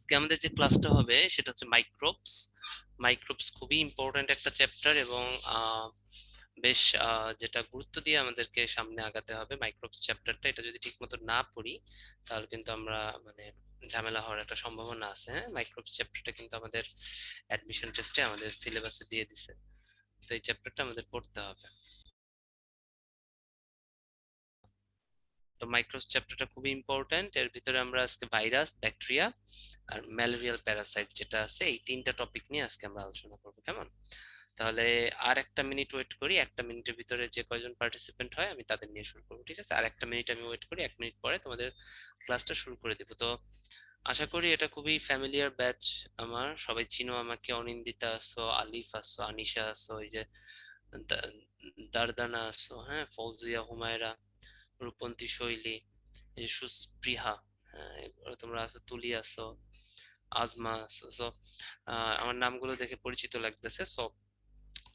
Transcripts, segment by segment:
আজকে আমাদের যে ক্লাসটা হবে সেটা হচ্ছে মাইক্রোবস। মাইক্রোবস খুবই ইম্পর্ট্যান্ট একটা চ্যাপ্টার এবং বেশ যেটা গুরুত্ব দিয়ে আমাদেরকে সামনে আগাতে হবে মাইক্রোবস চ্যাপ্টারটা। এটা যদি ঠিক মতো না পড়ি তাহলে কিন্তু আমরা মানে ঝামেলা হওয়ার একটা সম্ভাবনা আছে। হ্যাঁ, মাইক্রোবস চ্যাপ্টারটা কিন্তু আমাদের অ্যাডমিশন টেস্টে আমাদের সিলেবাসে দিয়ে দিছে, তো এই চ্যাপ্টারটা আমাদের পড়তে হবে। তো মাইক্রোবস চ্যাপ্টারটা খুবই ইম্পর্ট্যান্ট। এর ভিতরে আমরা আজকে ভাইরাস, ব্যাকটেরিয়া আর ম্যালেরিয়াল প্যারাসাইট যেটা আছে এই তিনটা টপিক নিয়ে আজকে আমরা আলোচনা করবো, কেমন? তাহলে আর একটা মিনিট ওয়েট করি, একটা মিনিটের ভিতরে যে কয়জন পার্টিসিপেন্ট হয় আমি তাদের নিয়ে শুরু করবো, ঠিক আছে? আর একটা মিনিট আমি ওয়েট করি, 1 মিনিট পরে তোমাদের ক্লাসটা শুরু করে দিব। তো আশা করি এটা খুবই ফ্যামিলিয়ার ব্যাচ, আমার সবাই চিনো আমাকে। অনিন্দিতা আছো, আলিফ আছো, আনিশা আছো, এই যে দা- দারদানা আছো, হ্যাঁ, ফৌজিয়া, হুমায়রা, রূপন্তী, শৈলী, এই যে সুস্পৃহা, হ্যাঁ, তোমরা আছো, তুলি আছো, আজমা আছো। So, আমার নামগুলো দেখে পরিচিত লাগতেছে। সো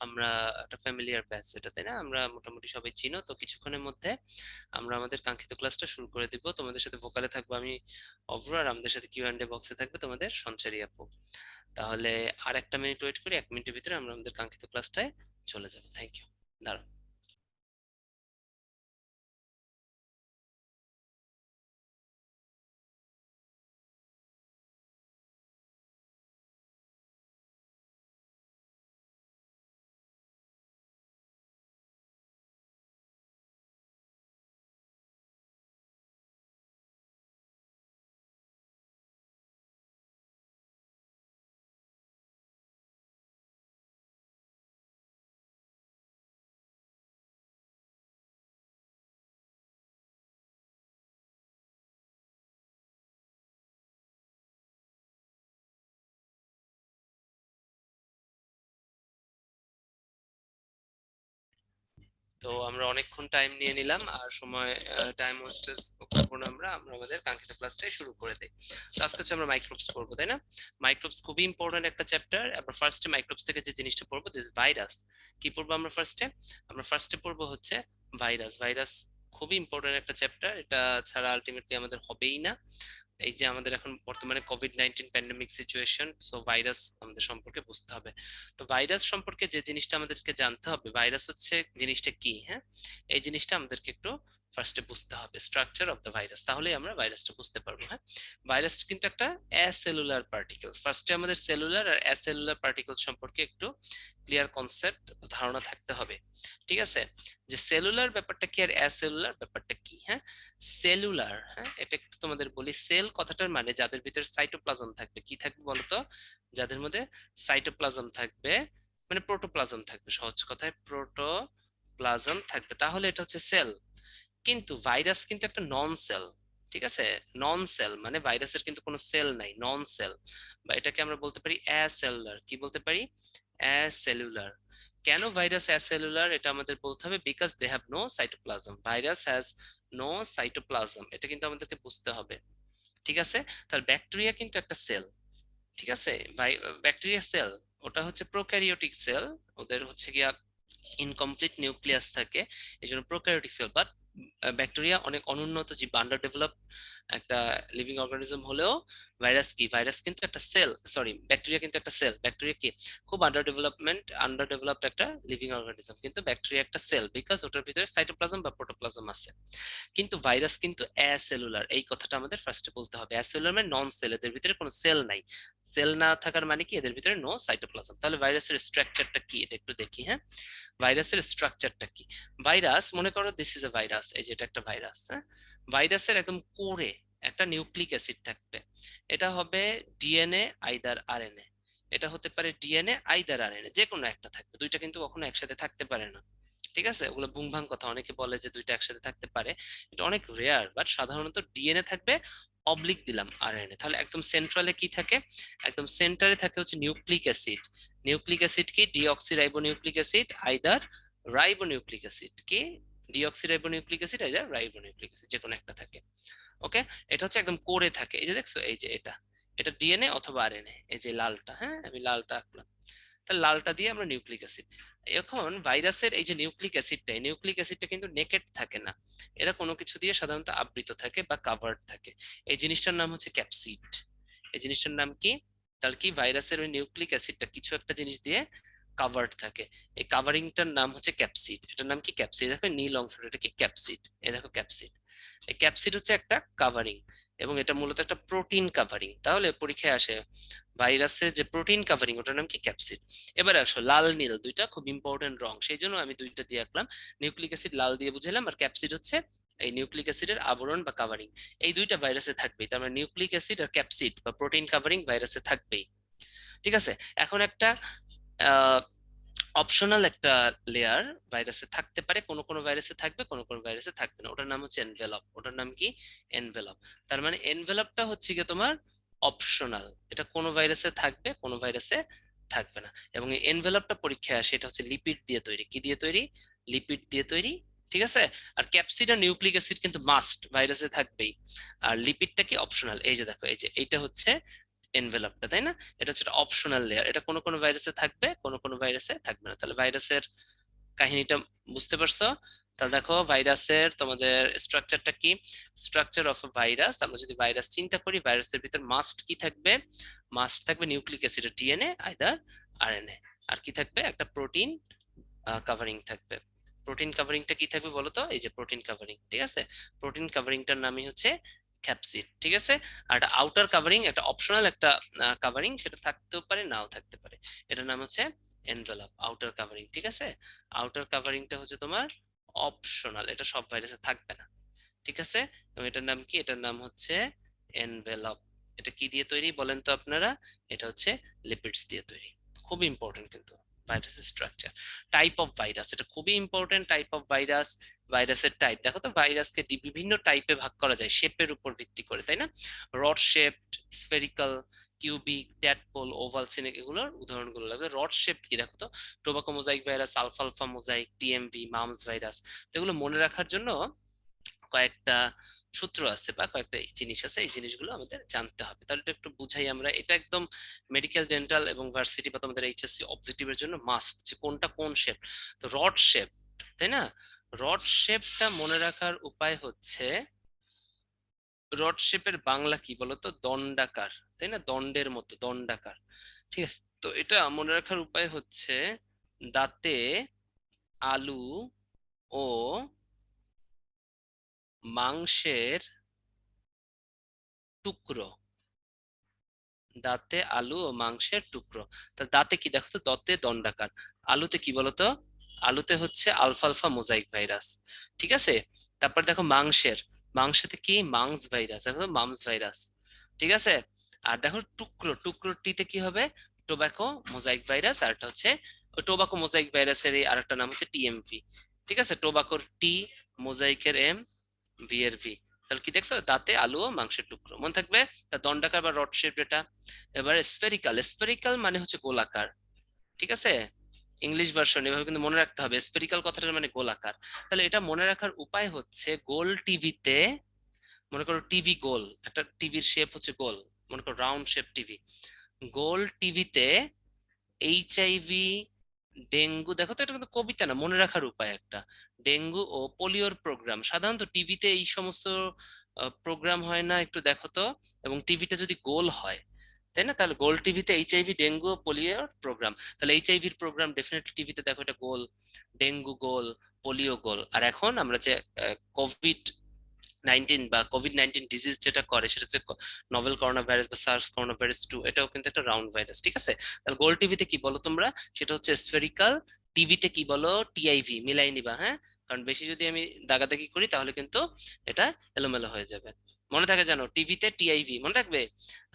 আমরা একটা ফ্যামিলিয়ার ব্যাচ এটা, তাই না? আমরা মোটামুটি সবাই চিনো। তো কিছুক্ষণের মধ্যে আমরা আমাদের কাঙ্ক্ষিত ক্লাসটা শুরু করে দিব। তোমাদের সাথে ভোকালে থাকবো আমি, অভ্র, আর আমাদের সাথে কিউ এন্ড এ বক্সে থাকবে তোমাদের সঞ্চারী আপু। তাহলে আর একটা মিনিট ওয়েট করি, 1 মিনিটের ভিতরে আমরা আমাদের কাঙ্ক্ষিত ক্লাসটায় চলে যাবো। Thank you. দাঁড়াও। তো আমরা অনেকক্ষণ টাইম নিয়ে নিলাম, আর সময় টাইম ওয়েস্টেজ করবো না। আমরা আমরা আমাদের কাঙ্ক্ষিত ক্লাসটাই শুরু করে দিই। তো আজকে হচ্ছে আমরা মাইক্রোবস পড়বো, তাই না? মাইক্রোবস খুবই ইম্পর্টেন্ট একটা চ্যাপ্টার। আমরা ফার্স্টে মাইক্রোবস থেকে যে জিনিসটা পড়বো দিস ভাইরাস। কি পড়বো আমরা ফার্স্টে? আমরা ফার্স্টে পড়বো হচ্ছে ভাইরাস। ভাইরাস খুবই ইম্পর্টেন্ট একটা চ্যাপ্টার, এটা ছাড়া আলটিমেটলি আমাদের হবেই না। এই যে আমাদের এখন বর্তমানে COVID-19 pandemic situation, so virus আমাদের সম্পর্কে বুঝতে হবে। তো ভাইরাস সম্পর্কে যে জিনিসটা আমাদেরকে জানতে হবে, ভাইরাস হচ্ছে জিনিসটা কি, হ্যাঁ, এই জিনিসটা আমাদেরকে একটু ফার্স্টে বুঝতে হবে, স্ট্রাকচার অফ দ্য ভাইরাস, তাহলেই আমরা ভাইরাসটা বুঝতে পারবো। হ্যাঁ, ভাইরাস কিন্তু একটা অ্যাসেলুলার পার্টিকেল। ফার্স্টে আমাদের সেলুলার আর অ্যাসেলুলার পার্টিকেল সম্পর্কে একটু ক্লিয়ার কনসেপ্ট ধারণা থাকতে হবে, ঠিক আছে? যে সেলুলার ব্যাপারটা কি আর অ্যাসেলুলার ব্যাপারটা কি। হ্যাঁ, সেলুলার, হ্যাঁ, এটা একটু তোমাদের বলি। সেল কথাটার মানে যাদের ভিতরে সাইটোপ্লাজম থাকবে। কি থাকবে বলতো? যাদের মধ্যে সাইটোপ্লাজম থাকবে, মানে প্রোটোপ্লাজম থাকবে, সহজ কথায় প্রোটোপ্লাজম থাকবে, তাহলে এটা হচ্ছে সেল। কিন্তু ভাইরাস কিন্তু একটা নন সেল, ঠিক আছে? নন সেল মানে ভাইরাসের কিন্তু কোনো সেল নাই, নন সেল। বা এটাকে আমরা বলতে পারি অ্যাসেলুলার। কি বলতে পারি? অ্যাসেলুলার। কেন ভাইরাস অ্যাসেলুলার এটা আমাদের বলতে হবে, because they have no cytoplasm. Virus has no cytoplasm, এটা কিন্তু আমাদেরকে বুঝতে হবে, ঠিক আছে? তাহলে ব্যাকটেরিয়া কিন্তু একটা সেল, ঠিক আছে? ব্যাকটেরিয়া সেল, ওটা হচ্ছে প্রোক্যারিওটিক সেল। ওদের হচ্ছে গিয়া ইনকমপ্লিট নিউক্লিয়াস থাকে, এই জন্য প্রোক্যারিওটিক সেল। বাট ব্যাকটেরিয়া অনেক অনুন্নত জীব, আন্ডার ডেভেলপ একটা লিভিং অর্গানিজম হলেও ভাইরাস কি, ভাইরাস কিন্তু একটা সেল, সরি, ব্যাকটেরিয়া কিন্তু একটা সেল। ব্যাকটেরিয়া কি, খুব আন্ডার ডেভেলপড একটা লিভিং অর্গানিজম, কিন্তু ব্যাকটেরিয়া একটা সেল, বিকজ ওটার ভিতরে সাইটোপ্লাজম বা প্রোটোপ্লাজম আছে। কিন্তু ভাইরাস কিন্তু অ্যাসেলুলার, এই কথাটা আমাদের ফার্স্টে বলতে হবে। অ্যাসেলুলার মানে নন সেল, এদের ভিতরে কোনো সেল নাই। সেল না থাকার মানে কি, এদের ভিতরে নো সাইটোপ্লাজম। তাহলে ভাইরাসের স্ট্রাকচারটা কি এটা একটু দেখি। হ্যাঁ, ভাইরাসের স্ট্রাকচারটা কি? ভাইরাস, মনে করো দিস ইজ এ ভাইরাস, এই যে এটা একটা ভাইরাস। হ্যাঁ, ভাইরাসের একদম কোরে একটা নিউক্লিক অ্যাসিড থাকবে। এটা হবে ডিএনএ আইদার আরএনএ। এটা হতে পারে ডিএনএ আইদার আরএনএ, যে কোনো একটা থাকবে, দুইটা কিন্তু কখনো একসাথে থাকতে পারে না, ঠিক আছে? ওগুলো বুং ভাং কথা, অনেকে বলে যে দুইটা একসাথে থাকতে পারে, এটা অনেক রেয়ার। বাট সাধারণত ডিএনএ থাকবে, অবলিক দিলাম আরএনএ। তাহলে একদম সেন্ট্রালে কি থাকে? একদম সেন্টারে থাকে হচ্ছে নিউক্লিক অ্যাসিড। নিউক্লিক অ্যাসিড কি? Deoxyribonucleic acid either ribonucleic acid. কি? Deoxyribonucleic acid either ribonucleic acid, যে কোনো একটা থাকে। ওকে, এটা হচ্ছে একদম কোরে থাকে। এই যে দেখছো, এই যে এটা, এটা ডিএনএ অথবা আরএনএ। এই যে লালটা, হ্যাঁ, আমি লালটা আঁকলাম, তাহলে লালটা দিয়ে আমরা নিউক্লিক অ্যাসিড। এখন ভাইরাসের এই যে নিউক্লিক অ্যাসিডটা, এই নিউক্লিক অ্যাসিডটা কিন্তু নেকেড থাকে না, এরা কোনো কিছু দিয়ে সাধারণত আবৃত থাকে বা কাভার্ড থাকে। এই জিনিসটার নাম হচ্ছে ক্যাপসিড। এই জিনিসটার নাম কি? তাহলে কি, ভাইরাসের ওই নিউক্লিক অ্যাসিডটা কিছু একটা জিনিস দিয়ে কাভার্ড থাকে, এই কাভারিংটার নাম হচ্ছে ক্যাপসিড। এটার নাম কি? ক্যাপসিড। দেখো নীল অংশটা, এটা কি? ক্যাপসিড। এই দেখো ক্যাপসিড। এই ক্যাপসিড হচ্ছে একটা কাভারিং, এবং এটা মূলত একটা প্রোটিন কাভারিং। তাহলে পরীক্ষায় আসে ভাইরাসের যে প্রোটিন কাভারিং, ওটার নাম কি? ক্যাপসিড। এবারে আসো, লাল নীল দুইটা খুব ইম্পর্টেন্ট রং, সেই জন্য আমি দুইটা দিয়ে আঁকলাম। নিউক্লিক অ্যাসিড লাল দিয়ে বুঝালাম, আর ক্যাপসিড হচ্ছে এই নিউক্লিক অ্যাসিডের আবরণ বা কাভারিং। এই দুইটা ভাইরাসে থাকবেই, তার মানে নিউক্লিক অ্যাসিড আর ক্যাপসিড বা প্রোটিন কাভারিং ভাইরাসে থাকবেই। ঠিক আছে। এখন একটা অপশনাল একটা লেয়ার ভাইরাসে থাকতে পারে, কোন কোন ভাইরাসে থাকবে, কোন কোন ভাইরাসে থাকবে না, ওটার নাম হচ্ছে এনভেলপ। ওটার নাম কি? এনভেলপ। তার মানে এনভেলপটা হচ্ছে কি তোমার অপশনাল, এটা কোন ভাইরাসে থাকবে, কোন ভাইরাসে থাকবে না। এবং এই এনভেলপটা পরীক্ষায় আসে, এটা হচ্ছে লিপিড দিয়ে তৈরি। কি দিয়ে তৈরি? লিপিড দিয়ে তৈরি। ঠিক আছে। আর ক্যাপসিড আর নিউক্লিক অ্যাসিড কিন্তু মাস্ট ভাইরাসে থাকবেই, আর লিপিডটা কি? অপশনাল। এই যে দেখো, এই যে এইটা হচ্ছে এনভেলপটা, তাই না? এটা হচ্ছে অপশনাল লেয়ার, এটা কোনো কোনো ভাইরাসে থাকবে, কোনো কোনো ভাইরাসে থাকবে না। তাহলে ভাইরাসের কাহিনীটা বুঝতে পারছো? তাহলে দেখো ভাইরাসের তোমাদের স্ট্রাকচারটা কি? স্ট্রাকচার অফ ভাইরাস, আমরা যদি ভাইরাস চিন্তা করি, ভাইরাসের ভিতর মাস্ট কি থাকবে? মাস্ট থাকবে nucleic acid, DNA either RNA. আর কি থাকবে? একটা প্রোটিন কাভারিং থাকবে। প্রোটিন কাভারিংটা কি থাকবে বলো তো? এই যে প্রোটিন কাভারিং। ঠিক আছে। প্রোটিন কাভারিংটার নামই হচ্ছে ক্যাপসিড। ঠিক আছে। আর একটা আউটার কাভারিং, একটা অপশনাল একটা কাভারিং, সেটা থাকতেও পারে নাও থাকতে পারে, এটার নাম হচ্ছে এনভেলপ, আউটার কাভারিং। ঠিক আছে। আউটার কাভারিংটা হচ্ছে তোমার অপশনাল, এটা সব ভাইরাসে থাকবে না। ঠিক আছে। এবং এটার নাম কি? এটার নাম হচ্ছে এনভেলপ। এটা কি দিয়ে তৈরি বলেন তো আপনারা? এটা হচ্ছে লিপিডস দিয়ে তৈরি। খুব ইম্পর্টেন্ট কিন্তু ভাইরাসের স্ট্রাকচার। টাইপ অফ ভাইরাস, এটা খুবই ইম্পর্টেন্ট। টাইপ অফ ভাইরাস, ভাইরাসের টাইপ। দেখো তো ভাইরাসকে বিভিন্ন টাইপে ভাগ করা যায় শেপের উপর ভিত্তি করে, তাই না? Rod shaped, spherical, cubic, tadpole, oval, সিনিক, এগুলোর উদাহরণগুলো লাগবে। রড শেপ কি দেখো তো? টোবাকো মোজাইক ভাইরাস, আলফালফা মোজাইক, টিএমভি, মামস ভাইরাস। তো এগুলো মনে রাখার জন্য কয়েকটা সূত্র আছে বা কয়েকটা জিনিস আছে, এই জিনিসগুলো আমাদের জানতে হবে। তাহলে এটা একটু বুঝাই আমরা, এটা একদম মেডিকেল, ডেন্টাল এবং ভার্সিটি বা তোমাদের এইচএসসি অবজেক্টিভের জন্য মাস্ট, যে কোনটা কোন শেপ। তো রড শেপ, তাই না? রড শেপটা মনে রাখার উপায় হচ্ছে, রড শেপের বাংলা কি বলতো? দণ্ডাকার, তাই না? দণ্ডের মতো, দণ্ডাকার। ঠিক আছে। তো এটা মনে রাখার উপায় হচ্ছে, দাঁতে আলু ও মাংসের টুকরো, দাঁতে আলু ও মাংসের টুকরো। তা দাঁতে কি দেখো তো? দাঁতে দণ্ডাকার। আলুতে কি বলতো? আলুতে হচ্ছে আলফালফা মোজাইক ভাইরাস। ঠিক আছে। তারপর দেখো মাংসের, মাংসতে কি? মাংস ভাইরাস, দেখো তো মামস ভাইরাস। ঠিক আছে। আর দেখো টুকরো, টুকরো টিতে কি হবে? Tobacco mosaic virus. আর একটা হচ্ছে ওই টোবাকো মোজাইক ভাইরাসের আরেকটা নাম হচ্ছে টিএমভি। ঠিক আছে। টোবাকোর টি, মোজাইকের এম, ভি এর ভি। তাহলে কি দেখছো? দাঁতে আলু ও মাংসের টুকরো, মনে থাকবে। তা দণ্ডাকার বা রড শেপ এটা। এবার স্ফেরিক্যাল, স্ফেরিক্যাল মানে হচ্ছে গোলাকার। ঠিক আছে। ইংলিশ ভার্সন এভাবে কিন্তু মনে রাখতে হবে, স্ফেরিক্যাল কথাটার মানে গোলাকার। তাহলে এটা মনে রাখার উপায় হচ্ছে, গোল টিভিতে, মনে করো টিভি গোল, একটা টিভির শেপ হচ্ছে গোল, মনে করো রাউন্ড শেপ টিভি। গোল টিভিতে এইচআইভি, ডেঙ্গু, দেখো তো এটা কিন্তু কবিতা না, মনে রাখার উপায় একটা। ডেঙ্গু ও পোলিওর প্রোগ্রাম, সাধারণত টিভিতে এই সমস্ত প্রোগ্রাম হয় না, একটু দেখো তো। এবং টিভিটা যদি গোল হয়, তাই না? তাহলে গোল টিভিতে এইচআইভি, ডেঙ্গু ও পোলিওর প্রোগ্রাম। তাহলে এইচআইভির প্রোগ্রাম ডেফিনেটলি টিভিতে দেখো, এটা গোল। ডেঙ্গু গোল, পোলিও গোল। আর এখন আমরা যে কোভিড 19 বা কোভিড 19 ডিজিজ যেটা করে, সেটা হচ্ছে নভেল করোনা ভাইরাস বা সার্স করোনা ভাইরাস 2, এটাও কিন্তু একটা রাউন্ড ভাইরাস। ঠিক আছে। তাহলে গোল টিভিতে কি বলো তোমরা? সেটা হচ্ছে স্ফেরিক্যাল। টিভিতে কি বলো? টিআইভি। মিলাই নিবা, হ্যাঁ? কারণ বেশি যদি আমি দাগাদাগি করি তাহলে কিন্তু এটা এলোমেলো হয়ে যাবে। মনে থাকে জানো, টিভিতে টিআইভি মনে রাখবে।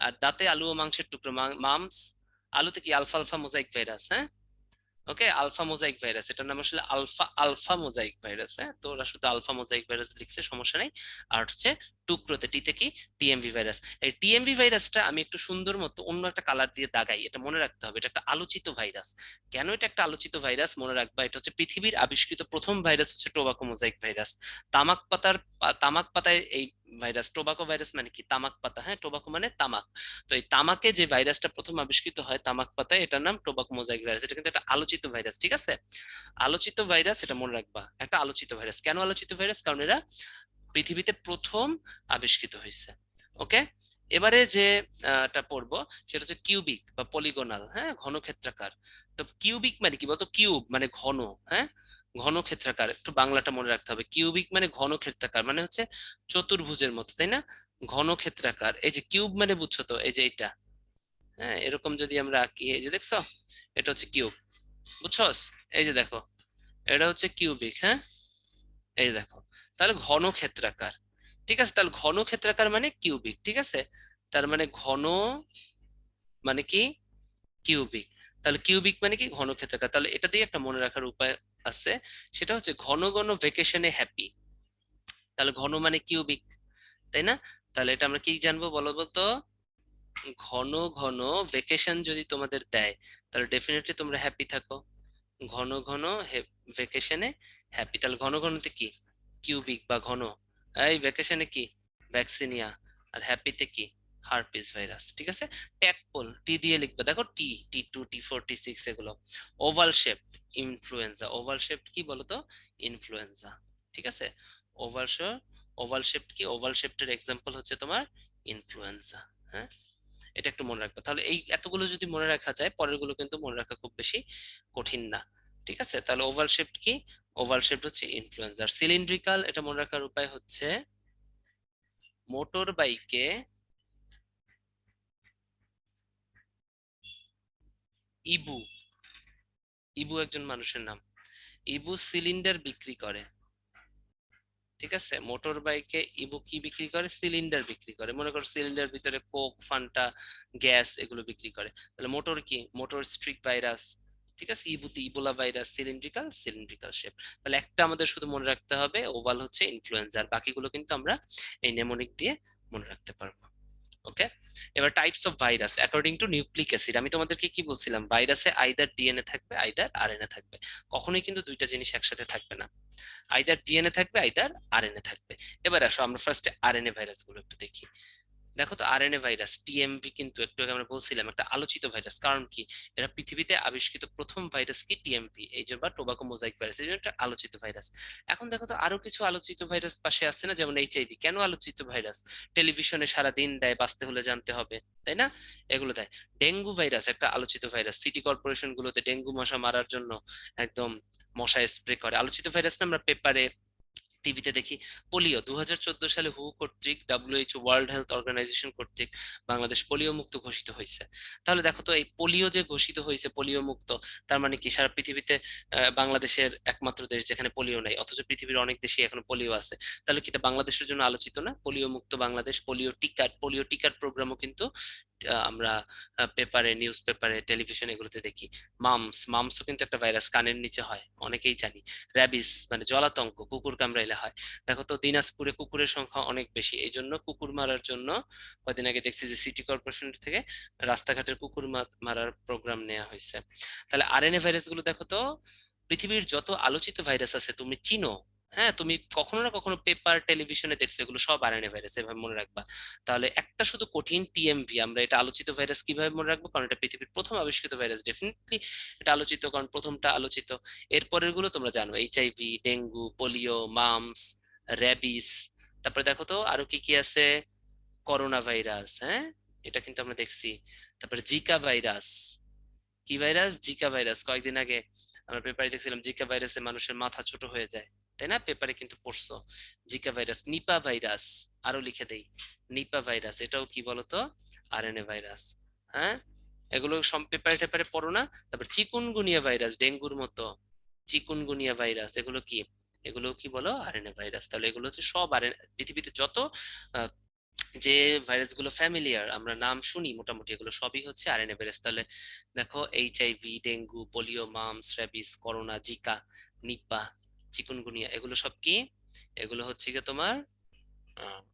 আর দাঁতে আলু ও মাংসের টুকরো, মামস। আলুতে কি? আলফা আলফা মোজাইক ভাইরাস, হ্যাঁ? ওকে, আলফা মোজাইক ভাইরাস, এটার নাম আসলে আলফা আলফা মোজাইক ভাইরাস। হ্যাঁ, তো ওরা শুধু আলফা মোজাইক ভাইরাস লিখছে, সমস্যা নেই। আর হচ্ছে টুকরোতে টিতে কি? TMV virus. এই টিএমভি ভাইরাসটা আমি একটু সুন্দর মতো অন্য একটা কালার দিয়ে দাগাই, এটা মনে রাখতে হবে, এটা একটা আলোচিত ভাইরাস। কেন এটা একটা আলোচিত ভাইরাস মনে রাখবা? এটা হচ্ছে পৃথিবীর আবিষ্কৃত প্রথম ভাইরাস হচ্ছে টোবাকো মোজাইক ভাইরাস। তামাক পাতার, তামাক পাতায় এই ভাইরাস, টোবাকো ভাইরাস মানে কি? তামাক পাতা, হ্যাঁ, টোবাকো মানে তামাক। তো এই তামাকে যে ভাইরাসটা প্রথম আবিষ্কৃত হয় তামাক পাতায়, এটার নাম টোবাকো মোজাইক ভাইরাস। এটা কিন্তু একটা আলোচিত ভাইরাস। ঠিক আছে। আলোচিত ভাইরাস, এটা মনে রাখবা, একটা আলোচিত ভাইরাস। কেন আলোচিত ভাইরাস? কারণ এরা পৃথিবীতে প্রথম আবিষ্কৃত হয়েছে। ওকে। এবারে যে টা পড়বো সেটা হচ্ছে কিউবিক বা পলিগোনাল, হ্যাঁ, ঘনক্ষেত্রাকার। তো কিউবিক মানে কি বলতো? কিউব মানে ঘন, হ্যাঁ, ঘনক্ষেত্রাকার, একটু বাংলাটা মনে রাখতে হবে। কিউবিক মানে ঘনক্ষেত্রাকার, মানে হচ্ছে চতুর্ভুজের মতো, তাই না? ঘনক্ষেত্রাকার, এই যে কিউব মানে বুঝছো তো, এই যে এটা, হ্যাঁ, এরকম যদি আমরা আঁকি, এই যে দেখছো, এটা হচ্ছে কিউব, বুঝছস? এই যে দেখো, এটা হচ্ছে কিউবিক, হ্যাঁ, এই যে দেখো, তাহলে ঘনক্ষেত্রাকার। ঠিক আছে, তাহলে ঘনক্ষেত্রাকার মানে কিউবিক, ঠিক আছে? তার মানে ঘন মানে কি কিউবিক। তাহলে কিউবিক মানে কি ঘনক্ষেত্রাকার। তাহলে এটা দিয়ে একটা মনে রাখার উপায় আছে, সেটা হচ্ছে ঘন ঘন ভেকেশনে হ্যাপি। তাহলে ঘন মানে কিউবিক, তাই না? তাহলে এটা আমরা কি জানবো বলো বলতো? ঘন ঘন ভেকেশন যদি তোমাদের দেয়, তাহলে ডেফিনেটলি তোমরা হ্যাপি থাকো। ঘন ঘন ভেকেশনে হ্যাপি, তাহলে ঘন ঘনতে কি? কিউবিক বা ঘন। এই ভেকেশনে কি? ভ্যাকসিনিয়া। আর হ্যাপিতে কি? হার্পিস ভাইরাস, ঠিক আছে? ট্যাকপোল টি দিয়ে লিখবে, দেখো, টি2, টি4, টি6 এগুলো। Oval shape influenza, oval shape কি বলতো? ইনফ্লুয়েঞ্জা, ঠিক আছে? ওভাল শেপ, ওভাল শেপ কি? ওভাল শেপটার এক্সাম্পল হচ্ছে তোমার ইনফ্লুয়েঞ্জা, হ্যাঁ। এটা একটু মনে রাখবে, তাহলে এই এতগুলো যদি মনে রাখা যায়, পরের গুলো কিন্তু মনে রাখা খুব বেশি কঠিন না। ঠিক আছে, তাহলে ওভাল শেপড কি? ওভাল শেপড হচ্ছে ইনফ্লুয়েন্সার। সিলিন্ড্রিক্যাল, এটা মনে রাখার উপায় হচ্ছে মোটর বাইকে ইবু, ইবু একজন মানুষের নাম, ইবু সিলিন্ডার বিক্রি করে। ঠিক আছে, মোটর বাইকে ইবু কি বিক্রি করে? সিলিন্ডার বিক্রি করে। মনে করো সিলিন্ডার ভিতরে কোক, ফান্টা, গ্যাস এগুলো বিক্রি করে। তাহলে মোটর কি? Motor streak virus. ঠিক আছে, ইবুতে Ebola virus. Cylindrical, cylindrical shape. তাহলে একটা আমাদের শুধু মনে রাখতে হবে, ওভাল হচ্ছে ইনফ্লুয়েঞ্জা, আর বাকিগুলো কিন্তু আমরা এই নেমোনিক দিয়ে মনে রাখতে পারবো। ওকে, এবার types of virus according to nucleic acid. আমি তোমাদেরকে কি বলছিলাম? ভাইরাসে আইদার ডিএনএ থাকবে, আইদার আরএনএ থাকবে। কখনোই কিন্তু দুইটা জিনিস একসাথে থাকবে না। আইদার ডিএনএ থাকবে, আইদার আরএনএ থাকবে। এবার আসো আমরা ফার্স্টে আরএনএ ভাইরাস গুলো একটু দেখি। দেখো তো, আরএনএ ভাইরাস টিএমভি কিন্তু একটু আগে আমরা বলছিলাম একটা আলোচিত ভাইরাস। কারণ কি? এটা পৃথিবীতে আবিষ্কৃত প্রথম ভাইরাস কি টিএমভি, এই যে, বা টোবাকো মোজাইক ভাইরাস, এই জন্য একটা আলোচিত ভাইরাস। এখন দেখো তো, আরো কিছু আলোচিত ভাইরাস পাশে আছে না, যেমন এইচআইভি। কেন আলোচিত ভাইরাস? টেলিভিশনে সারা দিন দেয়, বাঁচতে হলে জানতে হবে, তাই না? এগুলো দেয়। ডেঙ্গু ভাইরাস একটা আলোচিত ভাইরাস, সিটি কর্পোরেশন গুলোতে ডেঙ্গু মশা মারার জন্য একদম মশা স্প্রে করে। আলোচিত ভাইরাস না, আমরা পেপারে, টিভিতে দেখি। পোলিও 2014 সালে হু কর্তৃক, ডাব্লিউএইচও ওয়ার্ল্ড হেলথ অর্গানাইজেশন কর্তৃক বাংলাদেশ পোলিও মুক্ত ঘোষিত হয়েছে। তাহলে দেখো তো, এই পোলিও যে ঘোষিত হয়েছে পোলিও মুক্ত, তার মানে কি সারা পৃথিবীতে বাংলাদেশের একমাত্র দেশ যেখানে পোলিও নাই, অথচ পৃথিবীর অনেক দেশে এখনো পোলিও আছে। তাহলে কি এটা বাংলাদেশের জন্য আলোচিত না? পোলিও মুক্ত বাংলাদেশ। পোলিও টিকার প্রোগ্রামও কিন্তু আমরা পেপারে, নিউজ পেপারে, টেলিভিশন এগুলোতে দেখি। মামসও কিন্তু একটা ভাইরাস, কানের নিচে হয়, অনেকেই জানি। র্যাবিস মানে জলাতঙ্ক, কুকুর কামড়াইলে হয়। দেখো তো, দিনাজপুরে কুকুরের সংখ্যা অনেক বেশি, এই জন্য কুকুর মারার জন্য কদিন আগে দেখছি যে সিটি কর্পোরেশন থেকে রাস্তাঘাটের কুকুর মারার প্রোগ্রাম নেওয়া হয়েছে। তাহলে আরএনএ ভাইরাস গুলো দেখো তো, পৃথিবীর যত আলোচিত ভাইরাস আছে তুমি চিনো, হ্যাঁ, তুমি কখনো না কখনো পেপার, টেলিভিশনে দেখছো, এগুলো সব আরএনএ ভাইরাস, এভাবে মনে রাখবা। তাহলে একটা শুধু কঠিন টিএমভি, আমরা এটা আলোচিত ভাইরাস কিভাবে মনে রাখবো? কারণ এটা পৃথিবীর প্রথম আবিষ্কৃত ভাইরাস, ডেফিনেটলি এটা আলোচিত, কারণ প্রথমটা আলোচিত। এরপরের গুলো তোমরা জানো, HIV, dengue, polio, mumps, rabies. তারপরে দেখো তো আরো কি কি আছে? করোনা ভাইরাস, হ্যাঁ, এটা কিন্তু আমরা দেখছি। তারপরে জিকা ভাইরাস। কি ভাইরাস? Zika virus. কয়েকদিন আগে আমরা পেপারে দেখছিলাম জিকা ভাইরাসে মানুষের মাথা ছোট হয়ে যায়, তাই না? পেপারে কিন্তু পড়ছো। Zika virus. নিপা ভাইরাস, আরো লিখে দেই, নিপা ভাইরাস, এটাও কি বলতো? আরএনএ ভাইরাস, হ্যাঁ। এগুলো সব পেপারে টেপারে পড়ো না? তারপর চিকুনগুনিয়া ভাইরাস, ডেঙ্গুর মতো। চিকুনগুনিয়া ভাইরাস, এগুলো কি? এগুলো কি বলো? RNA virus. তাহলে এগুলো হচ্ছে সব আরএনএ, পৃথিবীতে যত আহ, যে ভাইরাস গুলো ফ্যামিলিয়ার, আমরা নাম শুনি মোটামুটি, এগুলো সবই হচ্ছে আরএনএ ভাইরাস। তাহলে দেখো, HIV, dengue, polio, mumps, rabies, corona, Zika, Nipah, chikungunya, এগুলো সব কি? এগুলো হচ্ছে কি তোমার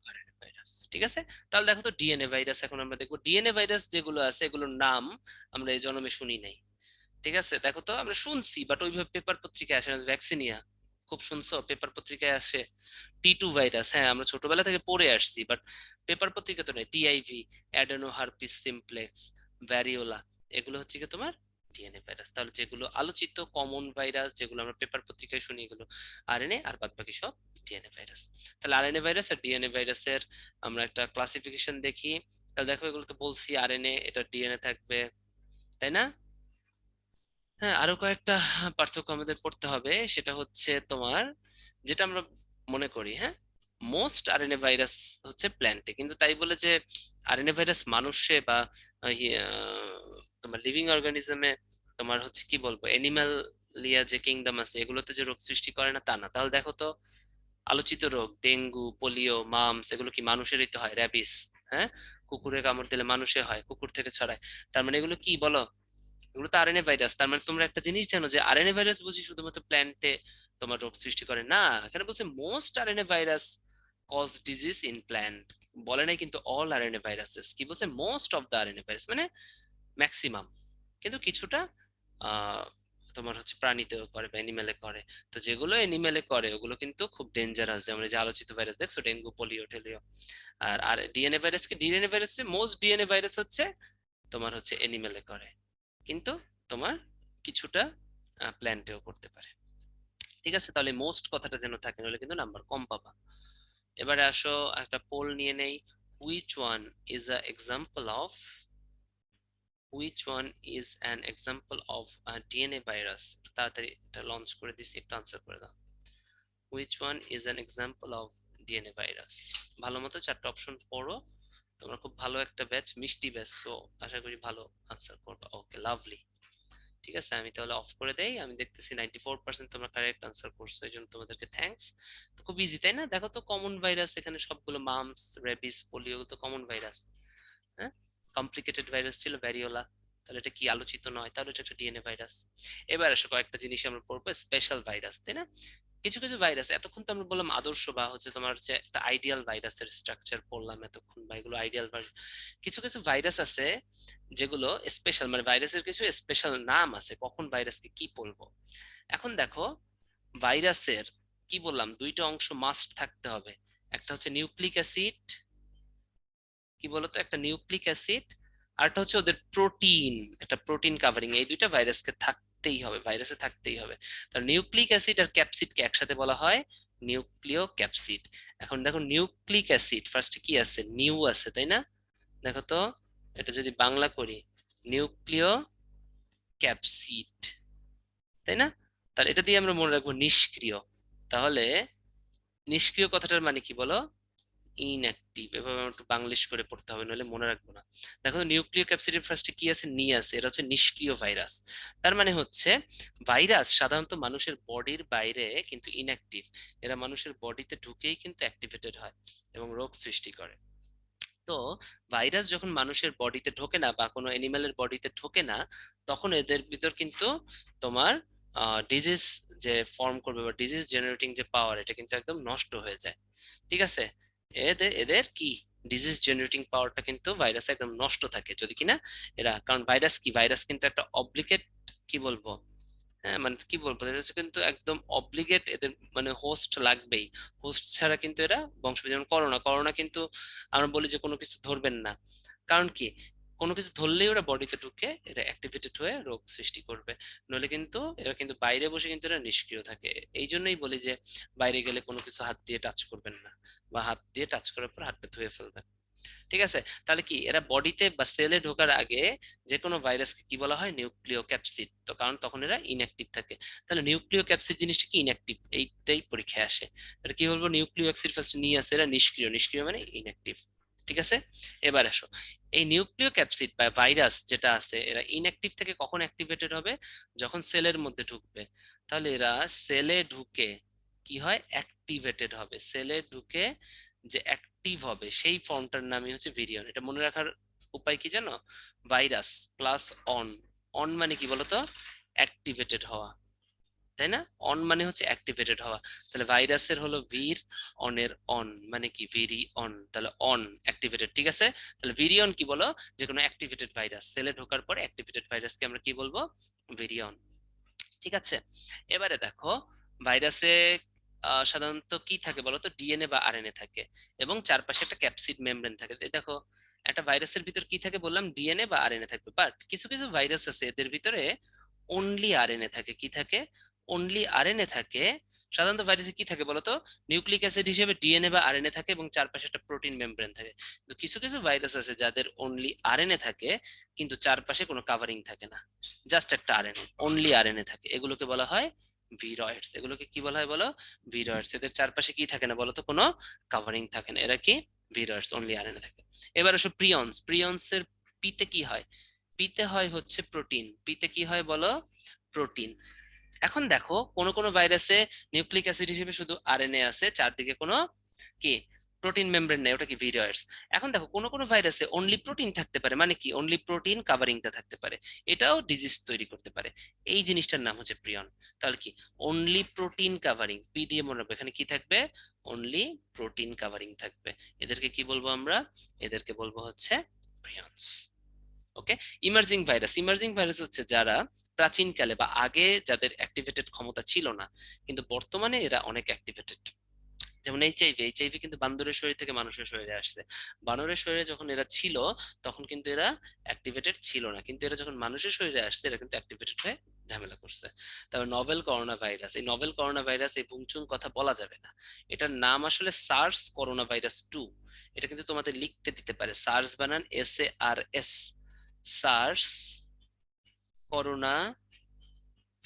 আরএনএ ভাইরাস, ঠিক আছে? তাহলে দেখো তো, ডিএনএ ভাইরাস এখন আমরা দেখবো। ডিএনএ ভাইরাস যেগুলো আছে, এগুলোর নাম আমরা এই জন্মে শুনি নাই। ঠিক আছে, দেখো তো, আমরা শুনছি বাট ওইভাবে পেপার পত্রিকায় আসে না। ভ্যাকসিনিয়া, খুব শুনছো, পেপার পত্রিকায় আসে। টি2 ভাইরাস, হ্যাঁ, আমরা ছোটবেলা থেকে পড়ে আসছি, বাট পেপার পত্রিকা তো নেই। TIV, adeno herpes simplex, variola, এগুলো হচ্ছে কি তোমার ডিএনএ ভাইরাস। তাহলে যেগুলো আলোচিত কমন ভাইরাস, যেগুলো আমরা পেপার পত্রিকায় শুনি, এগুলো আরএনএ, আর বাদ বাকি সব ডিএনএ ভাইরাস। তাহলে আরএনএ ভাইরাস আর ডিএনএ ভাইরাসের আমরা একটা ক্লাসিফিকেশন দেখি। তাহলে দেখো এগুলো তো বলছি আরএনএ, এটা ডিএনএ থাকবে, তাই না? হ্যাঁ, আরো কয়েকটা পার্থক্য আমাদের পড়তে হবে, সেটা হচ্ছে তোমার, যেটা আমরা মনে করি, হ্যাঁ, মোস্ট আরএনএ ভাইরাস হচ্ছে প্ল্যান্টে, কিন্তু তাই বলে যে আরএনএ ভাইরাস মানুষে বা তোমার লিভিং অর্গানিজমে, তোমার হচ্ছে কি বলবো, এনিম্যাল লিয়া যে কিংডম আছে এগুলোতে যে রোগ সৃষ্টি করে না তা না। তাহলে দেখো তো, আলোচিত রোগ ডেঙ্গু, পোলিও, মামস, এগুলো কি মানুষেরই তো হয়, র্যাবিস, হ্যাঁ, কুকুরে কামড় দিলে মানুষে হয়, কুকুর থেকে ছড়ায়। তার মানে এগুলো কি বলো, এগুলো তো আরএনএ ভাইরাস। তার মানে তোমরা একটা জিনিস জানো যে আরএনএ ভাইরাস বুঝি শুধুমাত্র প্ল্যান্টে তোমার রোগ সৃষ্টি করে না, এখানে বলছে most RNA virus cause disease in plant, বলে নাই কিন্তু অল আরএনএ ভাইরাসেস, কি বলছে most of the RNA virus মানে ম্যাক্সিমাম, কিন্তু কিছুটা আহ তোমার হচ্ছে প্রাণীতেও করে বা এনিমেলে করে। তো যেগুলো এনিমেলে করে ওগুলো কিন্তু খুব ডেঞ্জারাস, যেমন এই যে আলোচিত ভাইরাস দেখছো, ডেঙ্গু, পোলিও, টেলিও। আর আর ডিএনএ ভাইরাস কি, DNA virus, most DNA virus হচ্ছে তোমার হচ্ছে এনিমেলে করে, কিন্তু তোমার কিছুটা প্ল্যান্টেও করতে পারে। ঠিক আছে, তাহলে মোস্ট কথাটা যেন থাকে, নাহলে কিন্তু নাম্বার কম পাবা। এবারে আসো একটা পোল নিয়ে নেই, which one is a example of, which one is an example of DNA virus, তাড়াতাড়ি এটা লঞ্চ করে দিছি, একটু আনসার করে দাও। Which one is an example of DNA virus, ভালো মতো চারটা অপশন পড়ো, তোমরা খুব ভালো একটা ব্যাচ, মিষ্টি ব্যাচ, সো আশা করি ভালো আনসার করবা। ওকে, লাভলি। ঠিক আছে, আমি তাহলে অফ করে দেই। আমি দেখতেছি 94% তোমরা কারেক্ট আনসার করছো, এই জন্য তোমাদেরকে থ্যাঙ্কস। তো খুব ইজি তাই না? দেখো তো, কমন ভাইরাস এখানে সবগুলো, মামস, রেবিস, পোলিও তো কমন ভাইরাস। হ্যাঁ, কমপ্লিকেটেড ভাইরাস ছিল ভ্যারিওলা, তাহলে এটা কি আলোচিত নয়? তাহলে এটা একটা ডিএনএ ভাইরাস। এবার আসো কয়েকটা জিনিস আমরা পড়বো, স্পেশাল ভাইরাস, তাই না? কিছু কিছু ভাইরাস, এতক্ষণ তো আমরা বললাম আদর্শ বা হচ্ছে তোমার হচ্ছে একটা আইডিয়াল ভাইরাসের স্ট্রাকচার পড়লাম এতক্ষণ, বা এগুলো আইডিয়াল ভার্সন। কিছু কিছু ভাইরাস আছে যেগুলো স্পেশাল, মানে ভাইরাসের কিছু স্পেশাল নাম আছে, কখন ভাইরাসকে কি বলবো। এখন দেখো, ভাইরাসের কি বললাম, দুইটা অংশ মাস্ট থাকতে হবে, একটা হচ্ছে নিউক্লিক অ্যাসিড, কি বলতো, একটা নিউক্লিক অ্যাসিড, আর একটা হচ্ছে ওদের প্রোটিন, একটা প্রোটিন কাভারিং, এই দুইটা ভাইরাসকে থাকতেই হবে, ভাইরাসে থাকতেই হবে। তার নিউক্লিক অ্যাসিড আর ক্যাপসিডকে একসাথে বলা হয় নিউক্লিও ক্যাপসিড। এখন দেখো, নিউক্লিক অ্যাসিড ফার্স্টে কি আছে, নিউ আছে, তাই না? দেখো তো, এটা যদি বাংলা করি, নিউক্লিও ক্যাপসিড, তাই না? তাহলে এটা দিয়ে আমরা মনে রাখবো নিষ্ক্রিয়। তাহলে নিষ্ক্রিয় কথাটার মানে কি বলো, ইনঅ্যাক্টিভ। এভাবে আমার একটু বাংলিশ করে পড়তে হবে, নইলে মনে রাখবো না। দেখো, নিউক্লিয় ক্যাপসিডের ফার্স্টে কি আছে, নি আছে, এটা হচ্ছে নিষ্ক্রিয় ভাইরাস। তার মানে হচ্ছে ভাইরাস সাধারণত মানুষের বডির বাইরে কিন্তু ইনঅ্যাক্টিভ, এরা মানুষের বডিতে ঢুকেই কিন্তু অ্যাক্টিভেটেড হয় এবং রোগ সৃষ্টি করে। তো ভাইরাস যখন মানুষের বডিতে ঢোকে না বা কোনো এনিম্যালের বডিতে ঢোকে না, তখন এদের ভিতর কিন্তু তোমার ডিজিজ যে ফর্ম করবে বা ডিজিজ জেনারেটিং যে পাওয়ার, এটা কিন্তু একদম নষ্ট হয়ে যায়। ঠিক আছে, এদের এদের কি ডিজিজ জেনারেটিং পাওয়ারটা কিন্তু ভাইরাস একদম নষ্ট থাকে যদি কিনা এরা, কারণ ভাইরাস কি, ভাইরাস কিন্তু একটা অব্লিগেট, কি বলবো, হ্যাঁ মানে কি বলবো, এদের হচ্ছে কিন্তু একদম অব্লিগেট, এদের মানে হোস্ট লাগবেই, হোস্ট ছাড়া কিন্তু এরা বংশ, যেমন করোনা, করোনা কিন্তু আমরা বলি যে কোনো কিছু ধরবেন না, কারণ কি, কোনো কিছু ধরলেই ওরা বডিতে ঢুকে এরা অ্যাক্টিভেটেড হয়ে রোগ সৃষ্টি করবে, নইলে কিন্তু এরা কিন্তু বাইরে বসে কিন্তু এরা নিষ্ক্রিয় থাকে। এই জন্যই বলি যে বাইরে গেলে কোনো কিছু হাত দিয়ে টাচ করবেন না, বা হাত দিয়ে টাচ করার পর হাতটা ধুয়ে ফেলবেন। ঠিক আছে, তাহলে কি এরা বডিতে বা সেলে ঢোকার আগে যে কোনো ভাইরাসকে কি বলা হয়, নিউক্লিয় ক্যাপসিড, তো কারণ তখন এরা ইনঅ্যাক্টিভ থাকে। তাহলে নিউক্লিয় ক্যাপসিড জিনিসটা কি, ইনঅ্যাক্টিভ, এইটাই পরীক্ষায় আসে। তাহলে কি বলবো, নিউক্লিয় ক্যাপসিড ফার্স্ট নিয়ে আসে, এরা নিষ্ক্রিয়, নিষ্ক্রিয় মানে ইনঅ্যাক্টিভ। ঠিক আছে, এবার আসো, এই নিউক্লিয় ক্যাপসিড বা ভাইরাস যেটা আছে, এরা ইনঅ্যাক্টিভ থেকে কখন অ্যাক্টিভেটেড হবে, যখন সেলের মধ্যে ঢুকবে। তাহলে এরা সেলে ঢুকে কি হয়, অ্যাক্টিভেটেড হবে, সেলে ঢুকে যে অ্যাক্টিভ হবে সেই ফর্মটার নামই হচ্ছে ভিরিয়ন। এটা মনে রাখার উপায় কি জানো, ভাইরাস প্লাস অন, অন মানে কি বলতো, অ্যাক্টিভেটেড হওয়া, তাই না? অন মানে হচ্ছে অ্যাক্টিভেটেড হওয়া, তাহলে ভাইরাসের হলো ভির, অনের অন মানে কি, ভিরি অন, তাহলে অন অ্যাক্টিভেটেড। ঠিক আছে, তাহলে ভিরিয়ন কি বলো, যে কোনো অ্যাক্টিভেটেড ভাইরাস, সেলে ঢোকার পরে অ্যাক্টিভেটেড ভাইরাসকে আমরা কি বলবো, ভিরিয়ন। ঠিক আছে, এবারে দেখো, ভাইরাসে সাধারণত কি থাকে বলতো, ডিএনএ বা আরএনএ থাকে, এবং চারপাশে একটা ক্যাপসিড মেমব্রেন থাকে। এই দেখো, একটা ভাইরাসের ভিতর কি থাকে বললাম, ডিএনএ বা আরএনএ থাকবে, বাট কিছু কিছু ভাইরাস আছে এদের ভিতরে অনলি আরএনএ থাকে, কি থাকে, অনলি আরএনএ থাকে। সাধারণত ভাইরাসে কি থাকে বলতো, নিউক্লিক অ্যাসিড হিসেবে ডিএনএ বা আরএনএ থাকে এবং চারপাশে একটা প্রোটিন মেমব্রেন থাকে। তো কিছু কিছু ভাইরাস আছে যাদের অনলি আরএনএ থাকে, কিন্তু চারপাশে কোনো কাভারিং থাকে না, জাস্ট একটা আরএনএ, অনলি আরএনএ থাকে, এগুলোকে বলা হয় ভিরয়েডস। এগুলোকে কি বলা হয় বলো, ভিরয়েডস। এদের চারপাশে কি থাকে না বলতো, কোনো কাভারিং থাকে না, এরা কি ভিরয়েডস, অনলি আরএনএ থাকে। এবার আসো প্রিয়ন্স। প্রিয়ন্সের পিতে কি হয়, পিতে হয় হচ্ছে প্রোটিন। পিতে কি হয় বলো, প্রোটিন। এখন দেখো কোন কোন ভাইরাসে নিউক্লিক অ্যাসিড হিসেবে শুধু আরএনএ আছে, চারদিকে কোনো কি প্রোটিন মেমব্রেন নেই, ওটা কি ভিরয়েডস। এখন দেখো কোন কোন ভাইরাসে অনলি প্রোটিন থাকতে পারে, মানে কি অনলি প্রোটিন কাভারিংটা থাকতে পারে, এটাও ডিজিজ তৈরি করতে পারে। এই জিনিসটার নাম হচ্ছে প্রিয়ন। তাহলে কি অনলি প্রোটিন কাভারিং, পি দিয়ে মনে রাখবে, এখানে কি থাকবে, অনলি প্রোটিন কাভারিং থাকবে। এদেরকে কি বলবো আমরা, এদেরকে বলবো হচ্ছে prions. Okay. Emerging virus. Emerging virus হচ্ছে যারা প্রাচীনকালে বা আগে যাদের অ্যাক্টিভেটেড ক্ষমতা ছিল না, কিন্তু বর্তমানে এরা অনেক অ্যাক্টিভেটেড। যেমন এইচআইভি। এইচআইভি কিন্তু বান্দরের শরীর থেকে মানুষের শরীরে আসছে। বানরের শরীরে যখন এরা ছিল তখন কিন্তু এরা অ্যাক্টিভেটেড ছিল না, কিন্তু এরা যখন মানুষের শরীরে আসছে এরা কিন্তু অ্যাক্টিভেটেড হয়ে ঝামেলা করছে। তারপর নভেল করোনা ভাইরাস। এই নভেল করোনা ভাইরাস, এই বুংচুং কথা বলা যাবে না, এটার নাম আসলে সার্স করোনা ভাইরাস 2। এটা কিন্তু তোমাদের লিখতে দিতে পারে, সার্স বানান SARS, সার্স করোনা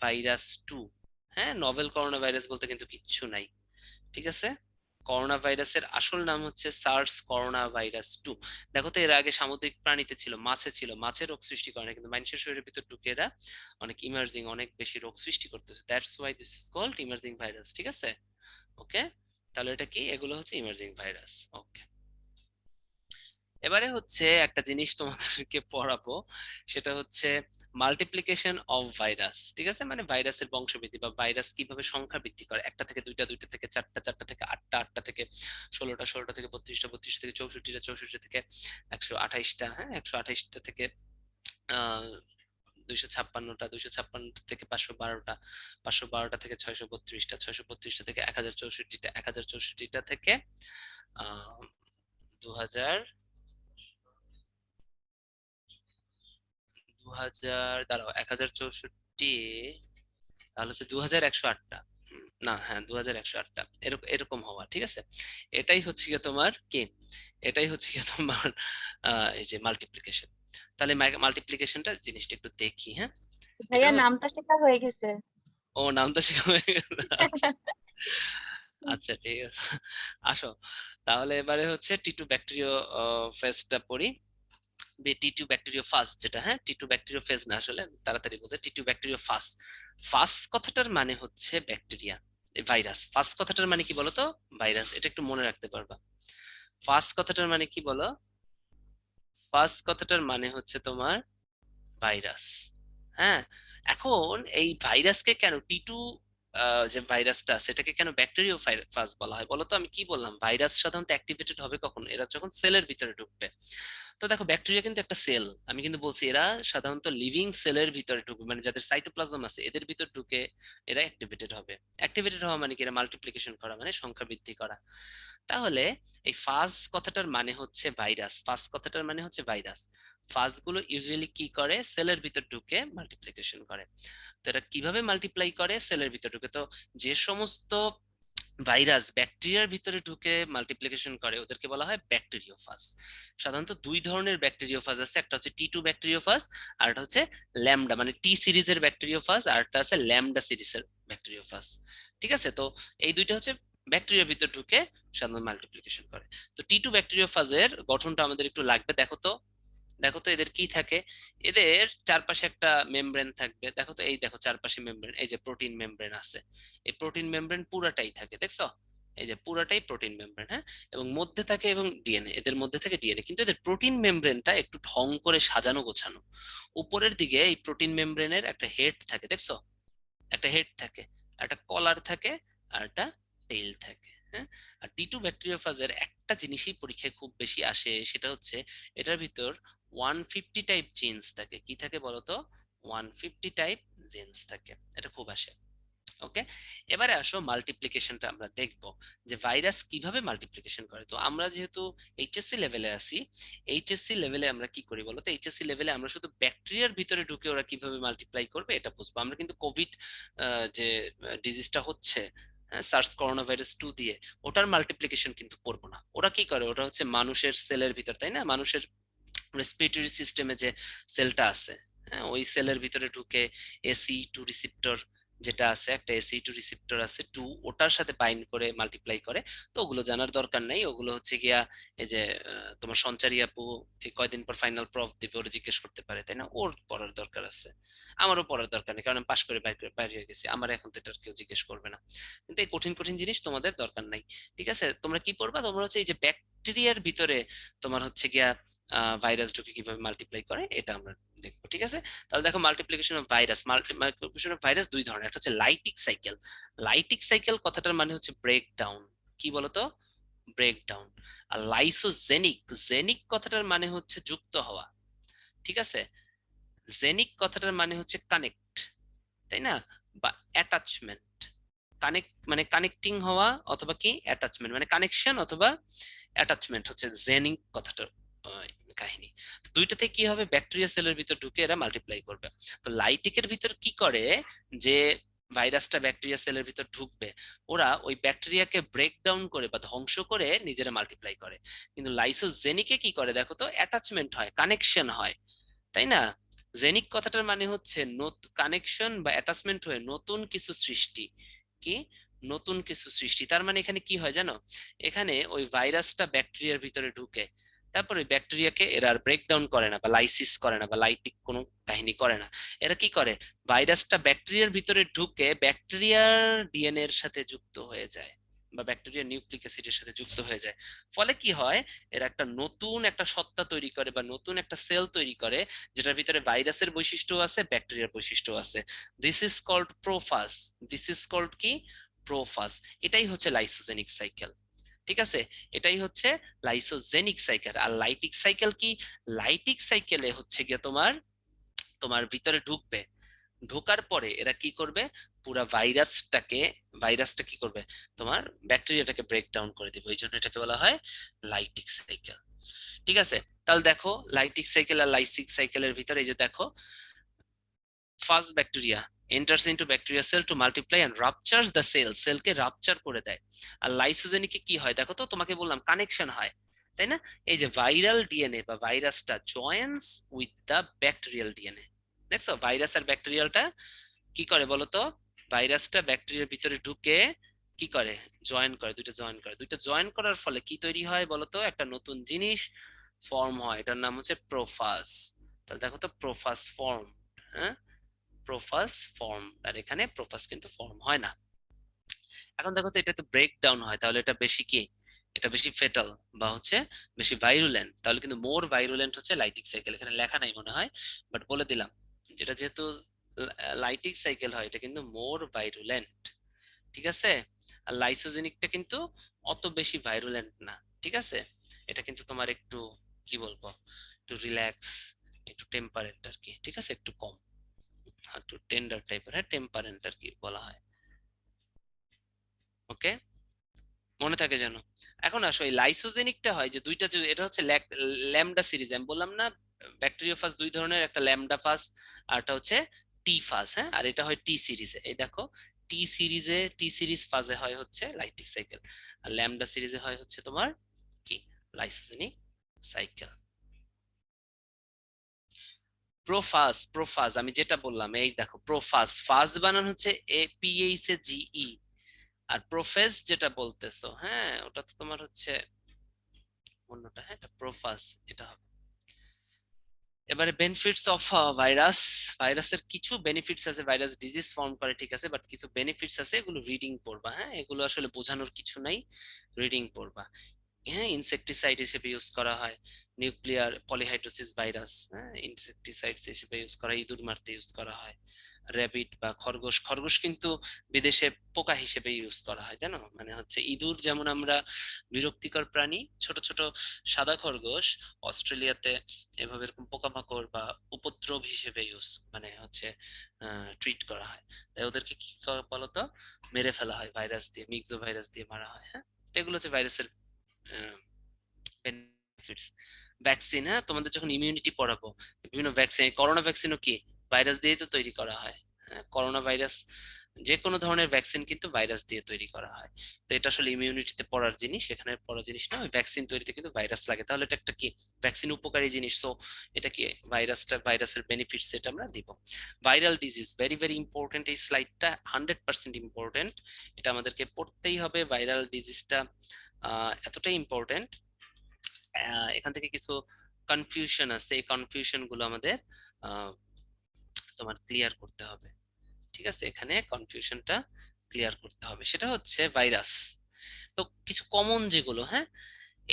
ভাইরাস 2। হ্যাঁ, নভেল করোনা ভাইরাস বলতে কিন্তু কিচ্ছু নাই, ঠিক আছে। করোনা ভাইরাসের আসল নাম হচ্ছে সার্স করোনা ভাইরাস 2। দেখো তো এর আগে সামুদ্রিক প্রাণীতে ছিল, মাছে ছিল, মাছে রোগ সৃষ্টি করে না, কিন্তু মানুষের শরীরের ভিতর ঢুকে এরা অনেক ইমার্জিং, অনেক বেশি রোগ সৃষ্টি করতেছে। That's why this is called emerging virus, ঠিক আছে। ওকে, তাহলে এটা কি, এগুলো হচ্ছে ইমার্জিং ভাইরাস। ওকে, এবারে হচ্ছে একটা জিনিস তোমাদেরকে পড়াবো, সেটা হচ্ছে মাল্টিপ্লিকেশন অফ ভাইরাস, ঠিক আছে। মানে ভাইরাসের বংশবৃদ্ধি বা ভাইরাস কিভাবে সংখ্যা বৃদ্ধি করে, একটা থেকে দুইটা, দুইটা থেকে চারটা, চারটা থেকে আটটা, আটটা থেকে ষোলোটা, ষোলোটা থেকে বত্রিশটা, বত্রিশ থেকে চৌষট্টিটা, চৌষট্টি থেকে 128টা, হ্যাঁ 128টা থেকে আহ 256টা, 256টা থেকে 512টা, 512টা থেকে 632টা, 632টা থেকে 1064টা, 1064টা থেকে 2000, 2000 দাঁড়াও, 1064, তাহলে হচ্ছে 2108টা। না, হ্যাঁ 2108টা, এরকম এরকম হওয়া, ঠিক আছে। এটাই হচ্ছে গিয়ে তোমার কি, এটাই হচ্ছে গিয়ে তোমার এই যে মাল্টিপ্লিকেশন। তাহলে মাল্টিপ্লিকেশনটা জিনিসটা একটু দেখি, হ্যাঁ। এটা ভাইয়া হচ্ছে, নামটা শেখা হয়ে গেছে। ও নামটা শেখা হয়ে গেছে, আচ্ছা। আচ্ছা ঠিক আছে, আসো। তাহলে এবারে হচ্ছে টি2 ব্যাকটেরিও ফেজটা পড়ি। টি2 ব্যাকটেরিও ফাস যেটা, হ্যাঁ টি2 ব্যাকটেরিও ফেজ না, আসলে তাড়াতাড়ি বলতে টি2 ব্যাকটেরিও ফাস। ফাস কথাটার মানে হচ্ছে ব্যাকটেরিয়া, ভাইরাস। ফাস কথাটার মানে কি বলতো, ভাইরাস। এটা একটু মনে রাখতে পারবা। ফাস কথাটার মানে কি বলো, ফাস কথাটার মানে হচ্ছে তোমার ভাইরাস। হ্যাঁ, এখন এই ভাইরাসকে কেন টি2, যে ভাইরাসটা সেটাকে কেন ব্যাকটেরিও ফাজ বলা হয় বলো তো। আমি কি বললাম, ভাইরাস সাধারণত অ্যাক্টিভেটেড হবে কখন, এরা যখন সেলের ভিতরে ঢুকবে। তো দেখো ব্যাকটেরিয়া কিন্তু একটা সেল, আমি কিন্তু বলছি এরা সাধারণত লিভিং সেলের ভিতরে ঢুকবে, মানে যাদের সাইটোপ্লাজম আছে এদের ভিতর ঢুকে এরা অ্যাক্টিভেটেড হবে। অ্যাক্টিভেটেড হওয়া মানে কি, এরা মাল্টিপ্লিকেশন করা, মানে সংখ্যা বৃদ্ধি করা। তাহলে এই ফাজ কথাটার মানে হচ্ছে ভাইরাস, ফাজ কথাটার মানে হচ্ছে ভাইরাস। ফাজ গুলো ইউজুয়ালি কি করে, সেলের ভিতর ঢুকে মাল্টিপ্লিকেশন করে। তো এরা কিভাবে মাল্টিপ্লাই করে, সেলের ভিতর ঢুকে। তো যে সমস্ত ভাইরাস ব্যাকটেরিয়ার ভিতরে ঢুকে মাল্টিপ্লিকেশন করে ওদেরকে বলা হয় ব্যাকটেরিওফাজ। সাধারণত দুই ধরনের ব্যাকটেরিওফাজ আছে, একটা হচ্ছে টি2 ব্যাকটেরিওফাজ, আর একটা হচ্ছে ল্যামডা, মানে টি সিরিজের ব্যাকটেরিওফাজ, আর একটা আছে ল্যামডা সিরিজের ব্যাকটেরিওফাজ, ঠিক আছে। তো এই দুইটা হচ্ছে ব্যাকটেরিয়ার ভিতর ঢুকে সাধারণত মাল্টিপ্লিকেশন করে। তো টি2 ব্যাকটেরিওফাজের গঠনটা আমাদের একটু লাগবে, দেখো তো। দেখো তো এদের কি থাকে, এদের চারপাশে একটা মেমব্রেন থাকবে, দেখো তো এই দেখো চারপাশে মেমব্রেন, এই যে প্রোটিন মেমব্রেন আছে, এই প্রোটিন মেমব্রেন পুরাটাই থাকে, দেখছো, এই যে পুরাটাই প্রোটিন মেমব্রেন, হ্যাঁ। এবং মধ্যে থাকে এবং ডিএনএ, এদের মধ্যে থাকে ডিএনএ, কিন্তু এদের প্রোটিন মেমব্রেনটা একটু ঢং করে সাজানো গোছানো। উপরের দিকে এই প্রোটিন মেমব্রেনের একটা হেড থাকে, দেখছো, একটা হেড থাকে, একটা কলার থাকে, আর একটা টেইল থাকে, হ্যাঁ। আর টি2 ব্যাকটেরিওফাজের একটা জিনিসই পরীক্ষায় খুব বেশি আসে, সেটা হচ্ছে এটার ভিতর 150 টাইপ জিনস থাকে। কি থাকে বলতো, 150 টাইপ জিনস থাকে, এটা খুব আসে। ওকে, এবারে আসো মাল্টিপ্লিকেশনটা আমরা দেখব, যে ভাইরাস কিভাবে মাল্টিপ্লিকেশন করে। তো আমরা যেহেতু এইচএসসি লেভেলে আছি, এইচএসসি লেভেলে আমরা কি করি বলতো, এইচএসসি লেভেলে আমরা শুধু ব্যাকটেরিয়ার ভিতরে ঢুকে ওরা কিভাবে মাল্টিপ্লাই করবে এটা বুঝবো। আমরা কিন্তু কোভিড যে ডিজিজটা হচ্ছে, সার্স করোনা ভাইরাস 2 দিয়ে, ওটার মাল্টিপ্লিকেশন কিন্তু পড়বো না। ওরা কি করে, ওটা হচ্ছে মানুষের সেলের ভিতর, তাই না, মানুষের রেসপিরেটরি সিস্টেমে যে সেলটা আছে, হ্যাঁ, ওই সেলের ভিতরে ঢুকে এসি টু রিসিপ্টর যেটা আছে, একটা এসি টু রিসিপ্টর আছে টু, ওটার সাথে বাইন্ড করে মাল্টিপ্লাই করে। তো ওগুলো জানার দরকার নাই, ওগুলো হচ্ছে গিয়া এই যে তোমার সঞ্চারী আপু এই কয়দিন পর ফাইনাল প্রফ দিবে, ওর জিজ্ঞেস করতে পারে, তাই না, ওর পড়ার দরকার আছে। আমারও পড়ার দরকার নেই, কারণ আমি পাশ করে বাইরে হয়ে গেছি, আমার এখন তো এটা কেউ জিজ্ঞেস করবে না। কিন্তু এই কঠিন কঠিন জিনিস তোমাদের দরকার নাই। ঠিক আছে, তোমরা কি পড়বা, তোমরা হচ্ছে এই যে ব্যাকটেরিয়ার ভিতরে তোমার হচ্ছে গিয়া ভাইরাস ঢুকে কিভাবে মাল্টিপ্লাই করে এটা আমরা দেখবো। ঠিক আছে, তাহলে দেখো multiplication of virus, multiplication of virus দুই ধরনের, একটা হচ্ছে লাইটিক সাইকেল। লাইটিক সাইকেল কথাটার মানে হচ্ছে ব্রেক ডাউন, কি বলতো, ব্রেক ডাউন। আর লাইসোজেনিক, জেনিক কথাটার মানে হচ্ছে যুক্ত হওয়া। ঠিক আছে, জেনিক কথাটার মানে হচ্ছে কানেক্ট, তাই না, বা অ্যাটাচমেন্ট। কানেক্ট মানে কানেক্টিং হওয়া, অথবা কি অ্যাটাচমেন্ট মানে কানেকশন, অথবা অ্যাটাচমেন্ট হচ্ছে জেনিক কথাটার আহ, কাহিনী। তো দুইটাতে কি হবে, ব্যাকটেরিয়া সেলের ভিতর ঢুকে এরা মাল্টিপ্লাই করবে। তো লাইটিকের ভিতর কি করে, যে ভাইরাসটা ব্যাকটেরিয়া সেলের ভিতর ঢুকবে, ওরা ওই ব্যাকটেরিয়াকে ব্রেক ডাউন করে বা ধ্বংস করে নিজেরা মাল্টিপ্লাই করে। কিন্তু লাইসোজেনিকে কি করে দেখো তো, অ্যাটাচমেন্ট হয়, কানেকশন হয়, তাই না। জেনিক কথাটার মানে হচ্ছে কানেকশন বা অ্যাটাচমেন্ট হয়ে নতুন কিছু সৃষ্টি। কি, নতুন কিছু সৃষ্টি, তার মানে এখানে কি হয় জানো, এখানে ওই ভাইরাসটা ব্যাকটেরিয়ার ভিতরে ঢুকে, তারপর ওই ব্যাকটেরিয়াকে এরা আর ব্রেকডাউন করে না বা লাইসিস করে না বা লাইটিক কোনো কাহিনী করে না। এরা কি করে, ভাইরাসটা ব্যাকটেরিয়ার ভিতরে ঢুকে ব্যাকটেরিয়ার ডিএনএ এর সাথে যুক্ত হয়ে যায় বা ব্যাকটেরিয়ার নিউক্লিক অ্যাসিডের সাথে যুক্ত হয়ে যায়। ফলে কি হয়, এরা একটা নতুন একটা সত্তা তৈরি করে বা নতুন একটা সেল তৈরি করে, যেটার ভিতরে ভাইরাসের বৈশিষ্ট্য আছে, ব্যাকটেরিয়ার বৈশিষ্ট্য আছে। This is called prophage. This is called কি, প্রোফাস। এটাই হচ্ছে লাইসোজেনিক সাইকেল। ঠিক আছে, এটাই হচ্ছে লাইসোজেনিক সাইকেল। আর লাইটিক সাইকেল কি, লাইটিক সাইকেলে হচ্ছে গিয়ে তোমার তোমার ভিতরে ঢুকবে, ঢোকার পরে এরা কি করবে, পুরা ভাইরাসটা কি করবে, তোমার ব্যাকটেরিয়াটাকে ব্রেক ডাউন করে দিবে, ওই জন্য এটাকে বলা হয় লাইটিক সাইকেল। ঠিক আছে, তাহলে দেখো লাইটিক সাইকেল আর লাইসিক সাইকেলের ভিতরে এই যে দেখো, first bacteria enters into bacteria cell to multiply and ruptures the cell, সেলকে রাপচার করে দেয়। আর লাইসোজেনিকে কি হয় দেখো তো, তোমাকে বললাম কানেকশন হয়, তাই না, এই যে ভাইরাল ডিএনএ বা ভাইরাসটা joins with the bacterial DNA. দেখছো ভাইরাস আর ব্যাকটেরিয়ালটা কি করে বলতো, ভাইরাসটা ব্যাকটেরিয়ার ভিতরে ঢুকে কি করে, জয়েন করে, দুইটা জয়েন করে, দুইটা জয়েন করার ফলে কি তৈরি হয় বলতো, একটা নতুন জিনিস ফর্ম হয়, এটার নাম হচ্ছে প্রোফাস। তাহলে দেখো তো প্রোফাস ফর্ম, হ্যাঁ, প্রোফাস ফর্ম, আর এখানে প্রোফাস কিন্তু ফর্ম হয় না। এখন দেখো তো এটা তো ব্রেক ডাউন হয়, তাহলে এটা বেশি কি, এটা বেশি ফেটাল বা হচ্ছে বেশি ভাইরুলেন্ট, তাহলে কিন্তু মোর ভাইরুলেন্ট হচ্ছে লাইটিক সাইকেল। এখানে লেখা নাই মনে হয়, বাট বলে দিলাম, যেটা যেহেতু লাইটিক সাইকেল হয়, এটা কিন্তু মোর ভাইরুলেন্ট। ঠিক আছে, আর লাইসোজেনিকটা কিন্তু অত বেশি ভাইরুলেন্ট না। ঠিক আছে, এটা কিন্তু তোমার একটু কি বলবো, একটু রিল্যাক্স, একটু টেম্পারেন্ট আর কি, ঠিক আছে, একটু কম, একটু টেন্ডার টাইপের, হ্যাঁ, টেম্পারেন্ট আর কি বলা হয়। ওকে, মনে থাকে যেন। এখন আসো এই লাইসোজেনিকটা হয় যে দুইটা, যে এটা হচ্ছে ল্যামডা সিরিজ, আমি বললাম না ব্যাকটেরিওফাজ দুই ধরনের, একটা ল্যামডা ফাস আর একটা হচ্ছে টি ফাস, হ্যাঁ, আর এটা হয় টি সিরিজে। এই দেখো, টি সিরিজ ফাজে হয় হচ্ছে লাইটিক সাইকেল, আর ল্যামডা সিরিজে হয় হচ্ছে তোমার কি, লাইসোজেনিক সাইকেল। প্রোফাজ আমি যেটা বললাম, এই দেখো প্রোফাজ, ফাজ বানান হচ্ছে APHAGE, আর প্রোফেজ যেটা বলতেছো, হ্যাঁ, ওটা তো তোমার হচ্ছে অন্যটা, হ্যাঁ, এটা প্রোফাস, এটা হবে। এবারে বেনিফিটস অফ ভাইরাস। ভাইরাসের কিছু বেনিফিটস আছে, ভাইরাস ডিজিজ ফর্ম করে ঠিক আছে, বাট কিছু বেনিফিটস আছে, এগুলো রিডিং পড়বা, হ্যাঁ, এগুলো আসলে বোঝানোর কিছু নাই, রিডিং পড়বা। হ্যাঁ, ইনসেকটিসাইড হিসেবে ইউজ করা হয়, নিউক্লিয়ার পলিহাইড্রোসিস ভাইরাস, হ্যাঁ, ইনসেকটিসাইডস হিসেবে ইউজ করা, ইঁদুর মারতে ইউজ করা হয়। র্যাবিট বা খরগোশ, খরগোশ কিন্তু বিদেশে পোকা হিসেবে ইউজ করা হয়, জানো, মানে হচ্ছে ইঁদুর যেমন আমরা বিরক্তিকর প্রাণী, ছোট ছোট সাদা খরগোশ অস্ট্রেলিয়াতে এভাবে এরকম পোকামাকড় বা উপদ্রব হিসেবে ইউজ মানে হচ্ছে ট্রিট করা হয়। তাই ওদেরকে কি বলতো, মেরে ফেলা হয় ভাইরাস দিয়ে, মিক্সো ভাইরাস দিয়ে মারা হয়। হ্যাঁ, তো এগুলো হচ্ছে ভাইরাসের বেনিফিটস। ভ্যাকসিন, হ্যাঁ, তোমাদের যখন ইমিউনিটি পড়াবো, বিভিন্ন ভ্যাকসিন, করোনা ভ্যাকসিনও কি ভাইরাস দিয়েই তো তৈরি করা হয়। হ্যাঁ, করোনা ভাইরাস যে কোনো ধরনের ভ্যাকসিন কিন্তু ভাইরাস দিয়ে তৈরি করা হয়। তো এটা আসলে ইমিউনিটিতে পড়ার জিনিস, এখানে পড়ার জিনিস না। ওই ভ্যাকসিন তৈরিতে কিন্তু ভাইরাস লাগে, তাহলে এটা একটা কি ভ্যাকসিন উপকারী জিনিস। সো এটা কি ভাইরাসের বেনিফিটস এটা আমরা দিব। Viral disease very very important, এই স্লাইডটা 100% ইম্পর্টেন্ট, এটা আমাদেরকে পড়তেই হবে। ভাইরাল ডিজিজটা এতটাই ইম্পর্টেন্ট, এখান থেকে কিছু কনফিউশন আছে, এই কনফিউশন গুলো আমাদের আহ, তোমার ক্লিয়ার করতে হবে। ঠিক আছে, এখানে কনফিউশনটা ক্লিয়ার করতে হবে। সেটা হচ্ছে ভাইরাস, তো কিছু কমন যেগুলো, হ্যাঁ,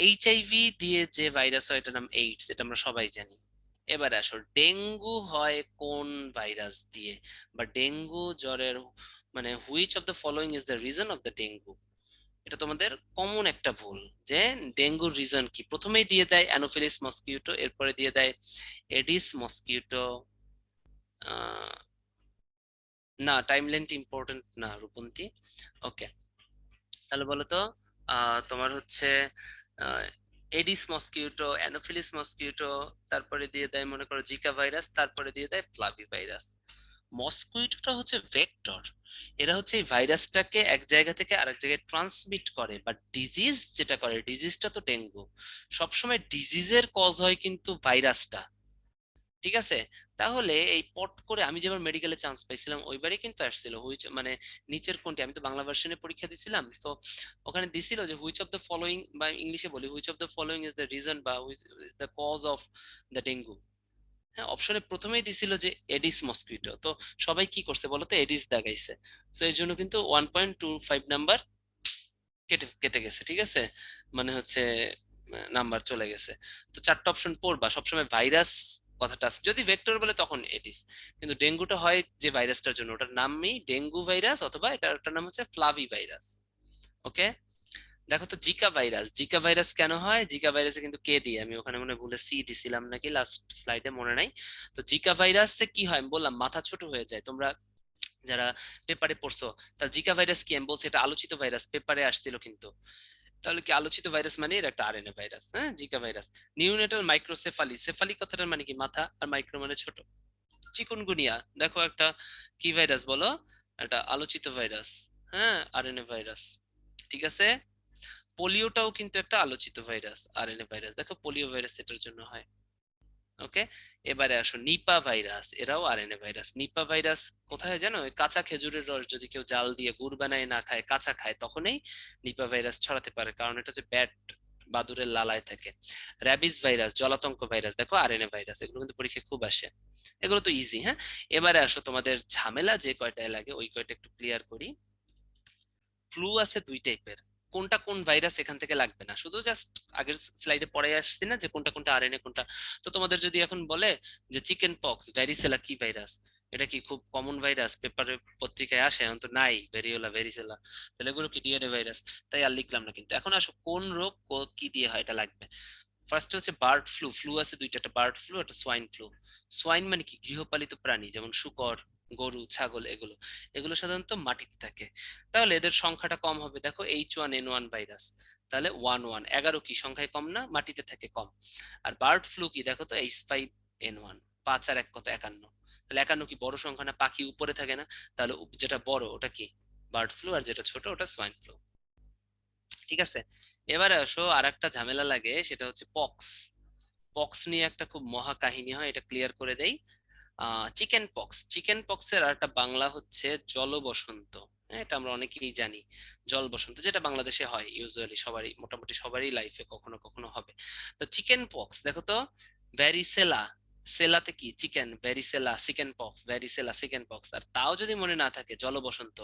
এইচআইভি দিয়ে যে ভাইরাস হয় এটার নাম এইডস, এটা আমরা সবাই জানি। এবারে আসো, ডেঙ্গু হয় কোন ভাইরাস দিয়ে, বা ডেঙ্গু জ্বরের মানে which of the following is the reason of the dengue, এটা তোমাদের কমন একটা ভুল। যে ডেঙ্গুর রিজন কি, প্রথমেই দিয়ে দেয় অ্যানোফিলিস মসকিউটো, এরপরে দিয়ে দেয় এডিস মসকিউটো। না, টাইম লেন্থ ইম্পর্টেন্ট না রূপন্তী। ওকে, তাহলে বলো তো, তোমার হচ্ছে আহ, এডিস মসকিউটো, অ্যানোফিলিস মসকিউটো, তারপরে দিয়ে দেয় মনে করো জিকা ভাইরাস, তারপরে দিয়ে দেয় ফ্লাভি ভাইরাস। মসকুইটোটা হচ্ছে ভেক্টর, এরা হচ্ছে এই ভাইরাসটাকে এক জায়গা থেকে আরেক জায়গায় ট্রান্সমিট করে, বাট ডিজিজ যেটা করে, ডিজিজটা তো ডেঙ্গু, সবসময় ডিজিজের কজ হয় কিন্তু ভাইরাসটা। ঠিক আছে, তাহলে এই পট করে আমি যেবার মেডিকেলে চান্স পাইছিলাম ওইবারই কিন্তু আসছিল হুইচ মানে নিচের কোনটি, আমি তো বাংলা ভার্সনে পরীক্ষা দিছিলাম, তো ওখানে দিছিল যে হুইচ অফ দ্য ফলোইং, বা ইংলিশে বলি which of the following is the reason বা which is the cause of the dengue. হ্যাঁ, অপশনে প্রথমেই দিছিল যে এডিস মসকুইটো, তো সবাই কি করছে বলতো, এডিস দাগাইছে। তো এর জন্য কিন্তু 1.25 নাম্বার কেটে কেটে গেছে। ঠিক আছে, মানে হচ্ছে নাম্বার চলে গেছে। তো চারটা অপশন পড়বা সবসময়, ভাইরাস কথাটা আছে, যদি ভেক্টর বলে তখন এডিস, কিন্তু ডেঙ্গুটা হয় যে ভাইরাসটার জন্য, ওটার নামই ডেঙ্গু ভাইরাস, অথবা এটার নাম হচ্ছে ফ্লাভি ভাইরাস। ওকে, দেখো তো জিকা ভাইরাস, জিকা ভাইরাস কেন হয়, জিকা ভাইরাসে কিন্তু কে দিয়ে, আমি ওখানে মনে হয় ভুলে সি দিছিলাম নাকি লাস্ট স্লাইডে, মনে নাই। তো জিকা ভাইরাসে কি হয় আমি বললাম, মাথা ছোট হয়ে যায়, তোমরা যারা পেপারে পড়ছো, তাহলে জিকা ভাইরাস কি, আমি বলছি এটা আলোচিত ভাইরাস, পেপারে আসছিল কিন্তু। তাহলে কি আলোচিত ভাইরাস মানে এর একটা আরএনএ ভাইরাস, হ্যাঁ, জিকা ভাইরাস। নিউনেটাল মাইক্রোসেফালি, সেফালি কথাটার মানে কি মাথা, আর মাইক্রো মানে ছোট। চিকুনগুনিয়া দেখো একটা কি ভাইরাস বলো, একটা আলোচিত ভাইরাস, হ্যাঁ, আরএনএ ভাইরাস। ঠিক আছে, পোলিওটাও কিন্তু একটা আলোচিত ভাইরাস, আরএনএ ভাইরাস, দেখো পোলিও ভাইরাস এটার জন্য হয়। ওকে, এবারে আসো নিপা ভাইরাস, এরাও আরএনএ ভাইরাস। নিপা ভাইরাস কোথায় জানো, ওই কাঁচা খেজুরের রস যদি কেউ জাল দিয়ে গুড় বানায় না খায়, কাঁচা খায়, তখনই নিপা ভাইরাস ছড়াতে পারে, কারণ এটা হচ্ছে ব্যাট বাদুড়ের লালায় থাকে। র্যাবিস ভাইরাস, জলাতঙ্ক ভাইরাস, দেখো আরএনএ ভাইরাস, এগুলো কিন্তু পরীক্ষায় খুব আসে। এগুলো তো ইজি। হ্যাঁ, এবারে আসো তোমাদের ঝামেলা যে কয়টায় লাগে ওই কয়টা একটু ক্লিয়ার করি। ফ্লু আছে দুই টাইপের, কোনটা কোন ভাইরাস এখান থেকে লাগবে না, শুধু জাস্ট আগের স্লাইডে পড়ে আসছি না যে কোনটা কোনটা আরএনএ কোনটা। তো তোমাদের যদি এখন বলে যে চিকেন পক্স ভ্যারিসেলা কি ভাইরাস, এটা কি খুব কমন ভাইরাস, পেপারে পত্রিকায় আসে, এখন তো নাই ভেরিওলা ভেরিসেলা, তাহলে এগুলো কি ডিএনএ ভাইরাস, তাই আর লিখলাম না। কিন্তু এখন আসো কোন রোগ কি দিয়ে হয় এটা লাগবে। ফার্স্ট হচ্ছে বার্ড ফ্লু, ফ্লু আছে দুইটা, একটা বার্ড ফ্লু একটা সোয়াইন ফ্লু। সোয়াইন মানে কি, গৃহপালিত প্রাণী, যেমন শূকর, গরু, ছাগল, এগুলো এগুলো সাধারণত মাটিতে থাকে, তাহলে এদের সংখ্যাটা কম হবে। দেখো H1N1 ভাইরাস, তাহলে 11, 11 কি সংখ্যায় কম না, মাটিতে থাকে কম। আর বার্ড ফ্লু কি, দেখো তো H5N1, 5 আর 1 কত, 51, তাহলে 51 কি বড় সংখ্যা না, পাখি উপরে থাকে না, তাহলে যেটা বড় ওটা কি বার্ড ফ্লু, আর যেটা ছোট ওটা সোয়াইন ফ্লু। ঠিক আছে, এবারে আসো আর একটা ঝামেলা লাগে, সেটা হচ্ছে পক্স। পক্স নিয়ে একটা খুব মহা কাহিনী হয়, এটা ক্লিয়ার করে দেই। চিকেন পক্স, চিকেন পক্সের আর একটা বাংলা হচ্ছে জল বসন্ত। হ্যাঁ, এটা আমরা অনেকেই জানি, জল বসন্ত, যেটা বাংলাদেশে হয় ইউজুয়ালি সবারই, মোটামুটি সবারই লাইফে কখনো কখনো হবে। তো চিকেন পক্স দেখো তো, ভ্যারিসেলা, সেলাতে কি chicken, varicella chickenpox, varicella chickenpox, আর তাও যদি মনে না থাকে জল বসন্ত,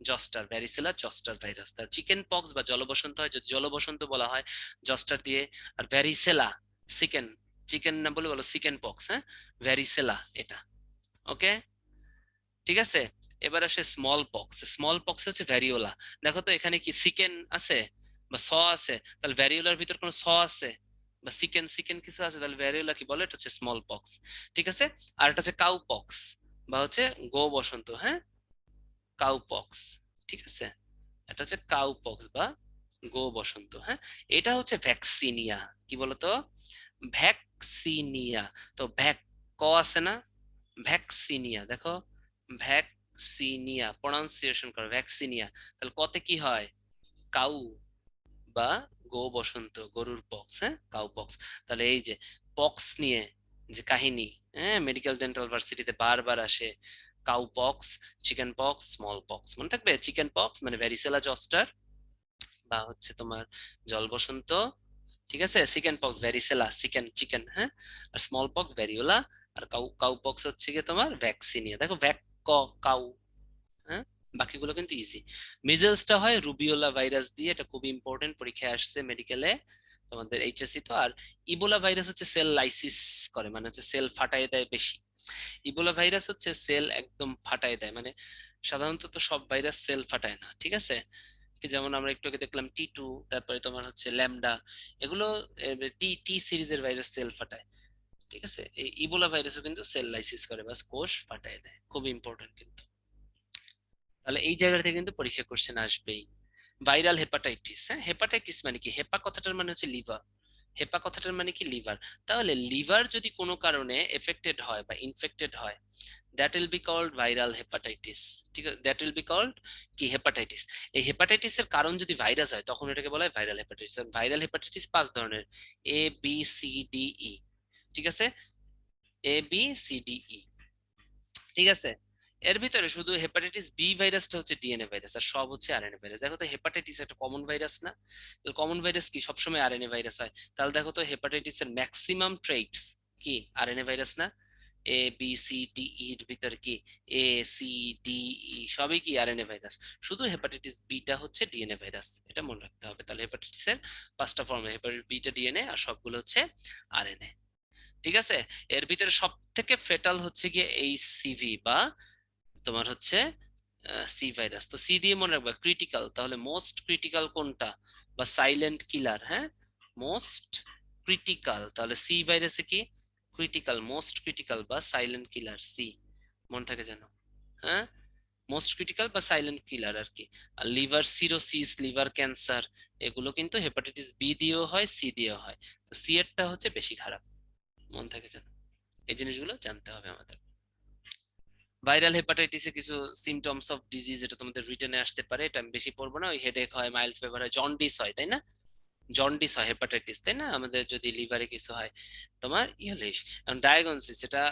জস্টার, ভ্যারিসেলা জস্টার ভাইরাস। তার চিকেন পক্স বা জল বসন্ত হয় যদি জল বসন্ত বলা হয় জস্টার দিয়ে, আর ভ্যারিসেলা চিকেন, চিকেন না বলে বলো চিকেন পক্স, হ্যাঁ, ভ্যারিসেলা এটা। ওকে, ঠিক আছে, এবার আসে স্মল পক্স, স্মল পক্স হচ্ছে ভ্যারিওলা। দেখো তো এখানে কি চিকেন আছে বা স আছে, তাহলে ভ্যারিওলার ভিতর কোনো স আছে বা চিকেন চিকেন কিছু আছে, তাহলে ভ্যারিওলা কি বলে, এটা হচ্ছে স্মল পক্স। ঠিক আছে, আর এটা হচ্ছে কাউ পক্স বা হচ্ছে গো বসন্ত, হ্যাঁ, কাউ পক্স। ঠিক আছে, এটা হচ্ছে কাউ পক্স বা গো বসন্ত। হ্যাঁ, এটা হচ্ছে ভ্যাকসিনিয়া, কি বলতো, ভ্যাকসিনিয়া। তো ভ্যাক ক আছে না, ভ্যাকসিনিয়া, দেখো, ভ্যাক ভ্যাকসিনিয়া, প্রনাউন্সিয়েশন করো ভ্যাকসিনিয়া। তাহলে কতে কি হয়? কাউ বা গো বসন্ত, গরুর পক্স, হ্যাঁ কাউ পক্স। তাহলে এই যে পক্স নিয়ে যে কাহিনী, হ্যাঁ মেডিকেল ডেন্টাল ভার্সিটিতে বারবার আসে, cow pox, chicken pox, small pox, মনে থাকবে? চিকেন পক্স মানে ভ্যারিসেলা জস্টার বা হচ্ছে তোমার জল বসন্ত, ঠিক আছে? Chicken pox varicella, chicken chicken, হ্যাঁ। আর স্মল পক্স ভ্যারিওলা, আর কাউ কাউ পক্স হচ্ছে গিয়ে তোমার ভ্যাকসিনিয়া। দেখো ভ্যাক ক কাউ, হ্যাঁ। বাকিগুলো কিন্তু ইজি। মিজেলসটা হয় রুবিওলা ভাইরাস দিয়ে, এটা খুব ইম্পর্টেন্ট, পরীক্ষায় আসছে মেডিকেলে তোমাদের এইচএসসি তো। আর ইবোলা ভাইরাস হচ্ছে সেল লাইসিস করে, মানে হচ্ছে সেল ফাটাই দেয় বেশি। ইবোলা ভাইরাস হচ্ছে সেল একদম ফাটাই দেয়, মানে সাধারণত তো সব ভাইরাস সেল ফাটায় না, ঠিক আছে? কি যেমন আমরা একটু আগে দেখলাম T2, তারপরে তোমার হচ্ছে ল্যামডা, এগুলো টি টি সিরিজের ভাইরাস সেল ফাটায়, ঠিক আছে? এই ইবোলা ভাইরাসও কিন্তু সেল লাইসিস করে, বাস কোষ ফাটায় দেয়, খুব ইম্পর্টেন্ট কিন্তু। তাহলে এই জায়গা থেকে কিন্তু পরীক্ষা কোশ্চেন আসবেই। ভাইরাল হেপাটাইটিস, হ্যাঁ হেপাটাইটিস মানে কি? হেপা কথাটার মানে হচ্ছে লিভার, হেপা কথাটার মানে কি লিভার। তাহলে লিভার যদি কোনো কারণে এফেক্টেড হয় বা ইনফেক্টেড হয়, that will be called viral hepatitis. ঠিক আছে, দ্যাট উইল বি কল্ড কি? হেপাটাইটিস। এই হেপাটাইটিসের কারণ যদি ভাইরাস হয় তখন এটাকে বলা হয় ভাইরাল হেপাটাইটিস। ভাইরাল হেপাটাইটিস 5 ধরনের, A B C D E, ঠিক আছে? A B C D E, ঠিক আছে? এর ভিতরে শুধু হেপাটাইটিস বি ভাইরাসটা হচ্ছে ডিএনএ ভাইরাস, আর সব হচ্ছে আরএনএ ভাইরাস। দেখো তো হেপাটাইটিস একটা কমন ভাইরাস না? কমন ভাইরাস কি সবসময় আরএনএ ভাইরাস হয়? তাহলে দেখো তো হেপাটাইটিস এর ম্যাক্সিমাম ট্রেটস কি আরএনএ ভাইরাস না? A B C D E এর ভিতরে কি A C D E সবই কি আরএনএ ভাইরাস? শুধু হেপাটাইটিস বিটা হচ্ছে ডিএনএ ভাইরাস, এটা মনে রাখতে হবে। তাহলে হেপাটাইটিসের 5টা ফর্ম, হেপাটাইটিস বিটা ডিএনএ আর সবগুলো হচ্ছে আরএনএ, ঠিক আছে? এর ভিতরে সব থেকে ফেটাল হচ্ছে গিয়ে এই সিভি বা তোমার হচ্ছে সি ভাইরাস। তো সি দিয়ে মনে রাখবা ক্রিটিক্যাল, তাহলে মোস্ট ক্রিটিক্যাল কোনটা? বা সাইলেন্ট কিলার, হ্যাঁ মোস্ট ক্রিটিক্যাল। তাহলে সি ভাইরাসে কি? ক্রিটিক্যাল, মোস্ট ক্রিটিক্যাল বা সাইলেন্ট কিলার, সি মনে থাকে যেন, হ্যাঁ মোস্ট ক্রিটিক্যাল বা সাইলেন্ট কিলার আর কি। আর লিভার সিরোসিস, লিভার ক্যান্সার, এগুলো কিন্তু হেপাটাইটিস বি দিয়েও হয়, সি দিয়েও হয়। তো সি এরটা হচ্ছে বেশি খারাপ, মনে থাকে যেন। এই জিনিসগুলো জানতে হবে আমাদের। ভাইরাল হেপাটাইটিসে কিছু সিমটমস অফ ডিজিজ, এটা তোমাদের রিটেনে আসতে পারে, এটা আমি বেশি পড়বো না। ওই হেডেক হয়, মাইল্ড ফিভার হয়, জন্ডিস হয়, তাই না? জন্ডিস হয় হেপাটাইটিস, তাই না? আমাদের যদি লিভারে কিছু হয় তোমার ইহলিশ। এখন ডায়াগনোসিস, এটা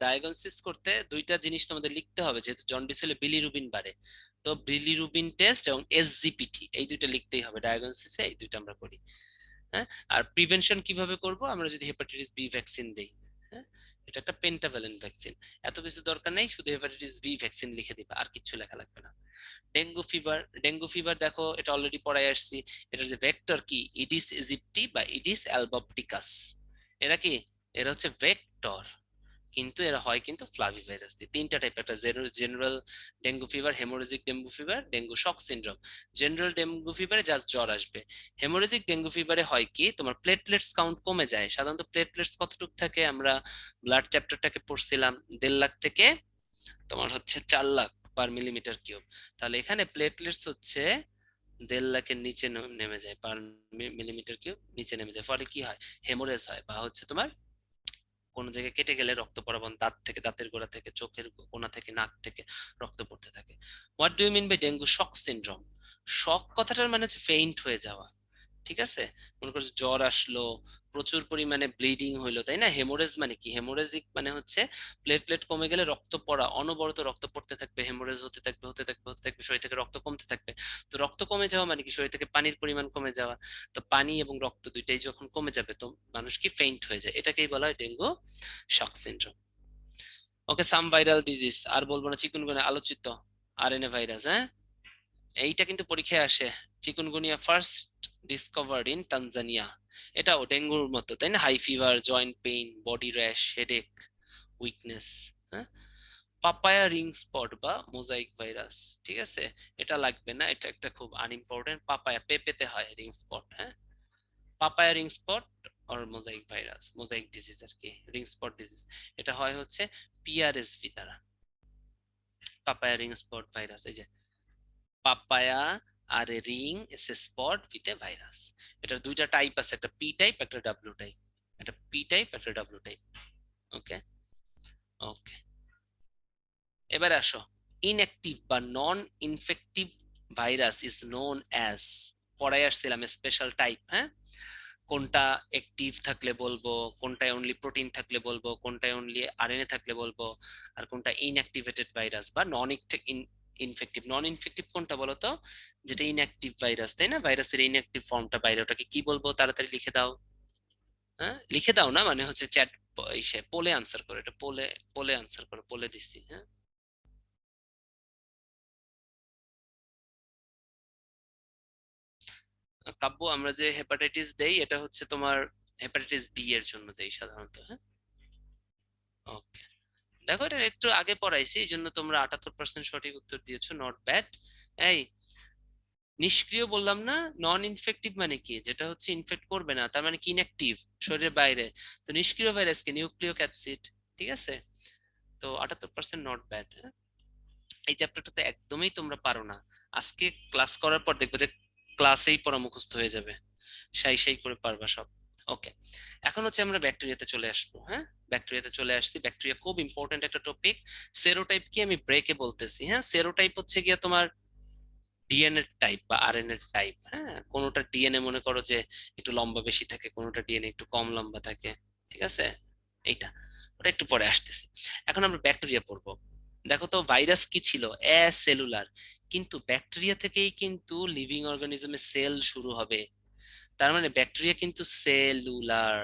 ডায়াগনোসিস করতে দুইটা জিনিস তোমাদের লিখতে হবে, যেহেতু জন্ডিস হলে বিলিরুবিন বাড়ে। তো বিলিরুবিন টেস্ট এবং এসজিপিটি, এই দুইটা লিখতেই হবে ডায়াগনোসিসে, এই দুইটা আমরা করি, হ্যাঁ। আর প্রিভেনশন কিভাবে করব? আমরা যদি হেপাটাইটিস বি ভ্যাকসিন দেই, হ্যাঁ এটা একটা পেন্টাভ্যালেন্ট ভ্যাকসিন, এত কিছু দরকার নেই, শুধু হেপাটাইটিস বি ভ্যাকসিন লিখে দিবা, আর কিছু লেখা লাগবে না। ডেঙ্গু ফিভার, ডেঙ্গু ফিভার দেখো এটা অলরেডি পড়ায় আসছি। এটার যে ভেক্টর কি? ইডিস ইজিপ্টি বা ইডিস অ্যালবাপটিকাস। এরা কি? এরা হচ্ছে ভেক্টর, কিন্তু এরা হয় কিন্তু ফ্লাভি ভাইরাস দিয়ে। 3টা টাইপ, একটা general dengue fever, haemorrhagic dengue fever, dengue shock syndrome. General dengue ফিভারে জাস্ট জ্বর আসবে। হেমোরেজিক ডেঙ্গু ফিভারে হয় কি? তোমার প্লেটলেটস কাউন্ট কমে যায়। সাধারণত প্লেটলেটস কতটুকু থাকে? আমরা ব্লাড চ্যাপ্টারটাকে পড়ছিলাম 1.5 লাখ থেকে তোমার হচ্ছে 4 লাখ পার মিলিমিটার কিউব। তাহলে এখানে প্লেটলেটস হচ্ছে 1.5 লাখের নিচে নেমে যায়, পার মিলিমিটার কিউব নিচে নেমে যায়, ফলে কি হয়? হেমোরেজ হয়, বা হচ্ছে তোমার কোনো জায়গায় কেটে গেলে রক্ত পড়াবন, দাঁত থেকে, দাঁতের গোড়া থেকে, চোখের কোনা থেকে, নাক থেকে রক্ত পড়তে থাকে। What do you mean by dengue shock syndrome? Shock কথাটার মানে হচ্ছে ফেইন্ট হয়ে যাওয়া, ঠিক আছে? মনে করছো জ্বর আসলো, প্রচুর পরিমাণে ব্লিডিং হইলো, তাই না? হেমোরেজ মানে কি? হেমোরেজিক মানে হচ্ছে প্লেটলেট কমে গেলে রক্ত পড়া, অনবরত রক্ত পড়তে থাকবে, হেমোরেজ হতে থাকবে, হতে থাকবে, হতে থাকবে, শরীর থেকে রক্ত কমতে থাকবে। তো রক্ত কমে যাওয়া মানে কি? শরীর থেকে পানির পরিমাণ কমে যাওয়া। তো পানি এবং রক্ত দুইটাই যখন কমে যাবে তো মানুষ কি ফেইন্ট হয়ে যায়, এটাকেই বলা হয় ডেঙ্গু শক সিনড্রোম। ওকে, সাম ভাইরাল ডিজিজ, আর বলবো না, চিকুনগুনিয়া আলোচিত আরএনএ ভাইরাস, হ্যাঁ এইটা কিন্তু পরীক্ষায় আসে। Chikungunya first discovered in Tanzania, এটাও ডেঙ্গুর মতো, তাই না? High fever, joint pain, body rash, headache, weakness, হ্যাঁ। পাপায়া রিং স্পট বা মোজাইক ভাইরাস, ঠিক আছে? এটা লাগবে না, এটা একটা খুব আনইম্পর্টেন্ট। পাপায়া পেঁপেতে হয় রিং স্পট, হ্যাঁ। পাপায়া রিং স্পট আর মোজাইক ভাইরাস, মোজাইক ডিজিজ আর কি, রিং স্পট ডিজিজ, এটা হয় হচ্ছে পিআরএসভি দ্বারা। পাপায়া রিং স্পট ভাইরাস, এই যে পাপায়া আর a ring S A spot with a virus. এটার দুইটা টাইপ আছে, একটা পি টাইপ, একটা ডাব্লিউ টাইপ। একটা পি টাইপ, একটা ডাব্লিউ টাইপ। ওকে, ওকে, এবারে আসো ইনঅ্যাক্টিভ বা non infective virus is known as, পড়ায় আসছিলাম স্পেশাল টাইপ, হ্যাঁ, কোনটা অ্যাক্টিভ থাকলে বলবো, কোনটায় অনলি প্রোটিন থাকলে বলবো, কোনটায় অনলি আরএনএ থাকলে বলবো, আর কোনটা ইনঅ্যাক্টিভেটেড ভাইরাস বা নন ইনফেক্টিভ। নন ইনফেক্টিভ কোনটা বলতো, যেটা ইনঅ্যাক্টিভ ভাইরাস, তাই না, ভাইরাসের ইনঅ্যাক্টিভ ফর্মটা বাইরে, ওটাকে কি বলবো, তাড়াতাড়ি লিখে দাও। হ্যাঁ, লিখে দাও না, মানে হচ্ছে চ্যাট পোলে আনসার করো, এটা পোলে, পোলে আনসার করো, পোলে দিচ্ছি, হ্যাঁ। কাব্য, আমরা যে হেপাটাইটিস দেই এটা হচ্ছে তোমার হেপাটাইটিস বি এর জন্য দেই সাধারণত, হ্যাঁ। ওকে, দেখো এটা একটু আগে পড়াইছি, এই জন্য তোমরা 78% সঠিক উত্তর দিয়েছো, নট ব্যাড। এই নিষ্ক্রিয় বললাম না, নন ইনফেক্টিভ মানে কি, যেটা হচ্ছে ইনফেক্ট করবে না, তার মানে কি ইনঅ্যাক্টিভ, শরীরের বাইরে। তো নিষ্ক্রিয় ভাইরাস কি, নিউক্লিয় ক্যাপসিড, ঠিক আছে। তো 78% নট ব্যাড। এই চ্যাপ্টারটা তো একদমই তোমরা পারো না, আজকে ক্লাস করার পর দেখবে যে ক্লাসেই পড়া মুখস্থ হয়ে যাবে, সাই সাই করে পারবা সব। ওকে, এখন হচ্ছে আমরা ব্যাকটেরিয়াতে চলে আসবো, হ্যাঁ। ব্যাকটেরিয়াতে চলে আসছি, ব্যাকটেরিয়া খুব ইম্পর্টেন্ট একটা টপিক। সেরোটাইপ কি আমি ব্রেকে বলতেছি, হ্যাঁ। সেরোটাইপ হচ্ছে গিয়া তোমার ডিএনএ টাইপ বা আরএনএ টাইপ, হ্যাঁ। কোনোটা ডিএনএ মনে করো যে একটু লম্বা বেশি থাকে, কোনোটা ডিএনএ একটু কম লম্বা থাকে, ঠিক আছে। এইটা, ওটা একটু পরে আসতেছি। এখন আমরা ব্যাকটেরিয়া পড়বো। দেখো তো ভাইরাস কি ছিল, সেলুলার, কিন্তু ব্যাকটেরিয়া থেকেই কিন্তু লিভিং অর্গানিজমে সেল শুরু হবে। তার মানে ব্যাকটেরিয়া কিন্তু সেলুলার,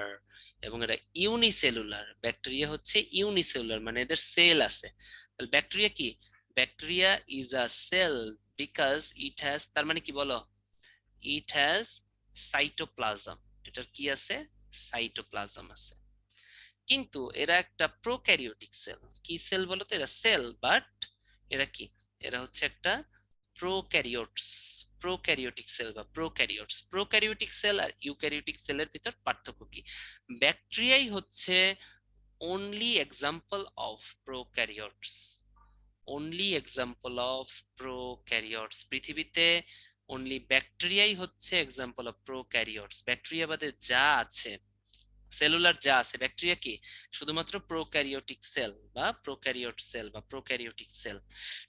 এবং এটা ইউনিসেলুলার। ব্যাকটেরিয়া হচ্ছে ইউনিসেলুলার, মানে এদের সেল আছে। তাহলে ব্যাকটেরিয়া কি, bacteria is a cell because it has, তার মানে কি বলো, ইট হ্যাজ সাইটোপ্লাজম। এটার কি আছে, সাইটোপ্লাজম আছে। কিন্তু এরা একটা প্রোক্যারিওটিক সেল। কি সেল বলো তো, এরা সেল বাট এরা কি, এরা হচ্ছে একটা প্রোক্যারিওটস। প্রোক্যারিওটিক সেল বা প্রোক্যারিওটস। প্রোক্যারিওটিক সেল আর ইউক্যারিওটিক সেলের ভিতর পার্থক্য কি, ব্যাকটেরিয়াই হচ্ছে only example of prokaryotes, only example of prokaryotes। পৃথিবীতে অনলি ব্যাকটেরিয়াই হচ্ছে এক্সাম্পল অফ প্রোক্যারিওটস। ব্যাকটেরিয়া বাদে যা আছে, সেলুলার যা আছে, ব্যাকটেরিয়া কি শুধুমাত্র প্রোক্যারিওটিক সেল বা প্রোক্যারিওট সেল বা প্রোক্যারিওটিক সেল,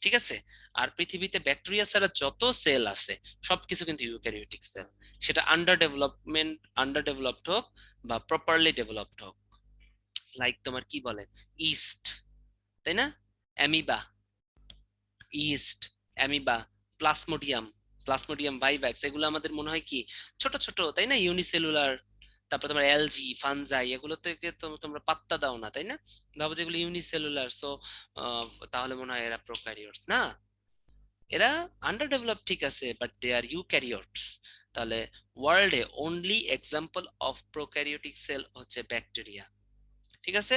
ঠিক আছে। আর পৃথিবীতে ব্যাকটেরিয়া ছাড়া যত সেল আছে সবকিছু কিন্তু ইউক্যারিওটিক সেল, সেটা আন্ডার ডেভেলপমেন্ট, আন্ডার ডেভেলপড হোক বা প্রপারলি ডেভেলপড হোক। লাইক তোমার কি বলে, ইস্ট, তাই না, amoeba, east, amoeba, Plasmodium, Plasmodium vivax, এগুলো আমাদের মনে হয় কি ছোট ছোট, তাই না, ইউনিসেলুলার। তারপর তোমার এলজি, ফানজাই, এগুলো থেকে তো তোমরা পাত্তা দাও না, তাই না, ভাবো যেগুলো ইউনিসেলুলার। সো তাহলে মনে হয় এরা প্রোক্যারিওটস না, এরা আন্ডার ডেভেলপ, ঠিক আছে, বাট দে আর ইউক্যারিওটস। তাহলে ওয়ার্ল্ডে only example of prokaryotic sell হচ্ছে ব্যাকটেরিয়া, ঠিক আছে।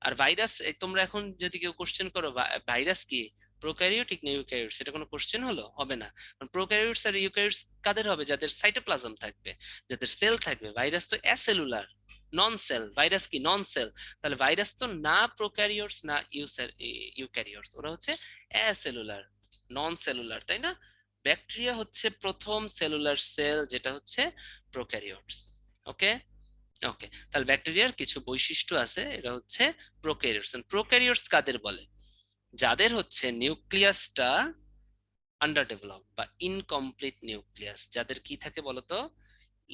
আর ভাইরাস, তোমরা এখন যদি কেউ কোশ্চেন করো ভাইরাস কি প্রোক্যারিওটিক না ইউক্যারিওট, সেটা কোনো কোশ্চেন হলো, হবে না। কারণ প্রোক্যারিওটস আর ইউক্যারিওটস কাদের হবে, যাদের সাইটোপ্লাজম থাকবে, যাদের সেল থাকবে। ভাইরাস তো অ্যাসেলুলার, নন সেল। ভাইরাস কি নন সেল, তাহলে ভাইরাস তো না প্রোক্যারিওটস না ইউক্যারিওটস, ওরা হচ্ছে অ্যাসেলুলার, নন সেলুলার, তাই না। ব্যাকটেরিয়া হচ্ছে প্রথম সেলুলার সেল, যেটা হচ্ছে প্রোক্যারিওটস। ওকে, ওকে, তাহলে ব্যাকটেরিয়ার কিছু বৈশিষ্ট্য আছে, এরা হচ্ছে প্রোক্যারিওটস। প্রোক্যারিওটস কাদের বলে, যাদের হচ্ছে নিউক্লিয়াসটা আন্ডার ডেভেলপ বা ইনকমপ্লিট নিউক্লিয়াস, যাদের কি থাকে বলতো,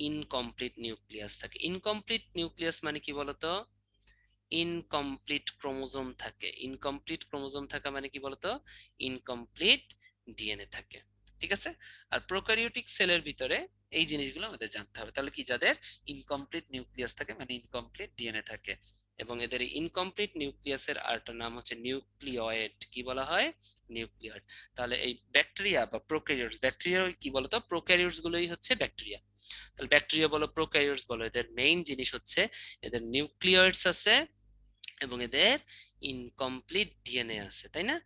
ইনকমপ্লিট নিউক্লিয়াস থাকে। ইনকমপ্লিট নিউক্লিয়াস মানে কি বলতো, ইনকমপ্লিট ক্রোমোজোম থাকে। ইনকমপ্লিট ক্রোমোজোম থাকা মানে কি বলতো, ইনকমপ্লিট ডিএনএ থাকে, ঠিক আছে। আর প্রোক্যারিওটিক সেলের ভিতরে এই জিনিসগুলো আমাদের জানতে হবে। তাহলে কি, যাদের ইনকমপ্লিট নিউক্লিয়াস থাকে মানে ইনকমপ্লিট ডিএনএ থাকে, এবং এদের ইনকমপ্লিট নিউক্লিয়াসের আরেকটা নাম হচ্ছে নিউক্লিয়েড। কি বলা হয়, নিউক্লিয়েড। তাহলে এই ব্যাকটেরিয়া বা প্রোক্যারিওটস, ব্যাকটেরিয়া কি বলতো, প্রোক্যারিওটস গুলোই হচ্ছে ব্যাকটেরিয়া। তাহলে ব্যাকটেরিয়া বলো প্রোক্যারিওটস বলো, এদের মেইন জিনিস হচ্ছে এদের নিউক্লিয়েটস আছে এবং এদের ইনকমপ্লিট ডিএনএ আছে, তাই না।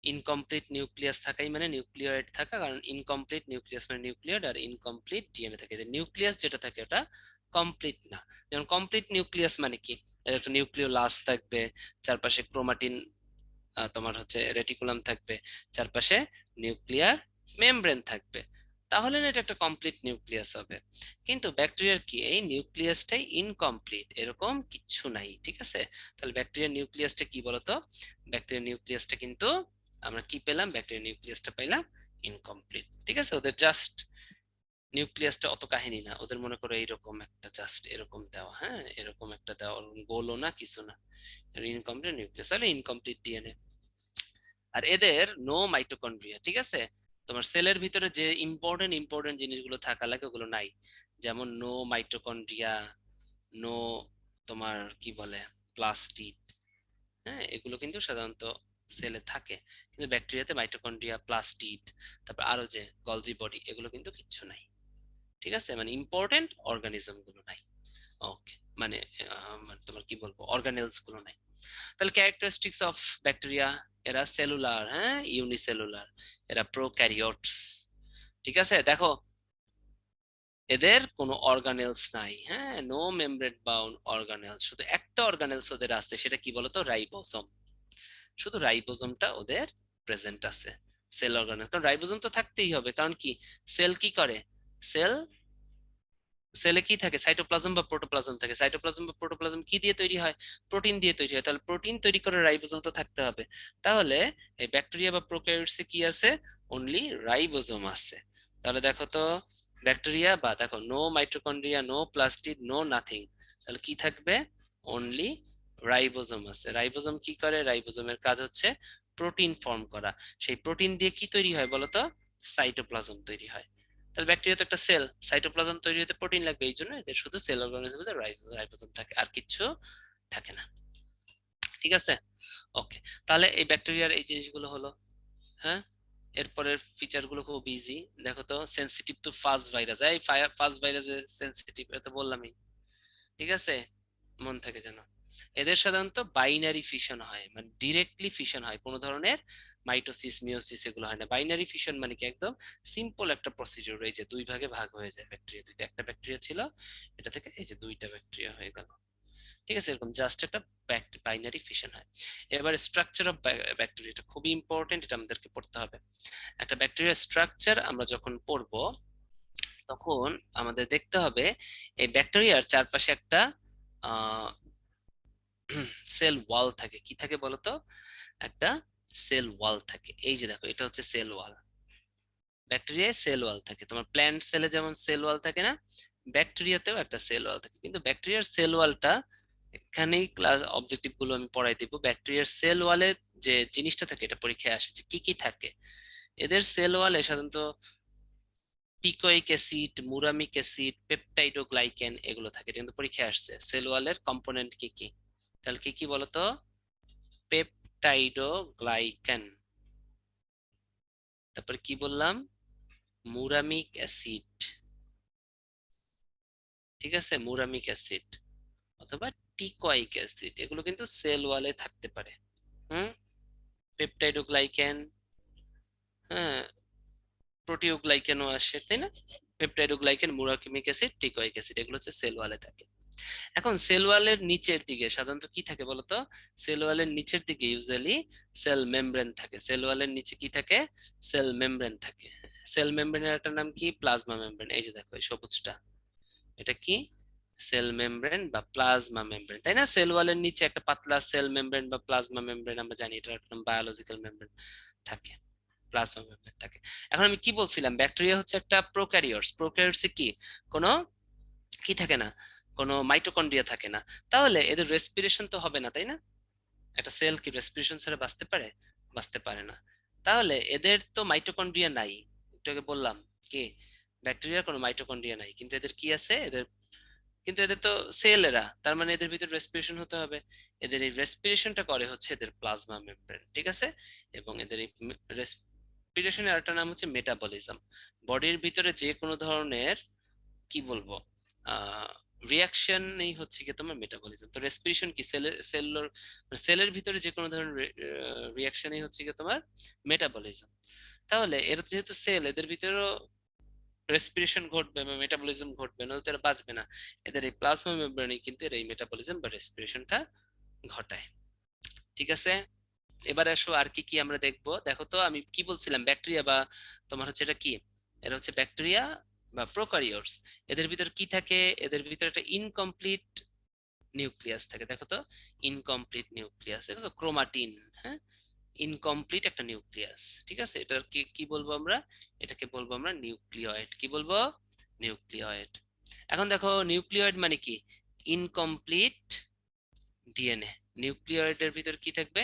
ইনকমপ্লিট নিউক্লিয়াস থাকাই মানে নিউক্লিয়েড থাকা, কারণ ইনকমপ্লিট নিউক্লিয়াস মানে নিউক্লিয়েড, আর ইনকমপ্লিট ডিএনএ থাকে। এদের নিউক্লিয়াস যেটা থাকে ওটা কমপ্লিট না। যেমন কমপ্লিট নিউক্লিয়াস মানে কি, এর একটা নিউক্লিওলাস থাকবে, চারপাশে ক্রোমাটিন, তোমার হচ্ছে রেটিকুলাম থাকবে, চারপাশে নিউক্লিয়ার মেমব্রেন থাকবে, তাহলে না এটা একটা কমপ্লিট নিউক্লিয়াস হবে। কিন্তু ব্যাকটেরিয়ার কি, এই নিউক্লিয়াসটাই ইনকমপ্লিট, এরকম কিচ্ছু নাই, ঠিক আছে। তাহলে ব্যাকটেরিয়ার নিউক্লিয়াসটা কি বলতো, ব্যাকটেরিয়ার নিউক্লিয়াসটা কিন্তু আমরা কি পেলাম, ব্যাকটেরিয়া নিউক্লিয়াসটা পাইলাম ইনকমপ্লিট। ঠিক আছে, ওদের জাস্ট নিউক্লিয়াসটা অত কাহিনী না, ওদের মনে করো এইরকম একটা জাস্ট এরকম দেওয়া, হ্যাঁ এরকম একটা দেওয়া, গোলও না কিছু না, ইনকমপ্লিট নিউক্লিয়াস, তাহলে ইনকমপ্লিট ডিএনএ। আর এদের নো মাইটোকন্ড্রিয়া, ঠিক আছে, তোমার সেলের ভিতরে যে ইম্পর্টেন্ট ইম্পর্টেন্ট জিনিসগুলো থাকা লাগে ওগুলো নাই, যেমন নো মাইটোকন্ড্রিয়া, নো তোমার কি বলে প্লাস্টিড, হ্যাঁ এগুলো কিন্তু সাধারণত সেলে থাকে, কিন্তু ব্যাকটেরিয়াতে মাইটোকন্ড্রিয়া, প্লাস্টিড, তারপর আরো যে গলজি বডি, এগুলো কিন্তু কিচ্ছু নাই। ঠিক আছে, মানে ইম্পর্টেন্ট অর্গানিজম গুলো নাই। ওকে, মানে মানে তোমার কি বলবো, অর্গানেলস গুলো নাই। তাহলে ক্যারেক্টারিস্টিক্স অফ ব্যাকটেরিয়া, এরা সেলুলার, হ্যাঁ ইউনিসেলুলার, এরা প্রোক্যারিওটস। ঠিক আছে, দেখো এদের কোনো অর্গানেলস নাই, হ্যাঁ নো মেমব্রেন বাউন্ড অর্গানেলস, শুধু একটা অর্গানেলস ওদের আছে, সেটা কি বলতো, রাইবোসোম। শুধু রাইবোসোমটা ওদের প্রেজেন্ট আছে সেল অর্গানেল, কারণ রাইবোসোম তো থাকতেই হবে, কারণ কি সেল কি করে, সেল সেলে কি থাকে, সাইটোপ্লাজম বা প্রোটোপ্লাজম থাকে, সাইটোপ্লাজম বা প্রোটোপ্লাজম কি দিয়ে তৈরি হয়, প্রোটিন দিয়ে তৈরি হয়, তাহলে প্রোটিন তৈরি করে রাইবোসোম তো থাকতে হবে। তাহলে এই ব্যাকটেরিয়া বা প্রোক্যারিওটসে কি আছে, অনলি রাইবোসোম আছে। তাহলে দেখো তো ব্যাকটেরিয়া বা দেখো no mitochondria, no plastid, no nothing, তাহলে কি থাকবে, অনলি রাইবোসোম আছে। রাইবোসোম কি করে, রাইবোসোমের কাজ হচ্ছে প্রোটিন ফর্ম করা, সেই প্রোটিন দিয়ে কি তৈরি হয় বলতো, সাইটোপ্লাজম তৈরি হয়। তাহলে ব্যাকটেরিয়া তো একটা সেল, সাইটোপ্লাজম তৈরি হতে প্রোটিন লাগবে, এই জন্য এদের শুধু সেল অর্গানিজমে রাইবোসোম থাকে, আর কিচ্ছু থাকে না। ঠিক আছে, ওকে। তাহলে এই ব্যাকটেরিয়ার এই জিনিসগুলো হলো, হ্যাঁ এরপরের ফিচার গুলো খুব ইজি। দেখো তো সেনসিটিভ টু ফাস্ট ভাইরাস, এই ফাস্ট ভাইরাসে সেনসিটিভ, এটা বললামই। ঠিক আছে, মন থাকে যেন। এদের সাধারণত বাইনারি ফিশন হয়, মানে ডিরেক্টলি ফিশন হয়, কোনো ধরনের মাইটোসিস মিওসিস এগুলো হয় না। বাইনারি ফিশন মানে কি, একদম সিম্পল একটা প্রসিডিউর, এই যে দুই ভাগে ভাগ হয়ে যায় ব্যাকটেরিয়া, দুইটা, একটা ব্যাকটেরিয়া ছিল এটা থেকে এই যে দুইটা ব্যাকটেরিয়া হয়ে গেল। ঠিক আছে, এরকম জাস্ট একটা বাইনারি ফিশন হয়। এবার স্ট্রাকচার অফ ব্যাকটেরিয়া, এটা খুবই ইম্পর্টেন্ট, এটা আমাদেরকে পড়তে হবে। একটা ব্যাকটেরিয়ার স্ট্রাকচার আমরা যখন পড়বো, তখন আমাদের দেখতে হবে এই ব্যাকটেরিয়ার চারপাশে একটা সেল ওয়াল থাকে, কি থাকে বলতো, একটা সেল ওয়াল থাকে। এই যে দেখো এটা হচ্ছে সেল ওয়াল, ব্যাকটেরিয়ায় সেল ওয়াল থাকে, তোমার প্ল্যান্ট সেলে যেমন সেল ওয়াল থাকে না, ব্যাকটেরিয়াতেও একটা সেল ওয়াল থাকে। কিন্তু ব্যাকটেরিয়ার সেল ওয়ালটা, এখানেই ক্লাস অবজেক্টিভ গুলো আমি পড়াই দিব, ব্যাকটেরিয়ার সেল ওয়ালে যে জিনিসটা থাকে এটা পরীক্ষায় আসে যে কি কি থাকে। এদের সেল ওয়ালে সাধারণত টিকোইক অ্যাসিড, মুরামিক অ্যাসিড, পেপটাইডোগ্লাইকেন এগুলো থাকে, এটা কিন্তু পরীক্ষায় আসছে, সেল ওয়ালের কম্পোনেন্ট কি কি। তাহলে কি কি বলতো, পেপটাইডোগ্লাইকেন, তারপর কি বললাম, মুরামিক অ্যাসিড, ঠিক আছে মুরামিক অ্যাসিড অথবা টিকোইক অ্যাসিড, এগুলো কিন্তু সেল ওয়ালে থাকতে পারে। হুম, পেপটাইডোগ্লাইকেন, হ্যাঁ প্রোটিওগ্লাইকেনও আসে তাই না, পেপটাইডোগ্লাইকেন, মুরামিক অ্যাসিড, টিকোইক অ্যাসিড, এগুলো হচ্ছে সেল ওয়ালে থাকে। এখন সেল ওয়ালের নিচের দিকে সাধারণত কি থাকে বলতো, সেল ওয়ালের নিচের দিকে ইউজুয়ালি সেল মেমব্রেন থাকে, সেল ওয়ালের নিচে কি থাকে, সেল মেমব্রেন থাকে। সেল মেমব্রেনের একটা নাম কি, প্লাজমা মেমব্রেন, এই যে দেখো এই সবুজটা, এটা কি, সেল মেমব্রেন বা প্লাজমা মেমব্রেন, তাই না। সেল ওয়ালের নিচে একটা পাতলা সেল মেমব্রেন বা প্লাজমা মেমব্রেন, আমরা জানি এটা একটা বায়োলজিক্যাল মেমব্রেন থাকে, প্লাজমা মেমব্রেন থাকে। এখন আমি কি বলছিলাম, ব্যাকটেরিয়া হচ্ছে একটা প্রোক্যারিওটস, প্রোক্যারিওটসে কি কোনো কি থাকে না, কোনো মাইটোকন্ড্রিয়া থাকে না, তাহলে এদের রেসপিরেশন তো হবে না তাই না, একটা সেল কি রেসপিরেশন ছাড়া বাঁচতে পারে, বাঁচতে পারে না। তাহলে এদের তো মাইটোকন্ড্রিয়া নাই, একটু আগে বললাম কি, ব্যাকটেরিয়ার কোনো মাইটোকন্ড্রিয়া নাই, কিন্তু এদের কি আছে, এদের কিন্তু এদের তো সেল, এরা তার মানে এদের ভিতর রেসপিরেশন হতে হবে। এদের এই রেসপিরেশনটা করে হচ্ছে এদের প্লাজমা মেমব্রেন, ঠিক আছে। এবং এদের এই রেসপিরেশনের আরেকটা নাম হচ্ছে মেটাবলিজম। বডির ভিতরে যে কোনো ধরনের কি বলবো রিয়াকশন নেই হচ্ছে কি তোমার মেটাবলিজম। তো রেসপিরেশন কি, সেলের সেলের ভিতরে যে কোনো ধরনের রিয়াকশনই হচ্ছে কি তোমার মেটাবলিজম। তাহলে এরা যেহেতু সেল, এদের ভিতরেও রেসপিরেশন ঘটবে বা মেটাবলিজম ঘটবে, নয়তো এরা বাঁচবে না। এদের এই প্লাজমা মেমব্রেনে কিন্তু এর এই মেটাবলিজম বা রেসপিরেশনটা ঘটায়। ঠিক আছে, এবারে আসো আর কি কি আমরা দেখবো। দেখো তো আমি কি বলছিলাম, ব্যাকটেরিয়া বা তোমার হচ্ছে এটা কি, এটা হচ্ছে ব্যাকটেরিয়া বা প্রোকারিওটস। এদের ভিতর কি থাকে, এদের ভিতর একটা ইনকমপ্লিট নিউক্লিয়াস থাকে। দেখো তো ইনকমপ্লিট নিউক্লিয়াস, দেখো ক্রোমাটিন, হ্যাঁ ইনকমপ্লিট একটা নিউক্লিয়াস। ঠিক আছে, এটার কি কি বলবো আমরা? এটাকে বলবো আমরা নিউক্লিয়েট। কি বলবো? নিউক্লিয়েট। এখন দেখো নিউক্লিয়েট মানে কি? Incomplete DNA. নিউক্লিয়েটের ভিতর কি থাকবে?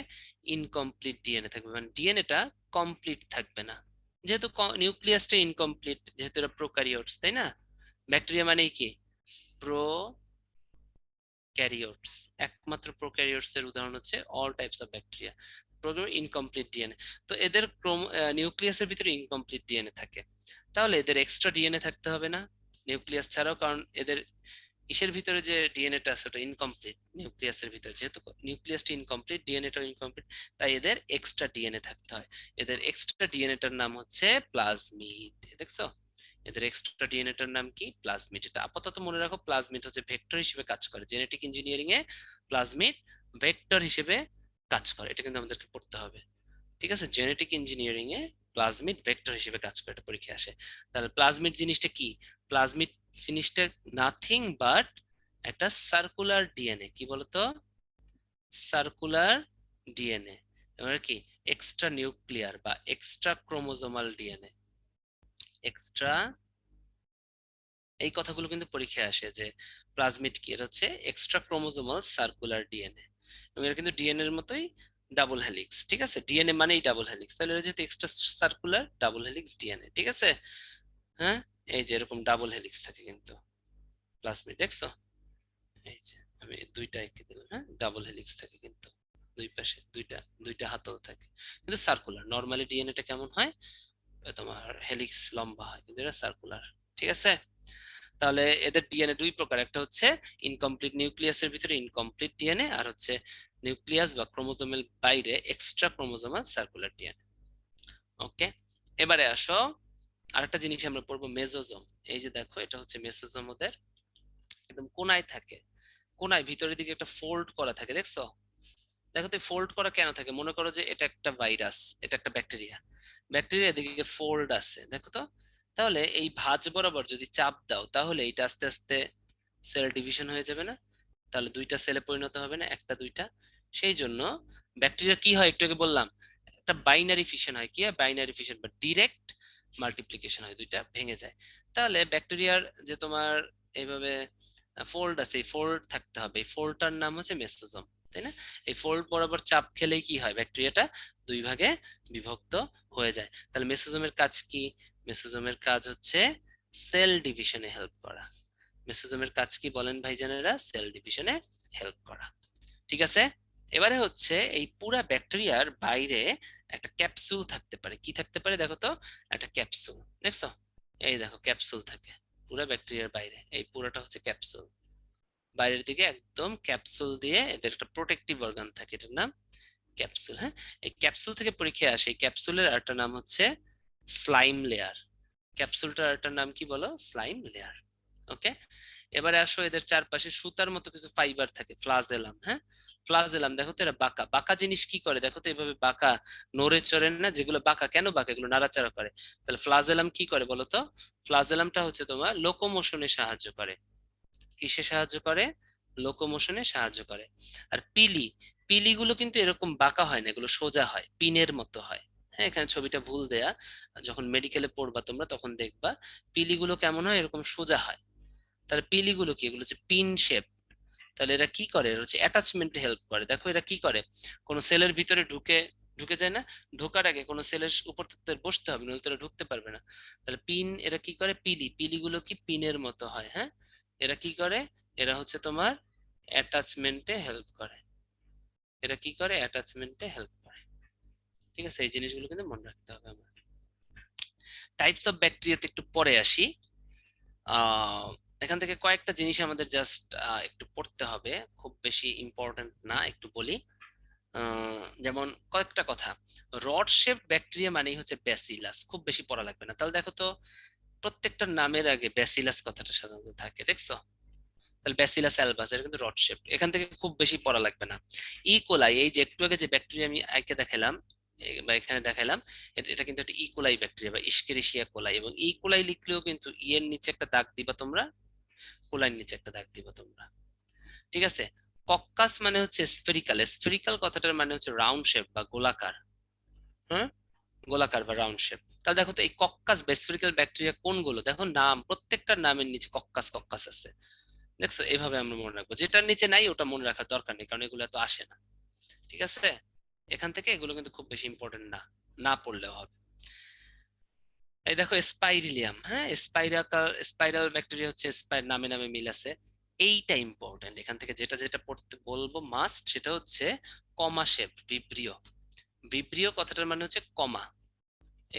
ইনকমপ্লিট ডিএনএ থাকবে, মানে ডিএনএটা কমপ্লিট থাকবে না। যেহেতু নিউক্লিয়াসটা ইনকমপ্লিট, যেহেতু এটা প্রোক্যারিওটস, তাই না? ব্যাকটেরিয়া মানে কি? প্রো ক্যারিওটস। একমাত্র প্রোক্যারিওটস এর উদাহরণ হচ্ছে all types of bacteria. Incomplete DNA. তো এদের নিউক্লিয়াসের ভিতরে ইনকমপ্লিট ডিএনএ থাকে। তাহলে এদের এক্সট্রা ডিএনএ থাকতে হবে না নিউক্লিয়াস ছাড়াও, কারণ এদের ইসের ভিতরে যে ডিএনএটা আছে ওটা ইনকমপ্লিট। নিউক্লিয়াসের ভিতরে যেহেতু নিউক্লিয়াসটা ইনকমপ্লিট, ডিএনএটাও ইনকমপ্লিট, তাই এদের এক্সট্রা ডিএনএ থাকতে হয়। এদের এক্সট্রা ডিএনএটার নাম হচ্ছে প্লাজমিড। দেখছো, এদের এক্সট্রা ডিএনএটার নাম কি? প্লাজমিড। এটা আপাতত মনে রাখো, প্লাজমিড হচ্ছে ভেক্টর হিসেবে কাজ করে। জেনেটিক ইঞ্জিনিয়ারিং এ প্লাজমিড ভেক্টর হিসেবে কাজ করে, এটা কিন্তু আমাদেরকে পড়তে হবে। ঠিক আছে, জেনেটিক ইঞ্জিনিয়ারিং এ প্লাজমিড ভেক্টর হিসেবে কাজ করে, এটা পরীক্ষায় আসে। তাহলে প্লাজমিড জিনিসটা কি? প্লাজমিড জিনিসটা নাথিং বাট একটা সার্কুলার ডিএনএ। কি বলতো? Circular DNA. এবার কি? এক্সট্রা নিউক্লিয়ার বা এক্সট্রা ক্রোমোজোমাল ডিএনএ। এক্সট্রা, এই কথাগুলো কিন্তু পরীক্ষায় আসে যে প্লাজমিড কি? এটা হচ্ছে এক্সট্রা ক্রোমোজোমাল সার্কুলার ডিএনএ, এবং এটা কিন্তু ডিএনএ এর মতোই ডাবল হেলিক্স। ঠিক আছে, ডিএনএ মানেই ডাবল হেলিক্স, তাহলে এটা যেহেতু extra circular double helix DNA. ঠিক আছে, হ্যাঁ, এই যে এরকম ডাবল হেলিক্স থাকে কিন্তু প্লাজমিড, দেখছো? এই যে আমি দুইটা এঁকে দিলাম, হ্যাঁ, ডাবল হেলিক্স থাকে কিন্তু দুই পাশে, দুইটা দুইটা হাতল থাকে, কিন্তু সার্কুলার। নর্মালি ডিএনএটা কেমন হয়? তোমার হেলিক্স লম্বা হয়, কিন্তু এটা সার্কুলার। ঠিক আছে, তাহলে এদের ডিএনএ দুই প্রকার, একটা হচ্ছে ইনকমপ্লিট নিউক্লিয়াসের ভিতরে ইনকমপ্লিট ডিএনএ, আর হচ্ছে নিউক্লিয়াস বা ক্রোমোজোমের বাইরে এক্সট্রা ক্রোমোজোমাল সার্কুলার ডিএনএ। ওকে, এবারে আসো আরেকটা জিনিস আমরা পড়বো, মেসোজোম। এই যে দেখো, এটা হচ্ছে মেসোজোম, ওদের একদম কোনায় থাকে। কোনায় ভিতরের দিকে একটা ফোল্ড করা থাকে, দেখছো? দেখো তো ফোল্ড করা কেন থাকে? মনে করো যে এটা একটা ভাইরাস, এটা একটা ব্যাকটেরিয়া, ব্যাকটেরিয়া এদিকে ফোল্ড আছে, দেখো তো। তাহলে এই ভাঁজ বরাবর যদি চাপ দাও, তাহলে এটা আস্তে আস্তে সেল ডিভিশন হয়ে যাবে না? তাহলে দুইটা সেলে পরিণত হবে না, একটা দুইটা। সেই জন্য ব্যাকটেরিয়া কি হয়, একটু আগে বললাম, একটা বাইনারি ফিশন হয়। কি হয়? বাইনারি ফিশন বা ডিরেক্ট মাল্টিপ্লিকেশন হয়, দুইটা ভেঙে যায়। তাহলে ব্যাকটেরিয়ার যে তোমার এইভাবে ফোল্ড আছে, এই ফোল্ড থাকতে হবে, এই ফোল্ডটার নাম হচ্ছে মেসোজোম, তাই না? এই ফোল্ড বরাবর চাপ খেলেই কি হয়? ব্যাকটেরিয়াটা দুই ভাগে বিভক্ত হয়ে যায়। তাহলে মেসোজোমের কাজ কি? মেসোজোমের কাজ হচ্ছে সেল ডিভিশনে হেল্প করা। মেসোজোমের কাজ কি বলেন ভাইজানেরা? সেল ডিভিশনে হেল্প করা। ঠিক আছে, এবারে হচ্ছে এই পুরা ব্যাকটেরিয়ার বাইরে একটা ক্যাপসুল থাকতে পারে। কি থাকতে পারে দেখো তো? একটা ক্যাপসুল, দেখছো? এই দেখো ক্যাপসুল থাকে পুরা ব্যাকটেরিয়ার বাইরে, এই পুরাটা হচ্ছে ক্যাপসুল। বাইরের দিকে একদম ক্যাপসুল দিয়ে এদের একটা প্রোটেক্টিভ অর্গান থাকে, এটার নাম ক্যাপসুল। হ্যাঁ, এই ক্যাপসুল থেকে পরীক্ষায় আসে। এই ক্যাপসুলের আরেকটা নাম হচ্ছে স্লাইম লেয়ার। ক্যাপসুলটার আরেকটা নাম কি বলো? Slime layer. ওকে, এবারে আসো, এদের চারপাশে সুতার মতো কিছু ফাইবার থাকে, ফ্লাজেলাম। হ্যাঁ, ফ্লাজেলাম দেখো তো, এরা বাঁকা বাঁকা জিনিস কি করে দেখো তো? এভাবে বাঁকা নড়ে চড়ে না, যেগুলো বাঁকা, কেন বাঁকা? এগুলো নাড়াচাড়া করে। তাহলে ফ্লাজেলাম কি করে বলো তো? ফ্লাজেলামটা হচ্ছে তোমার লোকোমোশনে সাহায্য করে। কিসে সাহায্য করে? লোকোমোশনে সাহায্য করে। আর পিলি, পিলিগুলো কিন্তু এরকম বাঁকা হয় না, এগুলো সোজা হয়, পিনের মতো হয়। হ্যাঁ, এখানে ছবিটা ভুল দেয়া, যখন মেডিকেলে পড়বা তোমরা তখন দেখবা পিলিগুলো কেমন হয়, এরকম সোজা হয়। তাহলে পিলিগুলো কি? এগুলো হচ্ছে পিন শেপ। তাহলে এরা কি করে? এরা হচ্ছে অ্যাটাচমেন্টে হেল্প করে। দেখো এরা কি করে, কোন সেলের ভিতরে ঢুকে, ঢুকে যায় না? ঢোকার আগে কোন সেলের উপর তো তাদের বসতে হবে, নইলে তারা ঢুকতে পারবে না। তাহলে পিন, এরা কি করে? পিলি, পিলিগুলো কি পিনের মতো হয়। হ্যাঁ, এরা কি করে? এরা হচ্ছে তোমার অ্যাটাচমেন্টে হেল্প করে। এরা কি করে? অ্যাটাচমেন্টে হেল্প করে। ঠিক আছে, এই জিনিসগুলো কিন্তু মনে রাখতে হবে আমার। টাইপস অফ ব্যাকটেরিয়াতে একটু পরে আসি। আহ এখান থেকে কয়েকটা জিনিস আমাদের জাস্ট একটু পড়তে হবে, খুব বেশি ইম্পর্টেন্ট না, একটু বলি। যেমন কয়েকটা কথা, রড শেপ ব্যাকটেরিয়া মানেই হচ্ছে ব্যাসিলাস, খুব বেশি পড়া লাগবে না। তাহলে দেখো তো, প্রত্যেকটা নামের আগে ব্যাসিলাস কথাটা সাধারণত থাকে, দেখছো? তাহলে ব্যাসিলাস অ্যালবাস, এটা কিন্তু রড শেপ, এখান থেকে খুব বেশি পড়া লাগবে না। ইকোলাই, এই যে একটু আগে যে ব্যাকটেরিয়া আমি আইকে দেখালাম, বা এখানে দেখালাম, এটা কিন্তু একটা ইকোলাই ব্যাকটেরিয়া বা ইস্কেরিসিয়া কোলাই। এবং ইকোলাই লিখলেও কিন্তু ই এর নিচে একটা দাগ দিবা তোমরা, কোলাইর নিচে একটা দাগ দিবা তোমরা। ঠিক আছে, কক্কাস মানে হচ্ছে স্ফেরিক্যাল। স্ফেরিক্যাল কথাটার মানে হচ্ছে রাউন্ড শেপ বা গোলাকার। হ্যাঁ, গোলাকার বা রাউন্ড শেপ। তাহলে দেখো তো এই কক্কাস বেসফিরিক্যাল ব্যাকটেরিয়া কোনগুলো, দেখো নাম, প্রত্যেকটার নামের নিচে কক্কাস কক্কাস আছে। দেখছো, এভাবে আমরা মনে রাখবো, যেটার নিচে নাই ওটা মনে রাখার দরকার নেই, কারণ এগুলো তো আসে না। ঠিক আছে, এখান থেকে এগুলো কিন্তু খুব বেশি ইম্পর্টেন্ট না, না পড়লেও হবে। এই দেখো স্পাইরিলিয়াম, হ্যাঁ, স্পাইরাল ব্যাকটেরিয়া হচ্ছে, নামে নামে মিল আছে। এইটা ইম্পর্টেন্ট, এখান থেকে যেটা যেটা পড়তে বলবো মাস্ট সেটা হচ্ছে কমা শেপ ভিব্রিও। ভিব্রিও কথাটার মানে হচ্ছে কমা,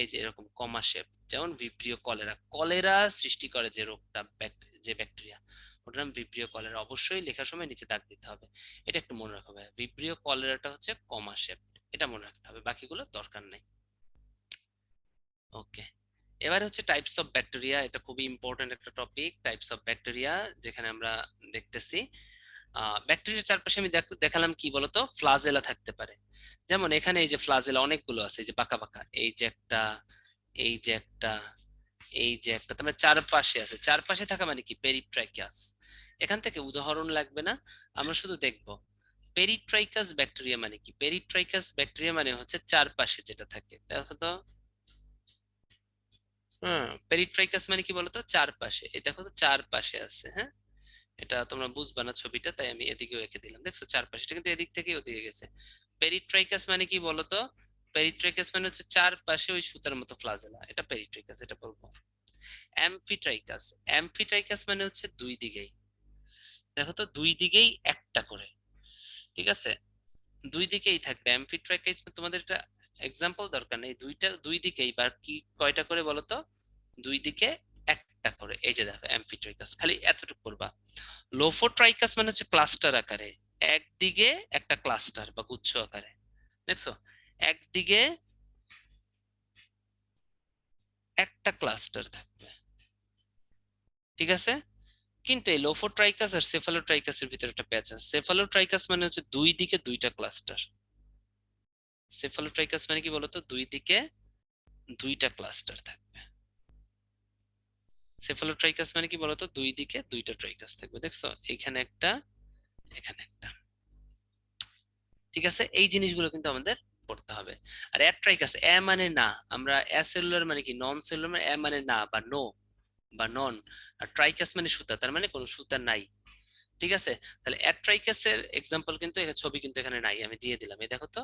এই যে এরকম কমা শেপ, যেমন ভিব্রিও কলেরা, কলেরা সৃষ্টি করে যে রোগটা, যে ব্যাকটেরিয়া, ওটার নাম ভিব্রিও কলেরা। অবশ্যই লেখার সময় নিচে দাগ দিতে হবে, এটা একটু মনে রাখা হবে। ভিব্রিও কলেরাটা হচ্ছে কমা শেপ, এটা মনে রাখতে হবে, বাকিগুলো দরকার নেই। ওকে, এবার হচ্ছে টাইপস অফ ব্যাকটেরিয়া, এটা খুবই ইম্পর্টেন্ট একটা টপিক, টাইপস অফ ব্যাকটেরিয়া, যেখানে আমরা দেখতেছি ব্যাকটেরিয়ার চারপাশে আমি দেখালাম কি বলতো, ফ্লাজেলা থাকতে পারে। যেমন এখানে এই যে ফ্লাজেলা অনেকগুলো আছে, এই যে বাঁকা বাঁকা, এই যে একটা, এই যে একটা, এই যে একটা, তোমার চারপাশে আছে, চারপাশে থাকা মানে কি পেরিট্রাইকাস। এখান থেকে উদাহরণ লাগবে না, আমরা শুধু দেখব পেরিট্রাইকাস ব্যাকটেরিয়া মানে কি। পেরিট্রাইকাস ব্যাকটেরিয়া মানে হচ্ছে চারপাশে যেটা থাকে, দেখো তো। হ্যাঁ, পেরিট্রাইকাস মানে কি বলতো, চারপাশে, এই দেখো তো চারপাশে আছে, হ্যাঁ। এটা তোমরা বুঝবা না ছবিটা, তাই আমি এদিকেও এঁকে দিলাম, দেখছো চারপাশে, এটা কিন্তু এদিক থেকে ওদিকে গেছে। পেরিট্রাইকাস মানে কি বলতো, পেরিট্রাইকাস মানে হচ্ছে চারপাশে ওই সুতার মতো ফ্লাজেলা, এটা পেরিট্রাইকাস, এটা বলবো। অ্যামফিট্রাইকাস, অ্যামফিট্রাইকাস মানে হচ্ছে দুই দিকেই, দেখো তো দুই দিকেই একটা করে, ঠিক আছে, দুই দিকেই থাকবে অ্যামফিট্রাইকাস। তোমাদের এটা এক্সাম্পল দরকার নেই, দুইটা দুই দিকেই, বা কি কয়টা করে বলো তো, দুই দিকে একটা করে, এই যে দেখো অ্যামফিট্রাইকাস, খালি এতটুকু করবা। লোফোট্রাইকাস মানে হচ্ছে ক্লাস্টার আকারে, একদিকে একটা ক্লাস্টার বা গুচ্ছ আকারে, দেখছো, একদিকে একটা ক্লাস্টার থাকবে, ঠিক আছে। কিন্তু এই লোফোট্রাইকাস আর সেফালোট্রাইকাসের ভিতরে একটা প্যাচ আছে, সেফালোট্রাইকাস মানে হচ্ছে দুই দিকে দুইটা ক্লাস্টার। সেফালোট্রাইকাস মানে কি বলতো, দুই দিকে দুইটা ক্লাস্টার থাকবে। সেফালোট্রাইকাস মানে কি বলতো, দুই দিকে দুইটা ট্রাইকাস থাকবে, দেখছো, এখানে একটা, এখানে একটা, ঠিক আছে। এই জিনিসগুলো কিন্তু আমাদের পড়তে হবে। আর অ্যাট্রাইকাস, এ মানে না, আমরা অ্যাসেলুলার মানে কি নন সেলুলার, মানে এ মানে না বা নো বা নন, আর ট্রাইকাস মানে সুতা, তার মানে কোনো সুতা নাই, ঠিক আছে। তাহলে অ্যাট্রাইকাসের এক্সাম্পল কিন্তু ছবি কিন্তু এখানে নাই, আমি দিয়ে দিলাম, এই দেখো তো,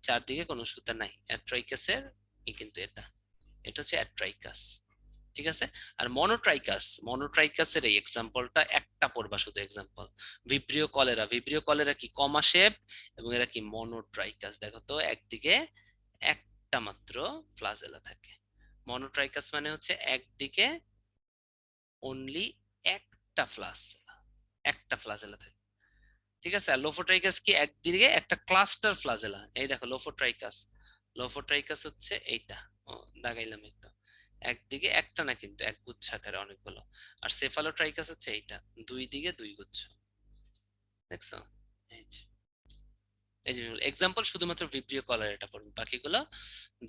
চারদিকে কোনো সুতা নাই, অ্যাট্রাইকাসের কিন্তু এটা, এটা হচ্ছে অ্যাট্রাইকাস, ঠিক আছে। আর মনোট্রাইকাস, মনোট্রাইকাসের এই এক্সাম্পলটা একটা পড়বা শুধু example, Vibrio cholera, Vibrio cholera কি কমা শেপ, এবং এরা কি মনোট্রাইকাস, দেখো তো একদিকে একটা মাত্র ফ্লাজেলা থাকে। মনোট্রাইকাস মানে হচ্ছে একদিকে অনলি একটা ফ্লাজেলা, একটা ফ্লাজেলা থাকে, ঠিক আছে। আর লোফোট্রাইকাস কি একদিকে একটা ক্লাস্টার ফ্লাজেলা, এই দেখো লোফোট্রাইকাস, লোফোট্রাইকাস হচ্ছে এইটা, ও দাগাইলাম একদম, একদিকে একটা না কিন্তু এক গুচ্ছ আকারে অনেকগুলো। আর সেফালোট্রাইকাস হচ্ছে এইটা, দুই দিকে দুই গুচ্ছ, দেখছো, এই যে, এই যে এক্সাম্পল শুধুমাত্র ভিব্রিও কলার এটা পড়বে, বাকিগুলো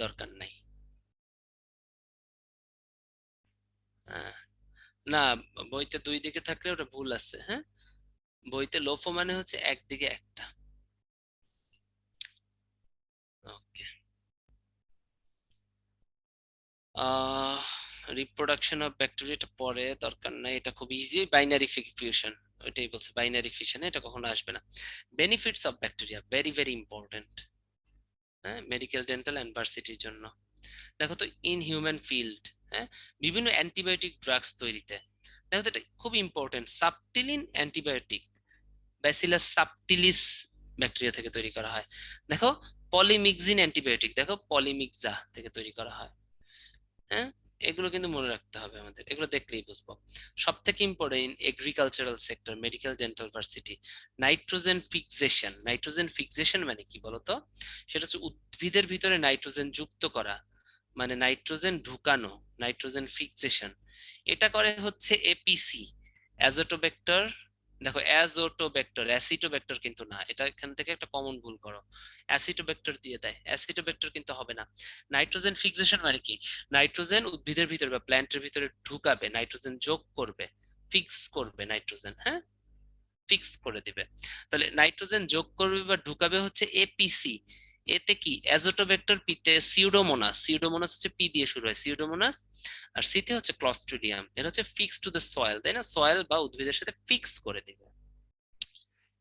দরকার নাই। হ্যাঁ, না, বইতে দুই দিকে থাকলে ওটা ভুল আছে, হ্যাঁ, বইতে লোফো মানে হচ্ছে একদিকে একটা। ওকে, আহ রিপ্রোডাকশন অফ ব্যাকটেরিয়াটা পরে দরকার নাই, এটা খুব ইজি, বাইনারি ফিউশন, ওইটাই বলছে বাইনারি ফিউশন, এটা কখনো আসবে না। Benefits of bacteria very very important, হ্যাঁ, মেডিকেল ডেন্টাল এন্ড ভার্সিটির জন্য। দেখো তো ইন হিউম্যান ফিল্ড, হ্যাঁ, বিভিন্ন অ্যান্টিবায়োটিক ড্রাগস তৈরিতে, দেখো তো এটা খুব important, subtilin antibiotic bacillus subtilis bacteria থেকে তৈরি করা হয়। দেখো পলিমিক্সিন অ্যান্টিবায়োটিক, দেখো পলিমিক্সা থেকে তৈরি করা হয়, হ্যাঁ। এগুলো কিন্তু মনে রাখতে হবে আমাদের, এগুলো দেখলেই বুঝবো। সব থেকে important agricultural sector, medical dental varsity, nitrogen fixation, nitrogen fixation মানে কি বলতো, সেটা হচ্ছে উদ্ভিদের ভিতরে নাইট্রোজেন যুক্ত করা, মানে নাইট্রোজেন ঢুকানো, নাইট্রোজেন ফিক্সেশন, এটা করে হচ্ছে এপিসি, অ্যাজোটোব্যাক্টর। দেখো অ্যাজোটোব্যাক্টর, অ্যাসিটোব্যাক্টর কিন্তু না, এটা এখান থেকে একটা কমন ভুল করো, অ্যাসিটোব্যাক্টর দিয়ে দেয়, অ্যাসিটোব্যাক্টর কিন্তু হবে না। নাইট্রোজেন ফিক্সেশন মানে কি, নাইট্রোজেন উদ্ভিদের ভিতরে বা প্ল্যান্টের ভিতরে ঢুকাবে, নাইট্রোজেন যোগ করবে, ফিক্স করবে নাইট্রোজেন, হ্যাঁ, ফিক্স করে দিবে। তাহলে নাইট্রোজেন যোগ করবে বা ঢুকাবে হচ্ছে এপিসি, এতে কি অ্যাজোটোব্যাক্টর, পিতে সিউডোমোনাস, সিউডোমোনাস হচ্ছে পি দিয়ে শুরু হয়, সিউডোমোনাস। আর সিতে হচ্ছে ক্লস্ট্রিডিয়াম, এটা হচ্ছে ফিক্স টু দ্য সয়েল, তাই না, সয়েল বা উদ্ভিদের সাথে ফিক্স করে দিবে।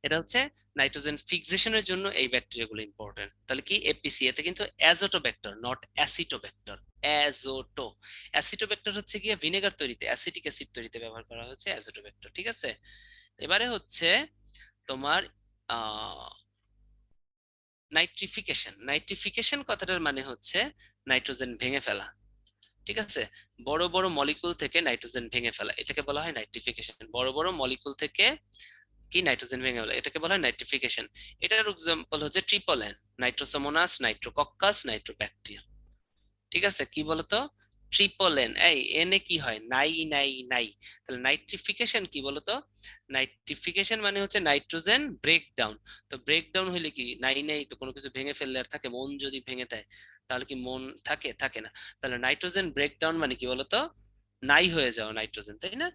এটা হচ্ছে নাইট্রোজেন ফিক্সেশনের জন্য এই ব্যাকটেরিয়াগুলো ইম্পর্টেন্ট। তাহলে কি এপিসি, এতে কিন্তু অ্যাজোটোব্যাক্টর নট অ্যাসিটোব্যাক্টর, অ্যাজোটো। অ্যাসিটোব্যাক্টর হচ্ছে গিয়ে ভিনেগার তৈরিতে, অ্যাসিটিক অ্যাসিড তৈরিতে ব্যবহার করা হচ্ছে অ্যাজোটোব্যাক্টর, ঠিক আছে। এবারে হচ্ছে তোমার আহ নাইট্রিফিকেশন। নাইট্রিফিকেশন কথাটার মানে হচ্ছে নাইট্রোজেন ভেঙে ফেলা, ঠিক আছে। বড় বড় মলিকুল থেকে নাইট্রোজেন ভেঙে ফেলা, এটাকে বলা হয় নাইট্রিফিকেশন। বড় বড় মলিকুল থেকে কি নাইট্রোজেন ভেঙে ফেলা, এটাকে বলা হয় নাইট্রিফিকেশন। এটার এক্সাম্পল হচ্ছে ট্রিপল এন, নাইট্রোসোমোনাস, নাইট্রোকক্কাস, নাইট্রোব্যাকটেরিয়া, ঠিক আছে। কি বলতো, ট্রিপল এন, এই এন এ কি হয়, নাই নাই নাই। তাহলে নাইট্রিফিকেশন কি বলতো, নাইট্রিফিকেশন মানে হচ্ছে নাইট্রোজেন ব্রেকডাউন। তো ব্রেকডাউন হইলে কি, নাই নাই তো কোনো কিছু ভেঙে ফেললে আর থাকে, মন যদি ভেঙে দেয় তাহলে কি মন থাকে, থাকে না। তাহলে নাইট্রোজেন ব্রেকডাউন মানে কি বলতো, নাই হয়ে যাওয়া নাইট্রোজেন, তাই না,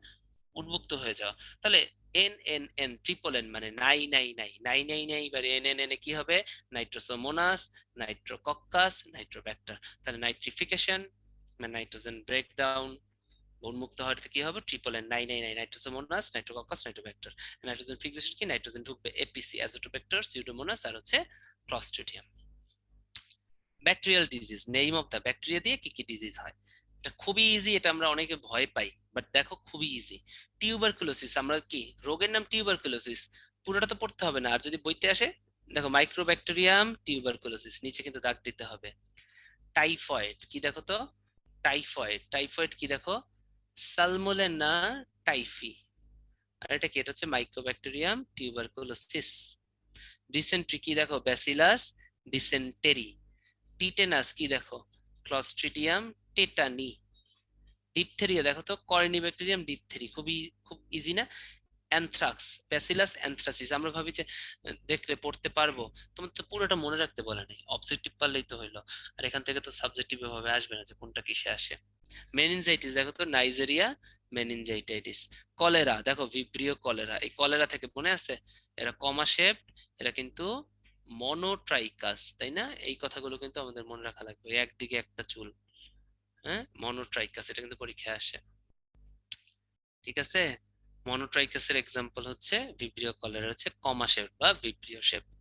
উন্মুক্ত হয়ে যাওয়া। তাহলে N N N triple N মানে নাই নাই নাই নাই নাই নাই, এবার এন এন এন এ কি হবে, নাইট্রোসোমোনাস, নাইট্রোকক্কাস, নাইট্রোব্যাক্টার। তাহলে নাইট্রিফিকেশন মানে নাইট্রোজেন ব্রেকডাউন, উন্মুক্ত হওয়াতে কি হবে, ট্রিপল এন, নাই নাই নাই, নাইট্রোসোমোনাস, নাইট্রোকক্কাস, নাইট্রোব্যাক্টার। নাইট্রোজেন ফিক্সেশন কি, নাইট্রোজেন ঢুকবে এপিসি, অ্যাজোটোব্যাক্টার, সিউডোমোনাস, আর হচ্ছে Clostridium. Bacterial disease, name of the bacteria দিয়ে কি কি ডিজিজ হয়, এটা খুবই ইজি, এটা আমরা অনেকে ভয় পাই, বাট দেখো খুবই ইজি। টিউবারকুলোসিস, আমরা কি রোগের নাম টিউবারকুলোসিস, পুরোটা তো পড়তে হবে না, আর যদি বইতে আসে দেখো মাইক্রোব্যাকটেরিয়াম টিউবারকুলোসিস, নিচে কিন্তু দাগ দিতে হবে। টাইফয়েড কি দেখো তো, টাইফয়েড, টাইফয়েড কি দেখো, সালমোনেলা টাইফি। আর এটা কি, এটা হচ্ছে মাইক্রোব্যাকটেরিয়াম টিউবারকুলোসিস। ডিসেন্ট্রি কি দেখো, ব্যাসিলাস ডিসেন্টেরি। টিটেনাস কি দেখো, ক্লস্ট্রিডিয়াম টেটানি। ডিপথেরিয়া দেখো তো, কর্নিব্যাকটেরিয়াম ডিপথেরি, খুবই খুব ইজি না। অ্যানথ্রাক্স, ব্যাসিলাস অ্যানথ্রাসিস, আমরা ভাবি যে দেখলে পড়তে পারবো, তোমার তো পুরোটা মনে রাখতে বলা নেই, অবজেক্টিভ পারলেই তো হইলো। আর এখান থেকে তো সাবজেক্টিভ ভাবে আসবে না যে কোনটা কিসে আসে। মেনিনজাইটিস দেখো তো, নাইজেরিয়া মেনিনজাইটাইটিস। কলেরা দেখো, ভিব্রিও কলেরা, এই কলেরা থেকে মনে আছে, এরা কমা শেপড, এরা কিন্তু মনোট্রাইকাস, তাই না, এই কথাগুলো কিন্তু আমাদের মনে রাখা লাগবে, একদিকে একটা চুল, হ্যাঁ, মনোট্রাইকাস, এটা কিন্তু পরীক্ষায় আসে, ঠিক আছে। মনোট্রাইকাসের এক্সাম্পল হচ্ছে ভিব্রিও কলেরা, হচ্ছে কমা শেপড বা ভিব্রিও শেপড,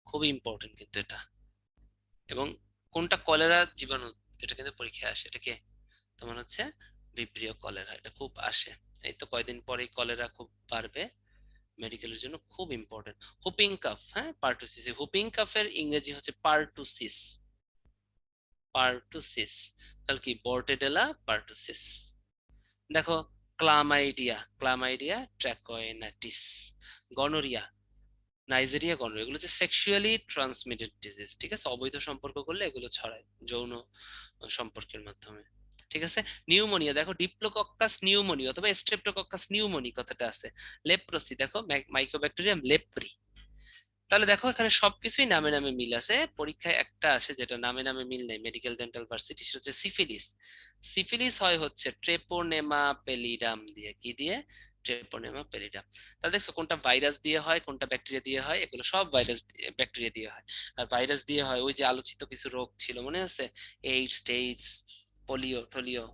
খুবই ইম্পর্টেন্ট কিন্তু এটা। এবং কোনটা কলেরা জীবাণু, এটা কিন্তু পরীক্ষায় আসে, এটা কে, তোমার হচ্ছে ভিব্রিও কলেরা, এটা খুব আসে। এই তো কয়দিন পরেই কলেরা খুব বাড়বে, মেডিকেলের জন্য খুব ইম্পর্টেন্ট। হুপিং কাফ, হ্যাঁ, পার্টুসিস, হুপিং কাফের ইংরেজি হচ্ছে পার্টুসিস, পার্টুসিস। তাহলে কি, বর্টেডেলা পার্টুসিস। দেখো chlamydia, chlamydia trachomatis. Gonorrhoea, Neisseria gonorrhoeae, এগুলো হচ্ছে সেক্সুয়ালি ট্রান্সমিটেড ডিজিজ, ঠিক আছে, অবৈধ সম্পর্ক করলে এগুলো ছড়ায়, যৌন সম্পর্কের মাধ্যমে, ঠিক আছে। নিউমোনিয়া দেখো, ডিপ্লোকক্কাস নিউমোনি অথবা স্ট্রেপ্টোকক্কাস নিউমোনি কথাটা আছে। লেপ্রোসি দেখো, মাইক্রোব্যাকটেরিয়াম লেপ্রি। তাহলে দেখো এখানে সবকিছুই নামে নামে মিল আছে, পরীক্ষায় একটা আসে যেটা নামে নামে মিল নেই, মেডিকেল ডেন্টাল ভার্সিটি, সেটা হচ্ছে সিফিলিস। সিফিলিস হয় হচ্ছে ট্রেপোনেমা পেলিডাম দিয়ে, কি দিয়ে, ট্রেপোনেমা পেলিডাম। তাহলে দেখছো কোনটা ভাইরাস দিয়ে হয়, কোনটা ব্যাকটেরিয়া দিয়ে হয়, এগুলো সব ভাইরাস, ব্যাকটেরিয়া দিয়ে হয়। আর ভাইরাস দিয়ে হয় ওই যে আলোচিত কিছু রোগ ছিল মনে আছে, এইডস টেইডস, পোলিও টোলিও,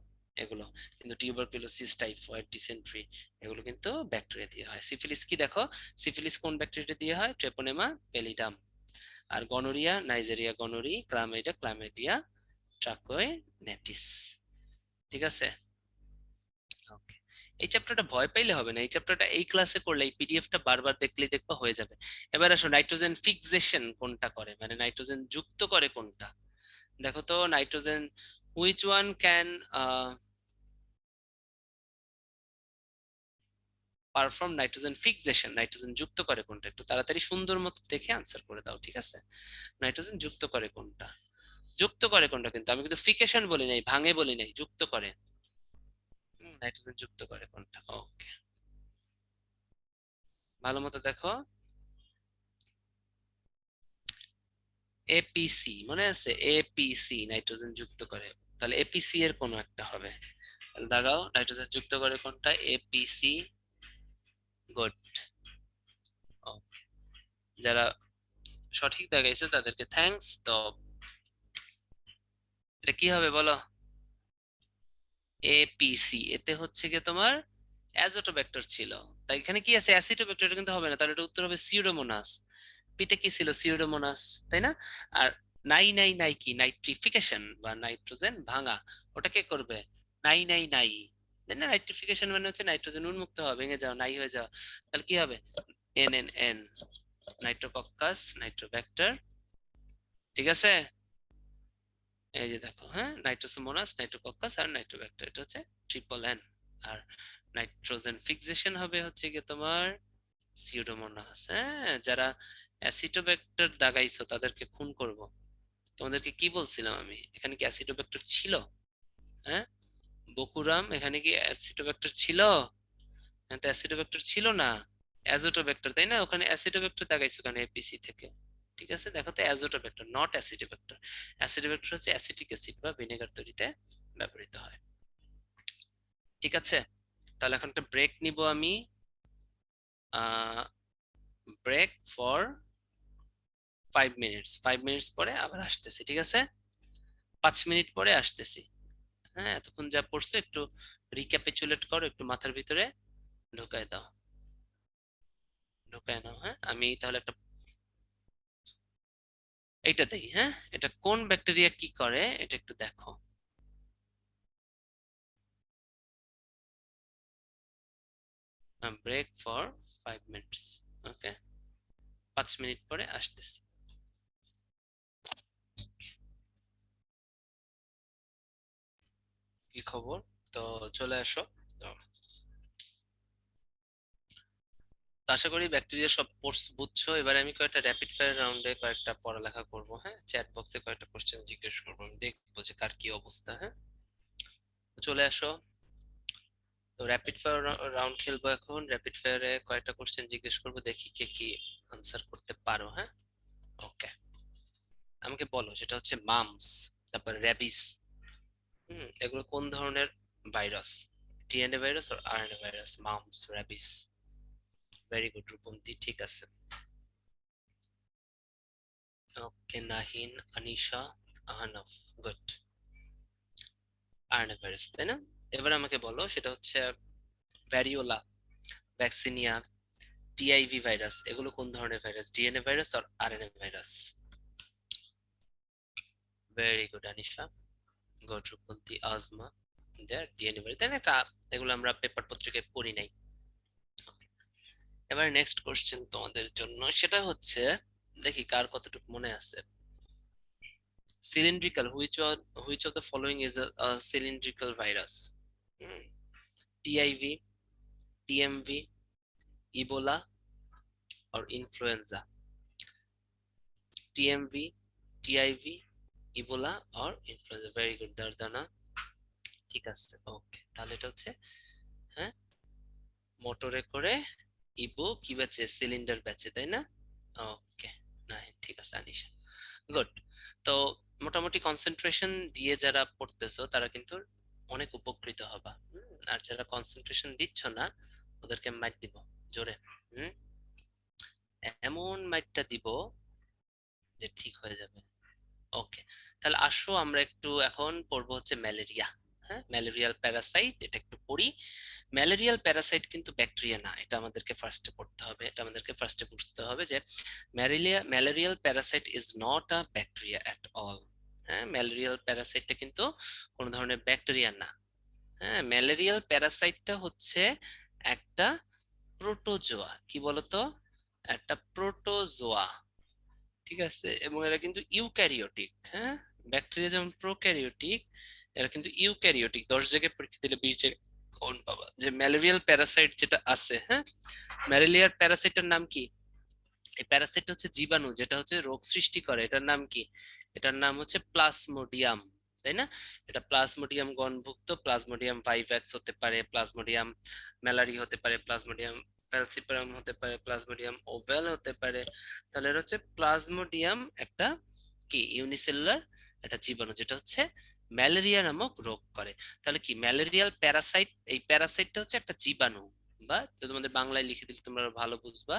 এগুলো। কিন্তু টিউবারকুলোসিস, টাইফয়েড, ডিসেন্ট্রি, এগুলো কিন্তু ব্যাকটেরিয়া দিয়ে হয়। সিফিলিস কি দেখো, সিফিলিস কোন ব্যাকটেরিয়া দিয়ে হয়, ট্রেপোনেমা পেলিডাম। আর গনোরিয়া, নাইজেরিয়া গনোরি, ক্লামাইডা, ক্লামাইডিয়া ট্রাকোনেটিস, ঠিক আছে। ওকে, এই চ্যাপ্টারটা ভয় পাইলে হবে না, এই চ্যাপ্টারটা এই ক্লাসে করলে, এই পিডিএফটা বারবার দেখলেই দেখবা হয়ে যাবে। এবার আসো, নাইট্রোজেন ফিক্সেশন কোনটা করে, মানে নাইট্রোজেন যুক্ত করে কোনটা। দেখো তো nitrogen, which one can perform nitrogen fixation, nitrogen যুক্ত করে কোনটা, একটু তাড়াতাড়ি সুন্দর মতো দেখে আনসার করে দাও, ঠিক আছে। নাইট্রোজেন যুক্ত করে কোনটা, যুক্ত করে কোনটা, কিন্তু আমি কিন্তু ফিকেশন বলি নাই, ভাঙে বলি নাই, যুক্ত করে। নাইট্রোজেন যুক্ত করে কোনটা, ওকে, ভালো মতো দেখো। এপিসি মনে আছে, এপিসি নাইট্রোজেন যুক্ত করে, তাহলে এপিসি এর কোনো একটা হবে, তাহলে দাগাও নাইট্রোজেন যুক্ত করে কোনটা, এপিসি, গুড। ওকে, যারা সঠিক দেখাইছে তাদেরকে থ্যাঙ্কস। তো এটা কি হবে বলো? এপিসি, এতে হচ্ছে কি তোমার অ্যাজোটোব্যাক্টর ছিল। তাই এখানে কি আছে, অ্যাসিটোব্যাক্টর, এটা কিন্তু হবে না, তাহলে এটা উত্তর হবে সিউডোমোনাস। পিতে কি ছিল, সিউডোমোনাস, তাই না? আর নাই নাই নাই কি, নাইট্রিফিকেশন বা নাইট্রোজেন ভাঙা, ওটা কে করবে? নাই নাই নাই, তাই না? নাইট্রিফিকেশন মানে হচ্ছে নাইট্রোজেন উন্মুক্ত হওয়া, ভেঙে যাওয়া, নাই হয়ে যাওয়া। তাহলে কি হবে? N N N, Nitrococcus, Nitrobacter. ঠিক আছে, এই যে দেখো, হ্যাঁ, নাইট্রোসোমোনাস, নাইট্রোকক্কাস আর নাইট্রোব্যাক্টর, এটা হচ্ছে ট্রিপল এন। আর নাইট্রোজেন ফিক্সেশন হবে হচ্ছে গিয়ে তোমার সিউডোমোনাস। হ্যাঁ, যারা অ্যাসিটোব্যাক্টর দাগাইছো তাদেরকে খুন করব। তোমাদেরকে কি বলছিলাম আমি, এখানে কি অ্যাসিটোব্যাক্টর ছিল? হ্যাঁ, বকুরাম, এখানে কি অ্যাসিটোব্যাক্টর ছিল? এখানে তো অ্যাসিটোব্যাক্টর ছিল না, অ্যাজোটোব্যাক্টর, তাই না? ওখানে অ্যাসিটোব্যাক্টর দাগাইছো কেন এপিসি থেকে? ঠিক আছে, দেখো তো, অ্যাজোটোব্যাক্টর নট অ্যাসিটোব্যাক্টর। অ্যাসিটোব্যাক্টর হচ্ছে অ্যাসিটিক অ্যাসিড বা ভিনেগার তৈরিতে ব্যবহৃত হয়। ঠিক আছে, তাহলে এখন একটা ব্রেক নিব আমি। ব্রেক ফর 5 মিনিটস, 5 মিনিটস পরে আবার আসতেছি, ঠিক আছে? 5 মিনিট পরে আসতেছি। হ্যাঁ, এতক্ষণ যা পড়ছো একটু রিক্যাপিচুলেট করো, একটু মাথার ভিতরে ঢোকায় দাও, ঢোকায় নাও। হ্যাঁ, আমি তাহলে একটা এইটা দেখি। হ্যাঁ, এটা কোন ব্যাকটেরিয়া কি করে এটা একটু দেখো। Break for 5 minutes. Okay, 5 minute পরে আসতেছি। কি খবর? তো চলে আসো। তো তো আশা করি ব্যাকটেরিয়া সব কোর্স বুঝছো। এবারে আমি কয়েকটা র্যাপিড ফায়ার রাউন্ডে কয়েকটা পড়ালেখা করব। হ্যাঁ, চ্যাট বক্সে কয়েকটা কোশ্চেন জিজ্ঞেস করবো, আমি দেখবো যে কার কি অবস্থা। হ্যাঁ, তো চলে আসো। তো র্যাপিড ফায়ার রাউন্ড খেলবো এখন। র্যাপিড ফায়ারে কয়েকটা কোশ্চেন জিজ্ঞেস করবো, দেখি কে কি আনসার করতে পারো। হ্যাঁ, ওকে, আমাকে বলো, সেটা হচ্ছে মামস, তারপর র্যাবিস, এগুলো কোন ধরনের ভাইরাস? ডিএনএ ভাইরাস আর RNA virus? Mumps, rabies. Very good Rupanti, ঠিক আছে। Okay, Nahin, Anisha, Ahnaf, good. RNA virus, তাই না? এবার আমাকে বলো, সেটা হচ্ছে ভ্যারিওলা, ভ্যাকসিনিয়া, টিআইভি ভাইরাস, এগুলো কোন ধরনের ভাইরাস? ডিএনএ ভাইরাস আর RNA virus? Very good Anisha, good Rupanti, Azma, they're DNA virus, তাই না? এগুলো আমরা পেপার পত্রিকায় পড়ি নাই। এবার নেক্সট কোশ্চেন তোমাদের জন্য, সেটা হচ্ছে, দেখি কার কতটুকু মনে আছে। cylindrical, which of the following is a cylindrical virus? TIV, TMV, Ebola or influenza? TMV, TIV, Ebola or influenza? Very good, দারদানা, ঠিক আছে। ওকে, তাহলে এটা হচ্ছে, হ্যাঁ, মোটরে করে ইবো কি বেচে, সিলিন্ডার বেচে, তাই না? ওকে, না, ঠিক আছে আনিশা, গুড। তো মোটামুটি কনসেন্ট্রেশন দিয়ে যারা পড়তেছো তারা কিন্তু অনেক উপকৃত হবা। আর যারা কনসেন্ট্রেশন দিচ্ছ না ওদেরকে মাইট দিব জোরে। হুম, এমন মাইটটা দিব যে ঠিক হয়ে যাবে। ওকে, তাহলে আসো আমরা একটু এখন পড়বো হচ্ছে ম্যালেরিয়া। হ্যাঁ, ম্যালেরিয়াল প্যারাসাইট, এটা একটু পড়ি। ম্যালেরিয়াল প্যারাসাইট কিন্তু ব্যাকটেরিয়া না, এটা আমাদেরকে ফার্স্টে পড়তে হবে, এটা আমাদেরকে ফার্স্টে বুঝতে হবে যে malarial Parasite is not a bacteria at all. হ্যাঁ, ম্যালেরিয়াল প্যারাসাইটটা কিন্তু কোনো ধরনের ব্যাকটেরিয়া না। হ্যাঁ, ম্যালেরিয়াল প্যারাসাইটটা হচ্ছে একটা প্রোটোজোয়া, কি বলতো, একটা প্রোটোজোয়া। ঠিক আছে, এবং এরা কিন্তু ইউক্যারিওটিক। হ্যাঁ, ব্যাকটেরিয়া যেমন প্রোক্যারিওটিক, এরা কিন্তু ইউক্যারিওটিক। 10 জায়গায় পরীক্ষা দিলে 20 জায়গায় কোন পাবা যে ম্যালেরিয়াল প্যারাসাইট যেটা আছে। হ্যাঁ, ম্যালেরিয়ার প্যারাসাইটের নাম কি? এই প্যারাসাইট হচ্ছে জীবাণু, যেটা হচ্ছে রোগ সৃষ্টি করে, এটার নাম কি? এটার নাম হচ্ছে প্লাজমোডিয়াম, তাই না? এটা প্লাজমোডিয়াম গণভুক্ত, প্লাজমোডিয়াম ভাইভ্যাক্স হতে পারে, প্লাজমোডিয়াম ম্যালারি হতে পারে, প্লাজমোডিয়াম ফ্যালসিপারাম হতে পারে, প্লাজমোডিয়াম ওভেল হতে পারে। তাহলে এটা হচ্ছে প্লাজমোডিয়াম, একটা কি ইউনিসেলুলার একটা জীবাণু, যেটা হচ্ছে ম্যালেরিয়া নামক রোগ করে। তাহলে কি ম্যালেরিয়াল প্যারাসাইট, এই প্যারাসাইটটা হচ্ছে একটা জীবাণু, বা যদি তোমাদের বাংলায় লিখে দিলে তোমরা ভালো বুঝবা,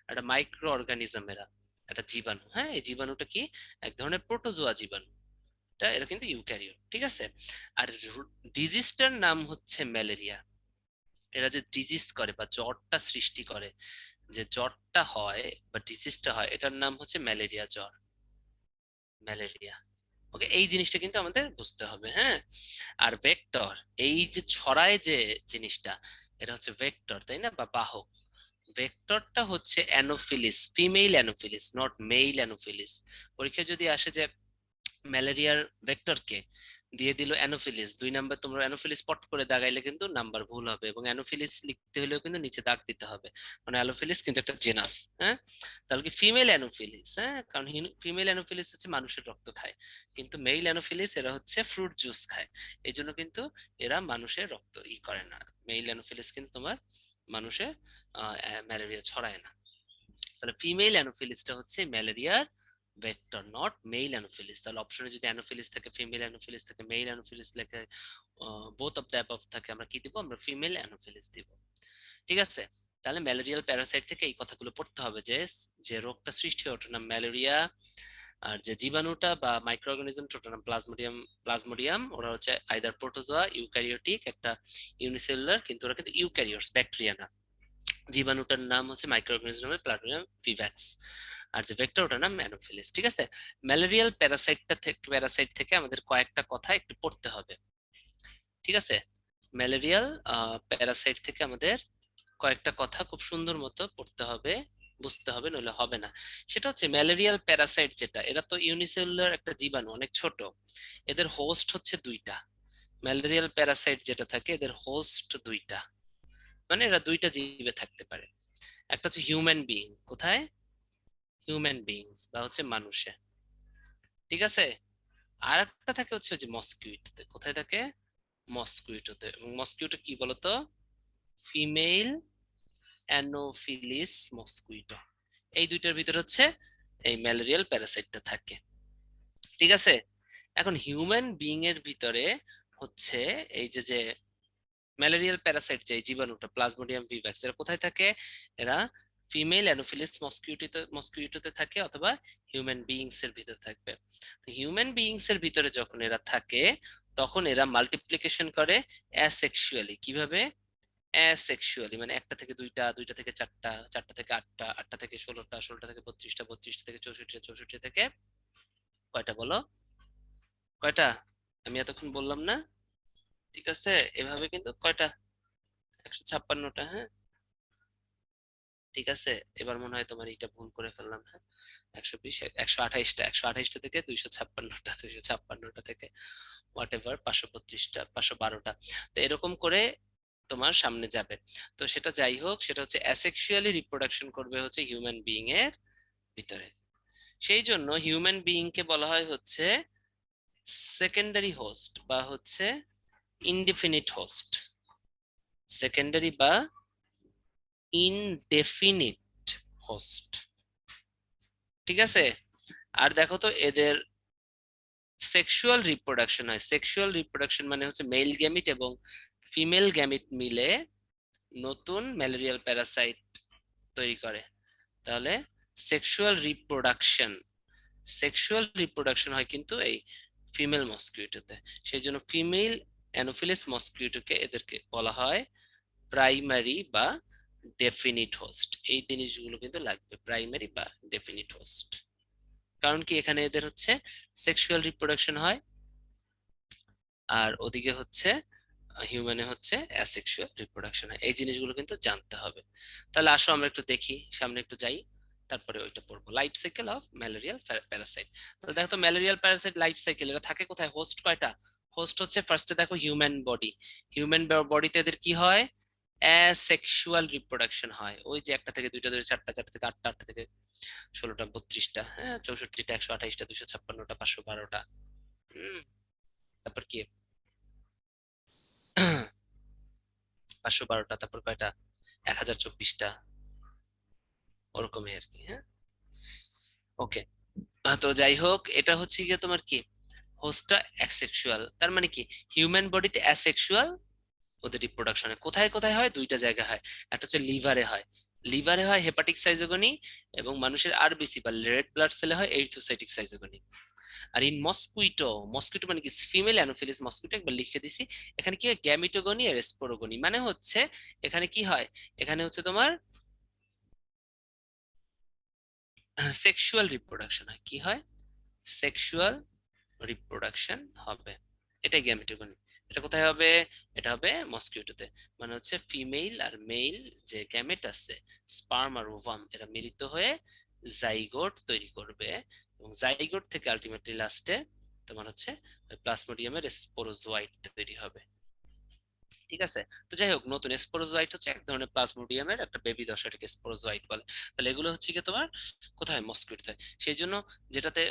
একটা মাইক্রো অর্গানিজম এরা। একটা জীবাণু। হ্যাঁ, এই জীবাণুটা কি, এক ধরনের প্রোটোজোয়া জীবাণু। এরা কিন্তু ইউক্যারিওট, ঠিক আছে। আর ডিজিজটার নাম হচ্ছে ম্যালেরিয়া। এরা যে ডিজিজ করে বা জ্বরটা সৃষ্টি করে, যে জ্বরটা হয় বা ডিজিজটা হয়, এটার নাম হচ্ছে ম্যালেরিয়া জ্বর, ম্যালেরিয়া। ওকে, এই জিনিসটা কিন্তু আমাদের বুঝতে হবে। হ্যাঁ, আর ভেক্টর, এই যে ছড়ায় যে জিনিসটা, এটা হচ্ছে ভেক্টর, তাই না, বা বাহক। ভেক্টরটা হচ্ছে anopheles, female anopheles, not male anopheles. পরীক্ষায় যদি আসে যে ম্যালেরিয়ার ভেক্টরকে দিয়ে দিল অ্যানোফিলিস, 2 নাম্বার, তোমরা অ্যানোফিলিস পট করে দাগাইলে কিন্তু নাম্বার ভুল হবে, এবং অ্যানোফিলিস লিখতে হলেও কিন্তু নিচে দাগ দিতে হবে, মানে অ্যানোফিলিস কিন্তু একটা জেনাস। হ্যাঁ, তাহলে কি ফিমেল অ্যানোফিলিস, হ্যাঁ, কারণ ফিমেল অ্যানোফিলিস হচ্ছে মানুষের রক্ত খায়, কিন্তু মেল অ্যানোফিলিস এরা হচ্ছে ফ্রুট জুস খায়। এই জন্য কিন্তু এরা মানুষের রক্ত করে না। মেল অ্যানোফিলিস কিন্তু তোমার মানুষের ম্যালেরিয়া ছড়ায় না। তাহলে ফিমেল অ্যানোফিলিসটা হচ্ছে ম্যালেরিয়ার ভেক্টর, নট মেল অ্যানোফিলিস। তাহলে অপশনে যদি অ্যানোফিলিস থাকে, ফিমেল অ্যানোফিলিস থাকে, মেল অ্যানোফিলিস লেখে, বোথ অফ দ্য অ্যাবভ থাকে, আমরা কি দিব, আমরা ফিমেল অ্যানোফিলিস দিব। ঠিক আছে। তাহলে ম্যালেরিয়াল প্যারাসাইট থেকে এই কথাগুলো পড়তে হবে, যে যে রোগটা সৃষ্টি হয় ওটার নাম ম্যালেরিয়া, আর যে জীবাণুটা বা মাইক্রো অর্গানিজম ওটার নাম প্লাজমোডিয়াম। প্লাজমোডিয়াম ওরা হচ্ছে আইদার প্রোটোজোয়া, ইউক্যারিওটিক, একটা ইউনিসেলুলার, কিন্তু ওরা কিন্তু ইউক্যারিওটস, ব্যাকটেরিয়া না। জীবাণুটার নাম হচ্ছে মাইক্রো অর্গানিজম প্লাজমোডিয়াম ভিভ্যাক্স, আর যে ভেক্টর ওটার নাম অ্যানোফিলিস। ঠিক আছে। ম্যালেরিয়াল প্যারাসাইট থেকে আমাদের কয়েকটা কথা একটু পড়তে হবে। ঠিক আছে, ম্যালেরিয়াল প্যারাসাইট থেকে আমাদের কয়েকটা কথা খুব সুন্দর মতো পড়তে হবে, বুঝতে হবে, নইলে হবে না। সেটা হচ্ছে ম্যালেরিয়াল প্যারাসাইট যেটা, এরা তো ইউনিসেলুলার একটা জীবাণু, অনেক ছোট, এদের হোস্ট হচ্ছে দুইটা। ম্যালেরিয়াল প্যারাসাইট যেটা থাকে এদের হোস্ট দুইটা, মানে এরা দুইটা জীবে থাকতে পারে। একটা হচ্ছে হিউম্যান বিইং, কোথায়, হিউম্যান বিইংস বা হচ্ছে মানুষে, ঠিক আছে। আর একটা থাকে হচ্ছে যে মসকিউটোতে, কোথায় থাকে, মসকিউটোতে। এবং মসকিউটো কি বলতো, ফিমেল অ্যানোফিলিস মসকুইটো। এই দুইটার ভিতর হচ্ছে এই ম্যালেরিয়াল প্যারাসাইটটা থাকে। ঠিক আছে। এখন হিউম্যান বিইং এর ভিতরে হচ্ছে এই যে যে ম্যালেরিয়াল প্যারাসাইট, যে জীবাণুটা প্লাজমোডিয়াম ভিভাক্স, এরা কোথায় থাকে, এরা ফিমেল অ্যানোফিলিস মসকিউটোতে থাকে, অথবা হিউম্যান বিইংস এর ভিতর থাকবে। তো হিউম্যান বিইংস এর ভিতরে যখন এরা থাকে, তখন এরা মাল্টিপ্লিকেশন করে অ্যাসেক্সুয়ালি। কিভাবে, অ্যাসেক্সুয়ালি মানে একটা থেকে দুইটা, দুইটা থেকে চারটা, চারটা থেকে আটটা, আটটা থেকে 16টা, 16টা থেকে 32টা, 32টা থেকে 64টা, 64 থেকে কয়টা বলো, কয়টা, আমি এতক্ষণ বললাম না, ঠিক আছে। এভাবে কিন্তু কয়টা, 156টা। হ্যাঁ, ঠিক আছে। এবার মনে হয় তোমার এটা ভুল করে ফেললাম। হ্যাঁ, 120, 128টা, 128টা থেকে 256টা, 256টা থেকে হোয়াট এভার 532টা, 512টা। তো এরকম করে তোমার সামনে যাবে। তো সেটা যাই হোক, সেটা হচ্ছে অ্যাসেক্সুয়ালি রিপ্রোডাকশন করবে হচ্ছে হিউম্যান বিইং এর ভিতরে। সেই জন্য হিউম্যান বিইং কে বলা হয় হচ্ছে সেকেন্ডারি হোস্ট বা হচ্ছে ইনডেফিনিট হোস্ট, সেকেন্ডারি বা ইনডেফিনিট হোস্ট। ঠিক আছে। আর দেখো তো এদের সেক্সুয়াল রিপ্রোডাকশন হয়। সেক্সুয়াল রিপ্রোডাকশন মানে হচ্ছে মেল গ্যামিট এবং ফিমেল গ্যামিট মিলে নতুন ম্যালেরিয়াল প্যারাসাইট তৈরি করে। তাহলে সেক্সুয়াল রিপ্রোডাকশন, সেক্সুয়াল রিপ্রোডাকশন হয় কিন্তু এই ফিমেল মসকিউটোতে। সেই জন্য ফিমেল অ্যানোফিলিস মসকিউটোকে এদেরকে বলা হয় প্রাইমারি বা ডেফিনিট হোস্ট। এই জিনিসগুলো কিন্তু লাগবে, প্রাইমারি বা ডেফিনিট হোস্ট। কারণ কি, এখানে এদের হচ্ছে সেক্সুয়াল রিপ্রোডাকশন হয়, আর ওদিকে হচ্ছে হিউম্যানে হচ্ছে অ্যাসেক্সুয়াল রিপ্রোডাকশন হয়। এই জিনিসগুলো কিন্তু জানতে হবে। তাহলে আসো আমরা একটু দেখি, সামনে একটু যাই, তারপরে ওইটা পড়বো, life cycle of malarial Parasite. তো দেখো তো ম্যালেরিয়াল প্যারাসাইট লাইফ সাইকেল, এরা থাকে কোথায়, হোস্ট কয়টা, হোস্ট হচ্ছে ফার্স্টে দেখো হিউম্যান বডি, হিউম্যান বডিতে এদের কি হয়, অ্যাসেক্সুয়াল রিপ্রোডাকশন হয়। ওই যে একটা থেকে দুইটা, দুইটা চারটা, চারটা থেকে আটটা, আটটা থেকে 16টা, 32টা, হ্যাঁ, 64টা, 128টা, 256টা, 512টা। হম, তারপর কি 512টা, তারপর কয়টা, 1024টা, ওরকমই আর কি। হ্যাঁ, ওকে। তো যাই হোক, এটা হচ্ছে গিয়ে তোমার কি, হোস্টটা অ্যাসেক্সুয়াল, তার মানে কি, হিউম্যান বডিতে অ্যাসেক্সুয়াল, ওদের রিপ্রোডাকশনে কোথায় কোথায় হয়, দুইটা জায়গায় হয়। একটা হচ্ছে লিভারে হয়, লিভারে হয় হেপাটিক সাইজোগনি, এবং মানুষের আরবিসি বা রেড ব্লাড সেলে হয় এরিথ্রোসাইটিক সাইজোগনি। আর ইন মস্কুইটো, মস্কুইটো মানে কি ফিমেল অ্যানোফিলিস মস্কুইটো, একবার লিখে দিছি। এখানে কি হয় গ্যামিটোগনি আর স্পোরোগনি, মানে হচ্ছে এখানে কি হয়, এখানে হচ্ছে তোমার সেক্সুয়াল রিপ্রোডাকশন হয়। কি হয়? সেক্সুয়াল রিপ্রোডাকশন হবে, এটাই গ্যামেটোগনি। এটা কোথায় হবে? এটা হবে মস্কিউটোতে। মানে হচ্ছে ফিমেল আর মেল যে গ্যামেট আছে, স্পার্ম আর ওভাম, এরা মিলিত হয়ে জাইগোট তৈরি করবে, এবং জাইগোট থেকে আলটিমেটলি লাস্টে তোমার হচ্ছে প্লাজমোডিয়ামের স্পোরোজোয়াইট তৈরি হবে। ঠিক আছে? তো যাই হোক, নতুন স্পোরোজোয়াইট হচ্ছে এক ধরনের প্লাজমোডিয়ামের একটা বেবি দশা, এটাকে স্পোরোজোয়াইট বলে। তাহলে এগুলো হচ্ছে কি তোমার কোথায়? মস্কিউটোতে। সেই জন্য যেটাতে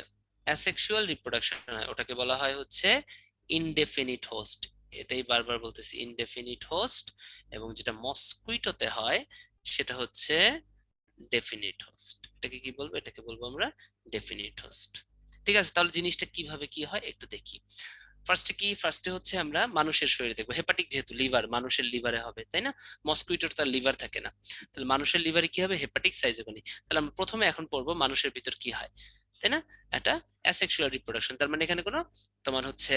অ্যাসেক্সুয়াল রিপ্রোডাকশন হয় ওটাকে বলা হয় হচ্ছে ইনডেফিনিট হোস্ট। এটাই বারবার বলতেছি, ইনডেফিনিট হোস্ট। এবং যেটা মস্কুইটোতে হয় সেটা হচ্ছে ডেফিনিট হোস্ট। এটাকে কি বলবো? এটাকে বলবো আমরা ডেফিনিট হোস্ট। ঠিক আছে, তাহলে জিনিসটা কিভাবে কি হয় একটু দেখি। ফার্স্টে হচ্ছে আমরা মানুষের শরীরে দেখবো, হেপাটিক যেহেতু লিভার, মানুষের লিভারে হবে তাই না? মস্কুইটোর তার লিভার থাকে না। তাহলে মানুষের লিভারে কি হবে? Hepatic schizogony. তাহলে আমরা প্রথমে এখন পড়বো মানুষের ভিতর কি হয়, তাই না? এটা অ্যাসেক্সুয়াল রিপ্রোডাকশন, তার মানে এখানে কোনো তোমার হচ্ছে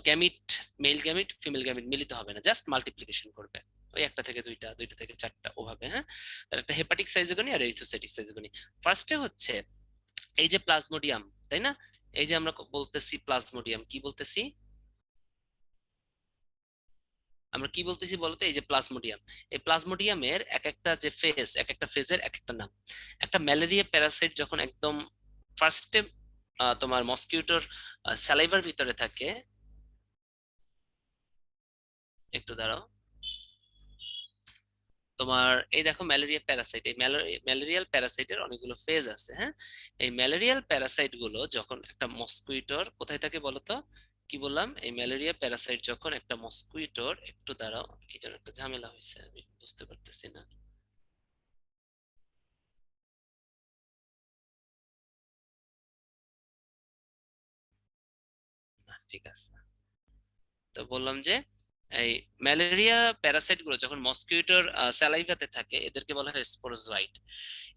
গ্যামিট, মেল গ্যামিট ফিমেল গ্যামিট মিলিত হবে না, জাস্ট মাল্টিপ্লিকেশন করবে। ওই একটা থেকে দুইটা, দুইটা থেকে চারটা, ওভাবে। হ্যাঁ, তাহলে একটা হেপাটিক সাইজোগনি আর এরিথ্রোসাইটিক সাইজোগনি। ফার্স্টে হচ্ছে এই যে প্লাজমোডিয়াম, তাই না? এই যে আমরা বলতেছি প্লাজমোডিয়াম, কি বলতেছি আমরা, কি বলতেছি বলতো? এই যে প্লাজমোডিয়াম, এই প্লাজমোডিয়ামের এক একটা যে ফেজ, এক একটা ফেজের এক একটা নাম। একটা ম্যালেরিয়া প্যারাসাইট যখন একদম ফার্স্টে তোমার মসকিউটোর স্যালাইভার ভিতরে থাকে, একটু দাঁড়াও। তোমার এই দেখো ম্যালেরিয়া প্যারাসাইট, এই ম্যালেরিয়াল প্যারাসাইটের অনেকগুলো ফেজ আছে। হ্যাঁ, এই ম্যালেরিয়াল প্যারাসাইট গুলো যখন একটা মস্কুইটোর কোথায় থাকে বলতো? কি বললাম? এই ম্যালেরিয়া প্যারাসাইট যখন একটা মস্কুইটোর, একটু দাঁড়াও, কি যেন একটা ঝামেলা হয়েছে, আমি বুঝতে পারতেছি না। না, ঠিক আছে। তো বললাম যে এই ম্যালেরিয়া প্যারাসাইট গুলো যখন মস্কিউটোর স্যালাইভাতে থাকে এদেরকে বলা হয় স্পোরোজোয়াইট।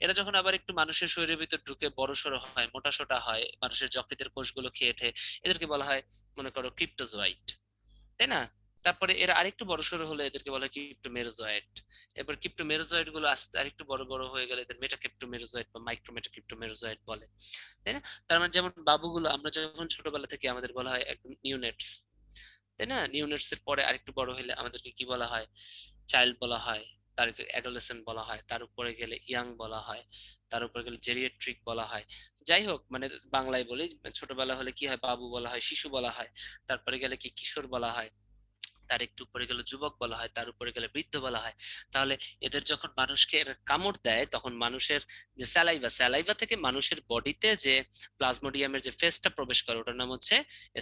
এরা যখন আবার একটু মানুষের শরীরের ভিতর ঢুকে বড় সড়ো হয়, মোটা সোটা হয়, মানুষের যকৃতের কোষগুলো খেয়ে ঠে, এদেরকে বলা হয় মনে করো ক্রিপ্টোজোয়াইট, তাই না? তারপরে এরা আরেকটু বড় সড়ো হলে এদেরকে বলা হয় ক্রিপ্টোমেরোজোয়েট। এবার ক্রিপ্টোমেরোজয়েড গুলো আস্তে আরেকটু বড় বড় হয়ে গেলে এদের মেটাক্রিপ্টোমেরোজয়েট বা মাইক্রোমেটাক্রিপ্টোমেরোজয়েট বলে, তাই না? তার মানে যেমন বাবুগুলো আমরা যখন ছোটবেলা থেকে আমাদের বলা হয় একদম নিউনেটস, তাই না? নিউনেটস এর পরে আরেকটু বড় হলে আমাদেরকে কি বলা হয়? চাইল্ড বলা হয়। তার অ্যাডোলেসেন্ট বলা হয়, তার উপরে গেলে ইয়াং বলা হয়, তার উপরে গেলে জেরিয়াট্রিক বলা হয়। যাই হোক, মানে বাংলায় বলি, ছোটবেলা হলে কি হয়? বাবু বলা হয়, শিশু বলা হয়। তারপরে গেলে কি কিশোর বলা হয়, তার একটু উপরে গেলে যুবক বলা হয়, তার উপরে গেলে বৃদ্ধ বলা হয়। তাহলে এদের যখন মানুষকে এরা কামড় দেয় তখন মানুষের যে স্যালাইভা, স্যালাইভা থেকে মানুষের বডিতে যে প্লাজমোডিয়ামের যে ফেসটা প্রবেশ করে ওটার নাম হচ্ছে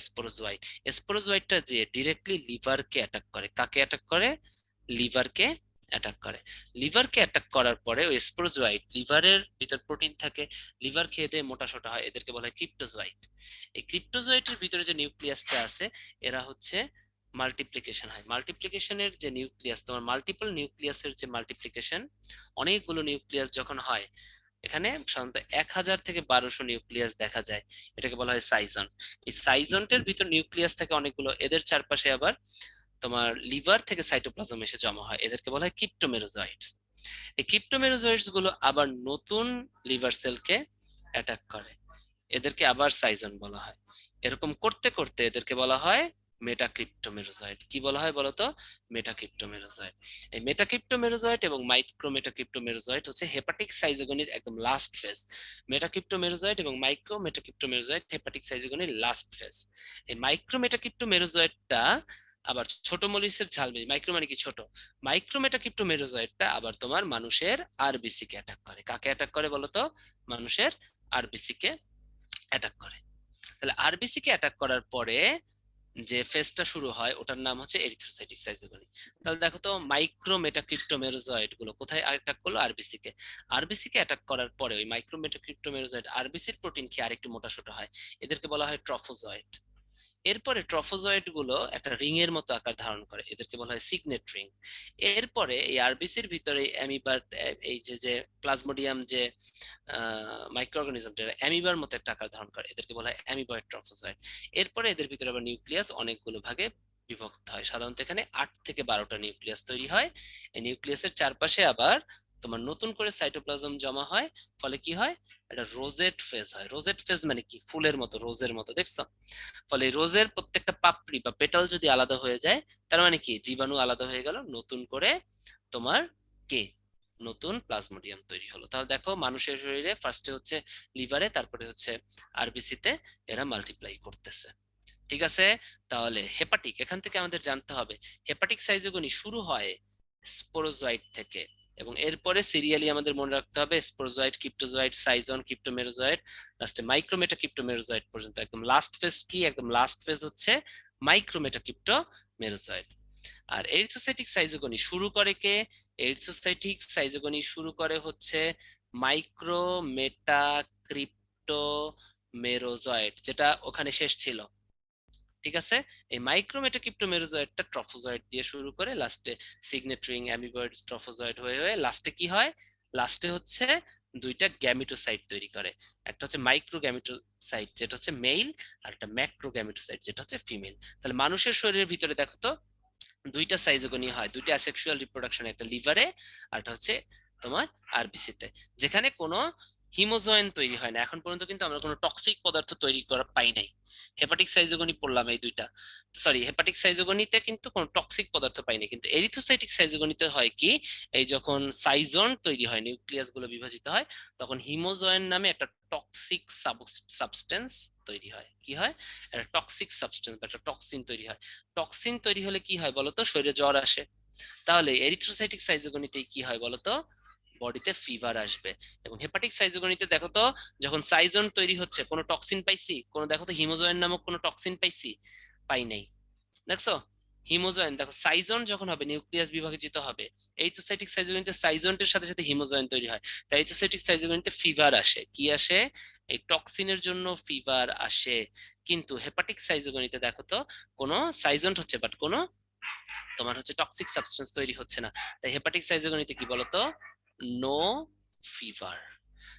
স্পোরোজোয়াইট। স্পোরোজোয়াইটটা যে ডিরেক্টলি লিভারকে অ্যাটাক করে। কাকে অ্যাটাক করে? লিভারকে অ্যাটাক করে। লিভারকে অ্যাটাক করার পরে ওই স্পোরোজোয়াইট, লিভারের ভিতর প্রোটিন থাকে, লিভার খেয়ে দিয়ে মোটা সোটা হয়, এদেরকে বলা হয় ক্রিপ্টোজোয়াইট। এই ক্রিপ্টোজোয়াইটের ভিতরে যে নিউক্লিয়াসটা আছে, এরা হচ্ছে মাল্টিপ্লিকেশন হয়। মাল্টিপ্লিকেশনের যে নিউক্লিয়াস, তোমার মাল্টিপল নিউক্লিয়াসের যে মাল্টিপ্লিকেশন, অনেকগুলো নিউক্লিয়াস যখন হয়, এখানে সাধারণত 1000 থেকে 1200 নিউক্লিয়াস দেখা যায়, এটাকে বলা হয় সাইজন। এই সাইজনটের ভিতর নিউক্লিয়াস থাকে অনেকগুলো, এদের চারপাশে আবার তোমার লিভার থেকে সাইটোপ্লাজম এসে জমা হয়, এদেরকে বলা হয় ক্রিপ্টোমেরোজয়েটস। এই ক্রিপ্টোমেরোজয়েটস গুলো আবার নতুন লিভার সেলকে অ্যাটাক করে, এদেরকে আবার সাইজন বলা হয়। এরকম করতে করতে এদেরকে বলা হয় মেটাক্রিপ্টোমেরোজয়েট। কি বলা হয় বলতো? মেটাক্রিপ্টোমেরোজয়েট। এই মেটাক্রিপ্টোমেরোজয়েট এবং মাইক্রোমেটাক্রিপ্টোমেরোজয়েট হচ্ছে হেপাটিক সাইজোগনির একদম লাস্ট ফেজ। মেটাক্রিপ্টোমেরোজয়েট এবং মাইক্রোমেটাক্রিপ্টোমেরোজয়েট হেপাটিক সাইজোগনির লাস্ট ফেজ। এই মাইক্রোমেটাক্রিপ্টোমেরোজয়েটটা আবার ছোট মলিসের ঝাল বেশি, মাইক্রো মানে কি ছোট। মাইক্রোমেটাক্রিপ্টোমেরোজয়েটটা আবার তোমার মানুষের আরবিসি কে অ্যাটাক করে। কাকে অ্যাটাক করে বলতো? মানুষের আরবিসি কে অ্যাটাক করে। তাহলে আরবিসি কে অ্যাটাক করার পরে যে ফেজটা শুরু হয় ওটার নাম হচ্ছে এরিথ্রোসাইটিক সাইজোগনি। তাহলে দেখো তো মাইক্রো মেটাক্রিপ্টোমেরোজয়েড গুলো কোথায় অ্যাটাক করলো? আরবিসি কে। আরবিসি কে অ্যাটাক করার পরে ওই মাইক্রো মেটাক্রিপ্টোমেরোজয়েড আরবিসির প্রোটিন খেয়ে আরেকটু মোটা সোটা হয়, এদেরকে বলা হয় ট্রফোজয়েড। এরপরে ট্রফোজয়েড গুলো একটা রিং এর মতো আকার ধারণ করে, এদেরকে বলা হয় সিগনেট রিং। এরপরে এই আরবিসির ভিতরে অ্যামিবার, এই যে যে প্লাজমোডিয়াম যে মাইক্রো অর্গানিজম, যারা অ্যামিবার মতো একটা আকার ধারণ করে, এদেরকে বলা হয় অ্যামিবয়েড ট্রফোজয়েড। এরপরে এদের ভিতরে আবার নিউক্লিয়াস অনেকগুলো ভাগে বিভক্ত হয়, সাধারণত এখানে 8 থেকে 12টা নিউক্লিয়াস তৈরি হয়। এই নিউক্লিয়াসের চারপাশে আবার তোমার নতুন করে সাইটোপ্লাজম জমা হয়, ফলে কি হয়, একটা রোজেট ফেজ হয়। রোজেট ফেজ মানে কি, ফুলের মতো, রোজের মতো, দেখছো? ফলে রোজের প্রত্যেকটা পাপড়ি বা পেটাল যদি আলাদা হয়ে যায়, তার মানে কি, জীবাণু আলাদা হয়ে গেল, নতুন করে তোমার কে, নতুন প্লাজমোডিয়াম তৈরি হলো। তাহলে দেখো মানুষের শরীরে ফার্স্টে হচ্ছে লিভারে, তারপরে হচ্ছে আরবিসি তে এরা মাল্টিপ্লাই করতেছে। ঠিক আছে? তাহলে হেপাটিক, এখান থেকে আমাদের জানতে হবে হেপাটিক সাইজোগনি শুরু হয় স্পোরোজয়েড থেকে, এবং এরপরে সিরিয়ালি আমাদের মনে রাখতে হবে স্পোরোজয়েড, ক্রিপ্টোজয়েড, সাইজন, ক্রিপ্টোমেরোজয়েড, লাস্টে মাইক্রোমেটা ক্রিপ্টোমেরোজয়েড পর্যন্ত। একদম লাস্ট ফেজ কি, একদম লাস্ট ফেজ হচ্ছে মাইক্রোমেটা ক্রিপ্টোমেরোজয়েড। আর এরিথ্রোসাইটিক সাইজোগনি শুরু করে কে? এরিথ্রোসাইটিক সাইজোগনি শুরু করে হচ্ছে মাইক্রোমেটা ক্রিপ্টোমেরোজয়েড, যেটা ওখানে শেষ ছিল। ঠিক আছে? এই মাইক্রোমেটাক্রিপ্টোমেরোজয়েডটা ট্রফোজয়েড দিয়ে শুরু করে লাস্টে সিগনেট রিং, অ্যামিবয়েড, ট্রফোজয়েড হয়ে হয়ে লাস্টে কি হয়, লাস্টে হচ্ছে দুইটা গ্যামিটোসাইট তৈরি করে। একটা হচ্ছে মাইক্রো গ্যামিটোসাইট যেটা হচ্ছে মেল, আর একটা ম্যাক্রো গ্যামিটোসাইট যেটা হচ্ছে ফিমেল। তাহলে মানুষের শরীরের ভিতরে দেখো তো দুইটা সাইজোগনি হয়, দুইটা অ্যাসেক্সুয়াল রিপ্রোডাকশন, একটা লিভারে আর একটা হচ্ছে তোমার আরবিসি তে, যেখানে কোনো হিমোজয়েন তৈরি হয় না। এখন পর্যন্ত কিন্তু আমরা কোনো টক্সিক পদার্থ তৈরি করা পাই নাই। হেপাটিক সাইজোগনি পড়লাম এই দুইটা, সরি, হেপাটিক সাইজোগনিতে কিন্তু কোনো টক্সিক পদার্থ পাইনি, কিন্তু এরিথ্রোসাইটিক সাইজোগনিতে হয় কি, এই যখন সাইজন তৈরি হয়, নিউক্লিয়াস গুলো বিভাজিত হয়, তখন হিমোজয়েন নামে একটা টক্সিক সাবস্টেন্স তৈরি হয়। কি হয়? একটা টক্সিক সাবস্টেন্স বা একটা টক্সিন তৈরি হয়। টক্সিন তৈরি হলে কি হয় বলতো, শরীরে জ্বর আসে। তাহলে এরিথ্রোসাইটিক সাইজোগনিতে কি হয় বলতো, বডিতে ফিভার আসবে। এবং হেপাটিক সাইজোগনিতে দেখো তো, যখন সাইজন তৈরি হচ্ছে, কোনো টক্সিন পাইছি, কোনো দেখো তো হিমোজয়েন নামক কোনো টক্সিন পাইছি? পাই নাই। দেখছো? হিমোজয়েন দেখো, সাইজন যখন হবে নিউক্লিয়াস বিভাজিত হবে, এইথোসাইটিক সাইজোগনিতে সাইজনটের সাথে সাথে হিমোজয়েন তৈরি হয়, তাই এইথোসাইটিক সাইজোগনিতে ফিভার আসে। কি আসে? এই টক্সিনের জন্য ফিভার আসে। কিন্তু হেপাটিক সাইজোগনিতে দেখো তো, কোনো সাইজন্ট হচ্ছে বাট কোনো তোমার হচ্ছে টক্সিক সাবস্টেন্স তৈরি হচ্ছে না। তাই হেপাটিক সাইজোগনিতে কি বলতো, নো ফিভার।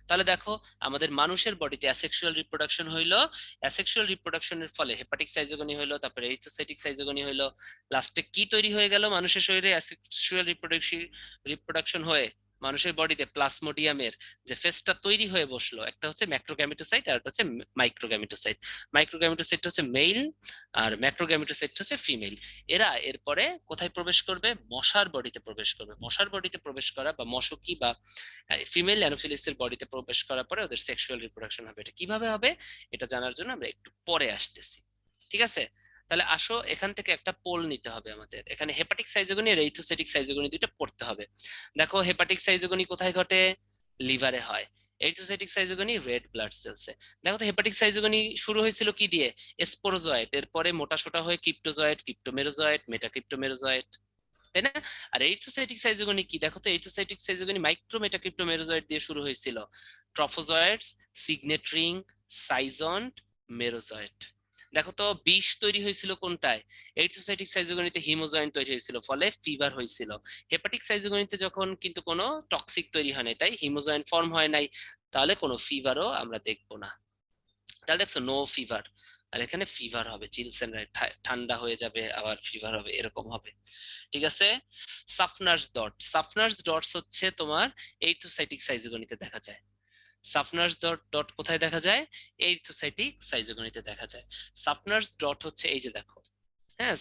তাহলে দেখো, আমাদের মানুষের বডিতে অ্যাসেক্সুয়াল রিপ্রোডাকশন হইলো, অ্যাসেক্সুয়াল রিপ্রোডাকশনের ফলে হেপাটিক সাইজোগনি হইলো, তারপরে এরিথ্রোসাইটিক সাইজোগনি হইলো, লাস্টে কি তৈরি হয়ে গেল মানুষের শরীরে, অ্যাসেক্সুয়াল রিপ্রোডাকশন হয়ে মানুষের বডিতে প্লাজমোডিয়ামের যে ফেসটা তৈরি হয়ে বসলো, একটা হচ্ছে ম্যাক্রোগ্যামিটোসাইট আর একটা হচ্ছে মাইক্রোগ্যামিটোসাইট। মাইক্রোগ্যামিটোসাইট হচ্ছে মেল আর ম্যাক্রোগ্যামিটোসাইট হচ্ছে ফিমেল। এরা এরপরে কোথায় প্রবেশ করবে, মশার বডিতে প্রবেশ করবে। মশার বডিতে প্রবেশ করা বা মশকি বা ফিমেল অ্যানোফিলিসের বডিতে প্রবেশ করার পরে ওদের সেক্সুয়াল রিপ্রোডাকশন হবে। এটা কিভাবে হবে, এটা জানার জন্য আমরা একটু পরে আসতেছি। ঠিক আছে? তাহলে আসো, এখান থেকে একটা পোল নিতে হবে আমাদের। এখানে হেপাটিক সাইজোগনি আর এরিথ্রোসাইটিক সাইজোগনি দুইটা পড়তে হবে। দেখো, হেপাটিক সাইজোগনি কোথায় ঘটে, লিভারে হয়। এরিথ্রোসাইটিক সাইজোগনি রেড ব্লাড সেলসে। দেখো তো, হেপাটিক সাইজোগনি শুরু হয়েছিল কি দিয়ে, স্পোরোজয়েট, এরপরে মোটা সোটা হয়ে ক্রিপ্টোজয়েট, ক্রিপ্টোমেরোজয়েট, মেটাক্রিপ্টোমেরোজয়েট, তাই না? আর এরিথ্রোসাইটিক সাইজোগনি কি, দেখো তো, এরিথ্রোসাইটিক সাইজোগনি মাইক্রোমেটাক্রিপ্টোমেরোজয়েট দিয়ে শুরু হয়েছিল। ট্রফোজয়েটস, সিগনেট রিং, সাইজন্ট, মেরোজয়েট। দেখো তো, বিষ তৈরি হয়েছিল কোনটায়, এরিথ্রোসাইটিক সাইজোগনিতে হিমোজয়েন তৈরি হয়েছিল, ফলে ফিভার হয়েছিল। হেপাটিক সাইজোগনিতে যখন কিন্তু কোনো টক্সিক তৈরি হয় নাই, তাই হিমোজয়েন ফর্ম হয় নাই, তাহলে কোনো ফিভারও আমরা দেখবো না। তাহলে দেখছো, নো ফিভার। আর এখানে ফিভার হবে, চিলসেন, ঠান্ডা হয়ে যাবে আবার ফিভার হবে, এরকম হবে। ঠিক আছে? সাফনার্স ডট, সাফনার্স ডটস হচ্ছে তোমার এইথোসাইটিক সাইজোগনিতে দেখা যায়। সাফনার্স ডট ডট কোথায় দেখা যায়, এইথোসাইটিক সাইজোগনিতে দেখা যায়। সাফনার্স ডট হচ্ছে এই যে দেখো, হ্যাঁ,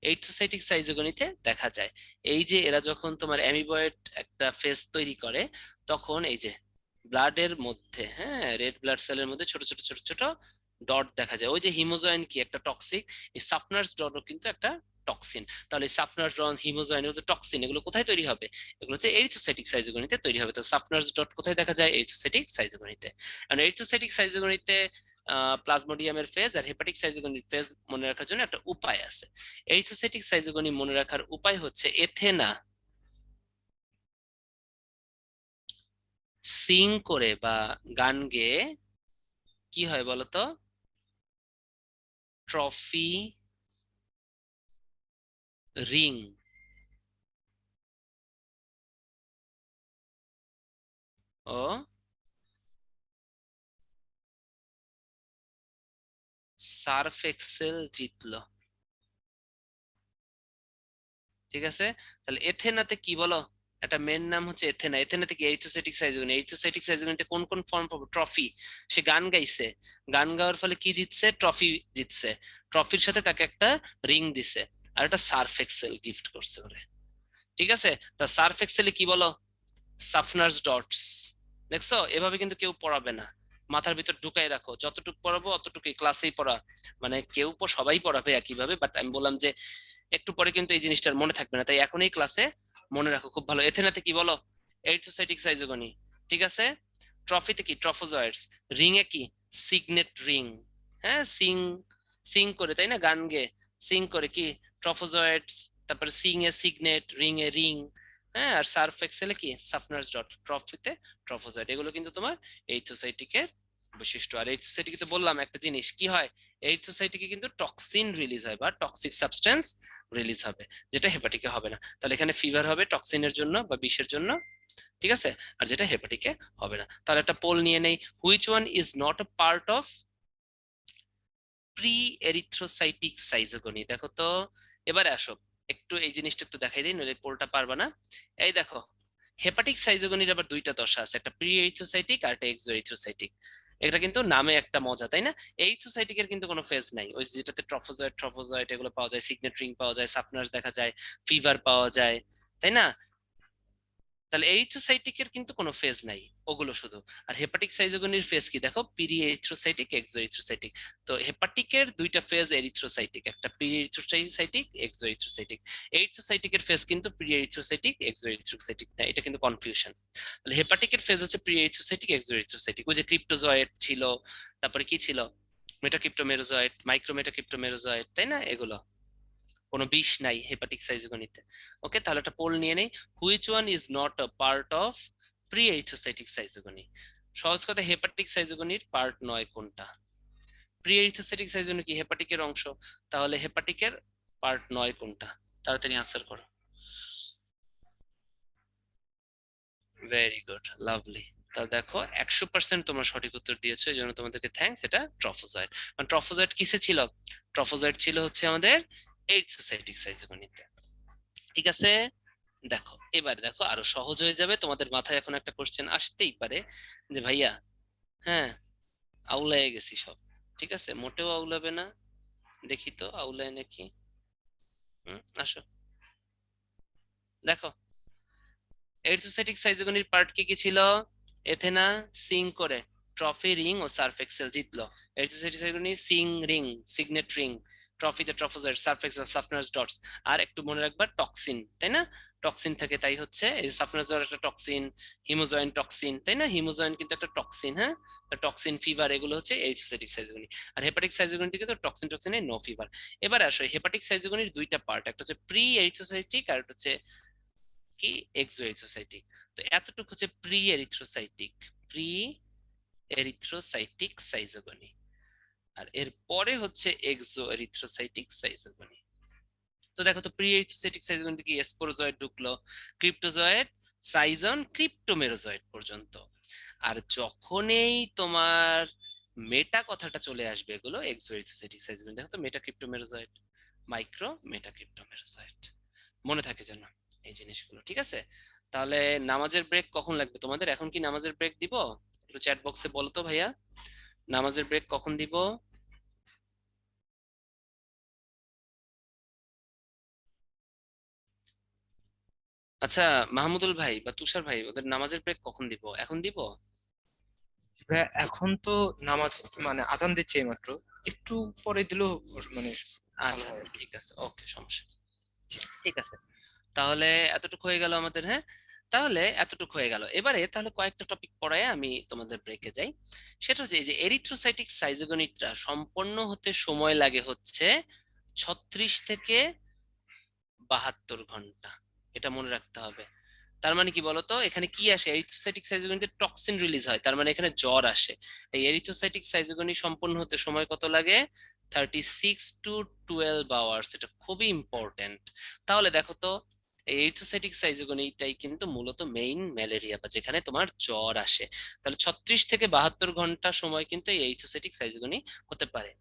এইথোসাইটিক সাইজোগনিতে দেখা যায়। এই যে এরা যখন তোমার অ্যামিবয়েড একটা ফেস তৈরি করে, তখন এই যে ব্লাডের মধ্যে, হ্যাঁ, রেড ব্লাড সেলের মধ্যে ছোট ছোট ছোট ছোট ডট দেখা যায়। ওই যে হিমোজয়েন কি একটা টক্সিক, এই সাফনার্স ডটও কিন্তু একটা টক্সিন। তাহলে সাফনার্স ডট, হিমোজয়েন, এগুলো টক্সিন, এগুলো কোথায় তৈরি হবে, এগুলো হচ্ছে এরিথ্রোসাইটিক সাইজোগনিতে তৈরি হবে। তো সাফনার্স ডট কোথায় দেখা যায়, এরিথ্রোসাইটিক সাইজোগনিতে। আর এরিথ্রোসাইটিক সাইজোগনিতে প্লাজমোডিয়ামের ফেজ আর হেপাটিক সাইজোগনির ফেজ মনে রাখার জন্য একটা উপায় আছে। এরিথ্রোসাইটিক সাইজোগনি মনে রাখার উপায় হচ্ছে এথেনা সিং করে বা গান গেয়ে কি হয় বলতো, ট্রফি রিং ও সার্ফ এক্সেল জিতলো। ঠিক আছে, তাহলে এথেনাতে কি বলো? একটা মেন নাম হচ্ছে এথেনা। এথেনাতে কি এরিথ্রোসাইটিক সাইজোগনি? এরিথ্রোসাইটিক সাইজোগনিতে কোন কোন ফর্ম পাবো? ট্রফি। সে গান গাইছে, গান গাওয়ার ফলে কি জিতছে? ট্রফি জিতছে। ট্রফির সাথে তাকে একটা রিং দিছে, আর একটা সার্ফ এক্সেল গিফট করছে ওরে। ঠিক আছে, তা সার্ফ এক্সেলে কি বলো? সাফনার্স ডটস। দেখছো, এভাবে কিন্তু কেউ পড়াবে না, মাথার ভিতর ঢুকাই রাখো। যতটুকু পড়াবো অতটুকুই ক্লাসেই পড়া, মানে কেউ সবাই পড়াবে একইভাবে, বাট আমি বললাম যে একটু পরে কিন্তু এই জিনিসটার মনে থাকবে না, তাই এখনই ক্লাসে মনে রাখো খুব ভালো। এথেনাতে কি বলো? Erythrocytic schizogony. ঠিক আছে, ট্রফিতে কি? ট্রফোজয়েডস। রিং এ কি? Signet ring. হ্যাঁ, সিং সিং করে, তাই না, গান গেয়ে সিং করে কি? ট্রফোজয়েডস। তারপরে সিং এ সিগনেট, রিং এ রিং। হ্যাঁ, আর সার্ফ এক্সেলে কি? সাফনার্স ডট। ট্রফিতে ট্রফোজয়েড। এগুলো কিন্তু তোমার এরিথ্রোসাইটিকের বৈশিষ্ট্য। আর এরিথ্রোসাইটিকে তো বললাম একটা জিনিস কি হয়, এরিথ্রোসাইটিকে কিন্তু টক্সিন রিলিজ হয় বা টক্সিক সাবস্টেন্স রিলিজ হবে, যেটা হেপাটিকে হবে না। তাহলে এখানে ফিভার হবে টক্সিনের জন্য বা বিষের জন্য, ঠিক আছে, আর যেটা হেপাটিকে হবে না। তাহলে একটা পোল নিয়ে নেই, which one is not a part of pre erythrocytic schizogony? দেখো তো, এবারে আসো, একটু এই জিনিসটা একটু দেখাই দিই, নইলে পোলটা পারবা না। এই দেখো, হেপাটিক সাইজোগনির আবার দুইটা দশা আছে, একটা প্রি এরিথ্রোসাইটিক আর একটা এক্সো এরিথ্রোসাইটিক। এটা কিন্তু নামে একটা মজা, তাই না? এরিথ্রোসাইটিকের কিন্তু কোনো ফেজ নাই, ওই যেটাতে ট্রফোজয়েড ট্রফোজয়েড এগুলো পাওয়া যায়, সিগনেট রিং পাওয়া যায়, সাপনার্স দেখা যায়, ফিভার পাওয়া যায়, তাই না? তাহলে এরিথ্রোসাইটিকের কিন্তু কোনো ফেজ নাই, ওগুলো শুধু। আর হেপাটিক সাইজোগনির ফেজ কি দেখো, পিরি এরিথ্রোসাইটিক, এক্সো এরিথ্রোসাইটিক। তো হেপাটিকের দুইটা ফেজ এরিথ্রোসাইটিক, একটা পিরি এরিথ্রোসাইটিক, এক্সো এরিথ্রোসাইটিক। এরিথ্রোসাইটিকের ফেজ কিন্তু প্রি এরিথ্রোসাইটিক, এক্সো এরিথ্রোসাইটিক না, এটা কিন্তু কনফিউশন। তাহলে হেপাটিকের ফেজ হচ্ছে প্রি এরিথ্রোসাইটিক, এক্সো এরিথ্রোসাইটিক। ওই যে ক্রিপ্টোজয়েড ছিল, তারপরে কি ছিল, মেটাক্রিপ্টোমেরোজয়েড, মাইক্রোমেটাক্রিপ্টোমেরোজয়েড, তাই না? এগুলো কোনো বিষ নাই হেপাটিক সাইজোগনিতে। ওকে, তাহলে একটা পোল নিয়ে নেই, which one is not a part of pre erythrocytic schizogony? সহজ কথা, হেপাটিক সাইজোগনির পার্ট নয় কোনটা? প্রি এরিথ্রোসাইটিক সাইজোগনি কি হেপাটিকের অংশ? তাহলে হেপাটিকের পার্ট নয় কোনটা? তাড়াতাড়ি আনসার করো। Very good, lovely. তা দেখো 100% তোমরা সঠিক উত্তর দিয়েছো, এই জন্য তোমাদেরকে থ্যাঙ্কস। এটা ট্রফোজয়েড। মানে ট্রফোজয়েড কিসে ছিল? ট্রফোজয়েড ছিল হচ্ছে আমাদের এরিথ্রোসাইটিক সাইজোগনিতে। ঠিক আছে, দেখো এবার দেখো আরো সহজ হয়ে যাবে, তোমাদের মাথায় এখন একটা কোশ্চেন আসতেই পারে যে ভাইয়া, হ্যাঁ, আউলায় গেছি সব। ঠিক আছে, মোটেও আউলাবে না, দেখি তো আউলায় নাকি। আসো, দেখো এরিথ্রোসাইটিক সাইজোগনির পার্ট কি কি ছিল? এথেনা সিং করে ট্রফি রিং ও সার্ফ এক্সেল জিতলো। Erythrocytic schizogony Singh ring, signet ring, ট্রফিতে ট্রফোজয়েড, সার্ফ এক্সেল, সাফনার্স ডটস। আর একটু মনে রাখবা টক্সিন, তাই না? টক্সিন থাকে, তাই হচ্ছে এই সাফনার্স ডট একটা টক্সিন, হিমোজয়েন টক্সিন, তাই না? হিমোজয়েন কিন্তু একটা টক্সিন, হ্যাঁ। টক্সিন, ফিভার, এগুলো হচ্ছে এরিথ্রোসাইটিক সাইজোগনি। আর হেপাটিক সাইজোগনি থেকে তো টক্সিন টক্সিনে নো ফিভার। এবার আসো, হেপাটিক সাইজোগনির দুইটা পার্ট, একটা হচ্ছে প্রি এরিথ্রোসাইটিক আর একটা হচ্ছে কি, এক্সো এরিথ্রোসাইটিক। তো এতটুকু হচ্ছে pre erythrocytic, pre erythrocytic schizogony. আর এর পরে হচ্ছে এক্সো এরিথ্রোসাইটিক সাইজোগনি। তো দেখো তো, প্রি এরিথ্রোসাইটিক সাইজোগনি কি স্পোরোজয়েড ঢুকলো, ক্রিপ্টোজয়েড, সাইজন, ক্রিপ্টোমেরোজয়েড পর্যন্ত। আর যখনই তোমার মেটা কথাটা চলে আসবে, এগুলো এক্সো এরিথ্রোসাইটিক সাইজোগনি। দেখো তো, মেটা ক্রিপ্টোমেরোজয়েড, মাইক্রো মেটা ক্রিপ্টোমেরোজয়েড, মনে থাকে যেন এই জিনিসগুলো। ঠিক আছে, তাহলে নামাজের ব্রেক কখন লাগবে তোমাদের? এখন কি নামাজের ব্রেক দিব? একটু চ্যাট বক্সে বলো তো ভাইয়া, নামাজের ব্রেক কখন দিব? আচ্ছা, মাহমুদুল ভাই বা তুষার ভাই, ওদের নামাজের ব্রেক কখন দিব? এখন দিব? ভাইয়া এখন তো নামাজ মানে আজান দিচ্ছে এইমাত্র, একটু পরে দিলেও মানে ভালো আচ্ছা হয় আচ্ছা, আর কি। ঠিক আছে, ওকে, সমস্যা নেই। ঠিক আছে, তাহলে এতটুকু হয়ে গেল আমাদের, হ্যাঁ। তাহলে এতটুকু হয়ে গেল, এবারে তাহলে কয়েকটা টপিক পড়ায় আমি তোমাদের ব্রেকে যাই। সেটা হচ্ছে এই যে এরিথ্রোসাইটিক সাইজোগনিকটা সম্পন্ন হতে সময় লাগে হচ্ছে 36 থেকে 72 ঘন্টা। এটা মনে রাখতে হবে। তার মানে কি বলতো, এখানে কি আসে? এরিথ্রোসাইটিক সাইজোগনিতে টক্সিন রিলিজ হয়, তার মানে এখানে জ্বর আসে। এই এরিথ্রোসাইটিক সাইজোগনি সম্পন্ন হতে সময় কত লাগে? 36 to 12 আওয়ার্স, এটা খুবই ইম্পর্টেন্ট। তাহলে দেখো তো এরিথ্রোসাইটিক সাইজোগনিটাই কিন্তু মূলত মেইন ম্যালেরিয়া, বা যেখানে তোমার জ্বর আসে। তাহলে 36 থেকে 72 ঘন্টা সময় কিন্তু এই এরিথ্রোসাইটিক সাইজোগনি হতে পারে,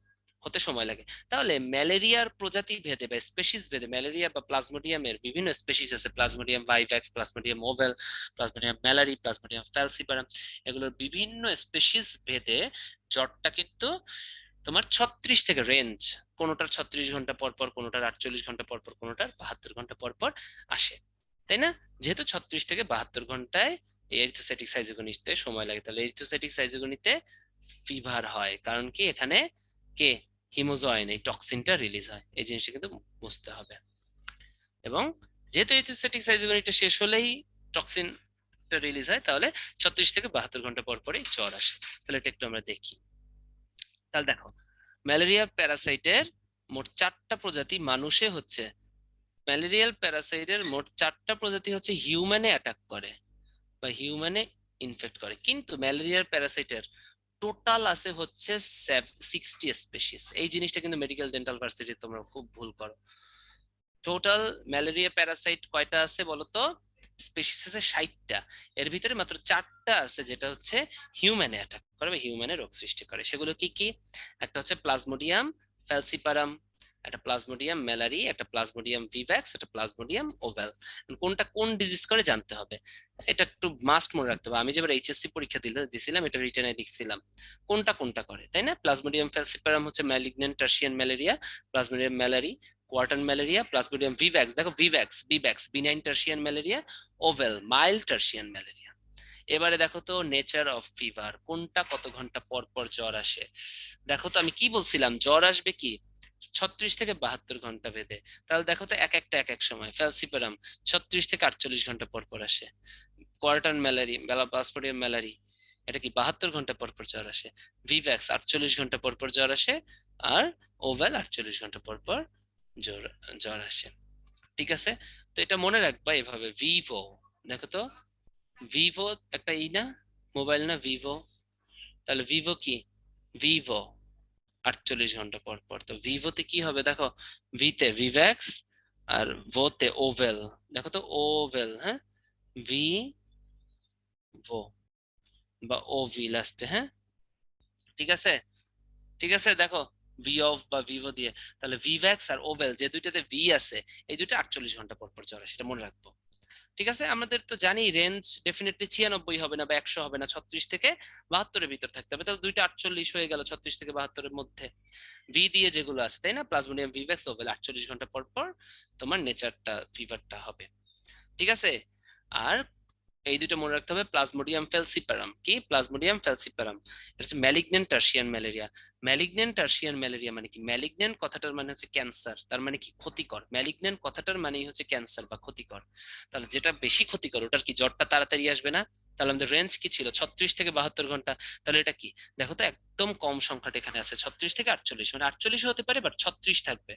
হতে সময় লাগে। তাহলে ম্যালেরিয়ার প্রজাতি ভেদে বা স্পেসিস ভেদে ম্যালেরিয়া বা প্লাজমোডিয়ামের বিভিন্ন স্পেসিস আছে, Plasmodium vivax, Plasmodium ovale, Plasmodium malariae, Plasmodium falciparum. এগুলোর বিভিন্ন স্পেসিস ভেদে জ্বরটা কিন্তু তোমার 36 থেকে রেঞ্জ, কোনোটার 36 ঘন্টা পর পর, কোনোটার 48 ঘন্টা পর পর, কোনোটার 72 ঘন্টা পর পর আসে, তাই না? যেহেতু 36 থেকে 72 ঘন্টায় এরিথ্রোসাইটিক সাইজোগনিতে সময় লাগে, তাহলে এরিথ্রোসাইটিক সাইজোগনিতে ফিভার হয়, কারণ কি এখানে কে হিমোজয়েন এই টক্সিনটা রিলিজ হয়, এই জিনিসটা কিন্তু বুঝতে হবে। এবং যেহেতু এরিথ্রোসাইটিক সাইজোগনিটা শেষ হলেই টক্সিনটা রিলিজ হয়, তাহলে 36 থেকে 72 ঘন্টা পর পরই জ্বর আসে। তাহলে এটা একটু আমরা দেখি। তাহলে দেখো, ম্যালেরিয়া প্যারাসাইটের মোট 4টা প্রজাতি মানুষে হচ্ছে, ম্যালেরিয়াল প্যারাসাইটের মোট 4টা প্রজাতি হচ্ছে হিউম্যানে অ্যাটাক করে বা হিউম্যানে ইনফেক্ট করে, কিন্তু ম্যালেরিয়ার প্যারাসাইটের টোটাল আছে হচ্ছে 60 স্পেসিস। এই জিনিসটা কিন্তু মেডিকেল ডেন্টাল ভার্সিটি তোমরা খুব ভুল করো। টোটাল ম্যালেরিয়া প্যারাসাইট কয়টা আছে বলতো? স্পেসিস আছে 60টা, এর ভিতরে মাত্র 4টা আছে যেটা হচ্ছে হিউম্যানে অ্যাটাক করে বা হিউম্যানে রোগ সৃষ্টি করে। সেগুলো কি কি? একটা হচ্ছে প্লাজমোডিয়াম ফ্যালসিপারাম, একটা প্লাজমোডিয়াম ম্যালারি, একটা প্লাজমোডিয়াম ভিভ্যাক্স, একটা প্লাজমোডিয়াম ওভেল। কোনটা কোন ডিজিজ করে জানতে হবে, এটা একটু মাস্ট মনে রাখতে হবে। আমি যেবার এইচএসসি পরীক্ষা দিছিলাম, এটা রিটেনে লিখছিলাম কোনটা কোনটা করে, তাই না? প্লাজমোডিয়াম ফ্যালসিপারাম হচ্ছে malignant tertian malaria, Plasmodium malariae quartan malaria, Plasmodium vivax, দেখো vivax vivax benign tertian malaria, ovale mild tertian malaria. এবারে দেখো তো নেচার অফ ফিভার, কোনটা কত ঘন্টা পর পর জ্বর আসে। দেখো তো আমি কি বলছিলাম, জ্বর আসবে কি 36 থেকে 72 ঘন্টা ভেদে। তাহলে দেখো তো এক একটা এক এক সময়, ফ্যালসিপারাম 36 থেকে 48 ঘন্টা পর পর আসে, কোয়ার্টার ম্যালারি প্লাজমোডিয়াম ম্যালারি এটা কি 72 ঘন্টা পর পর জ্বর আসে, ভিভ্যাক্স 48 ঘন্টা পর পর জ্বর আসে, আর ওভেল 48 ঘন্টা পর পর জ্বর জ্বর আসে। ঠিক আছে, তো এটা মনে রাখবা এভাবে। ভিভো, দেখো তো ভিভো একটা ই না, মোবাইল না ভিভো, তাহলে ভিভো কি? ভিভো 48 ঘন্টা পর পর। তো ভিভোতে কি হবে দেখো, ভিতে ভিভ্যাক্স আর ভোতে ওভেল। দেখো তো ওভেল, হ্যাঁ, ভি ভো বা ও ভি লাস্টে, হ্যাঁ, ঠিক আছে। ঠিক আছে, দেখো ভি অফ বা ভিভো দিয়ে, তাহলে ভিভ্যাক্স আর ওভেল যে দুইটাতে ভি আছে, এই দুইটা 48 ঘন্টা পর পর জ্বর, সেটা মনে রাখবো। ঠিক আছে, আমাদের তো জানি রেঞ্জ ডেফিনেটলি 96 হবে না বা 100 হবে না, 36 থেকে 72-এর ভিতর থাকতে হবে। তাহলে দুইটা 48 হয়ে গেল 36 থেকে 72-এর মধ্যে, ভি দিয়ে যেগুলো আছে, তাই না? প্লাজমোডিয়াম ভিভ্যাক্স ওভেল 48 ঘন্টা পর পর তোমার নেচারটা ফিভারটা হবে। ঠিক আছে, আর এই দুটো মনে রাখতে হবে। প্লাজমোডিয়াম ফেলসিপারাম কি? প্লাজমোডিয়াম ফেলসিপারাম এটা হচ্ছে malignant tertian malaria. Malignant tertian malaria মানে কি? ম্যালিগন্যান্ট কথাটার মানে হচ্ছে ক্যান্সার, তার মানে কি ক্ষতিকর। ম্যালিগন্যান্ট কথাটার মানেই হচ্ছে ক্যান্সার বা ক্ষতিকর। তাহলে যেটা বেশি ক্ষতিকর ওটার কি জ্বরটা তাড়াতাড়ি আসবে না? তাহলে আমাদের রেঞ্জ কি ছিল? 36 থেকে 72 ঘন্টা। তাহলে এটা কি? দেখো তো একদম কম সংখ্যাটা এখানে আছে, 36 থেকে 48, মানে 48 হতে পারে বাট 36 থাকবে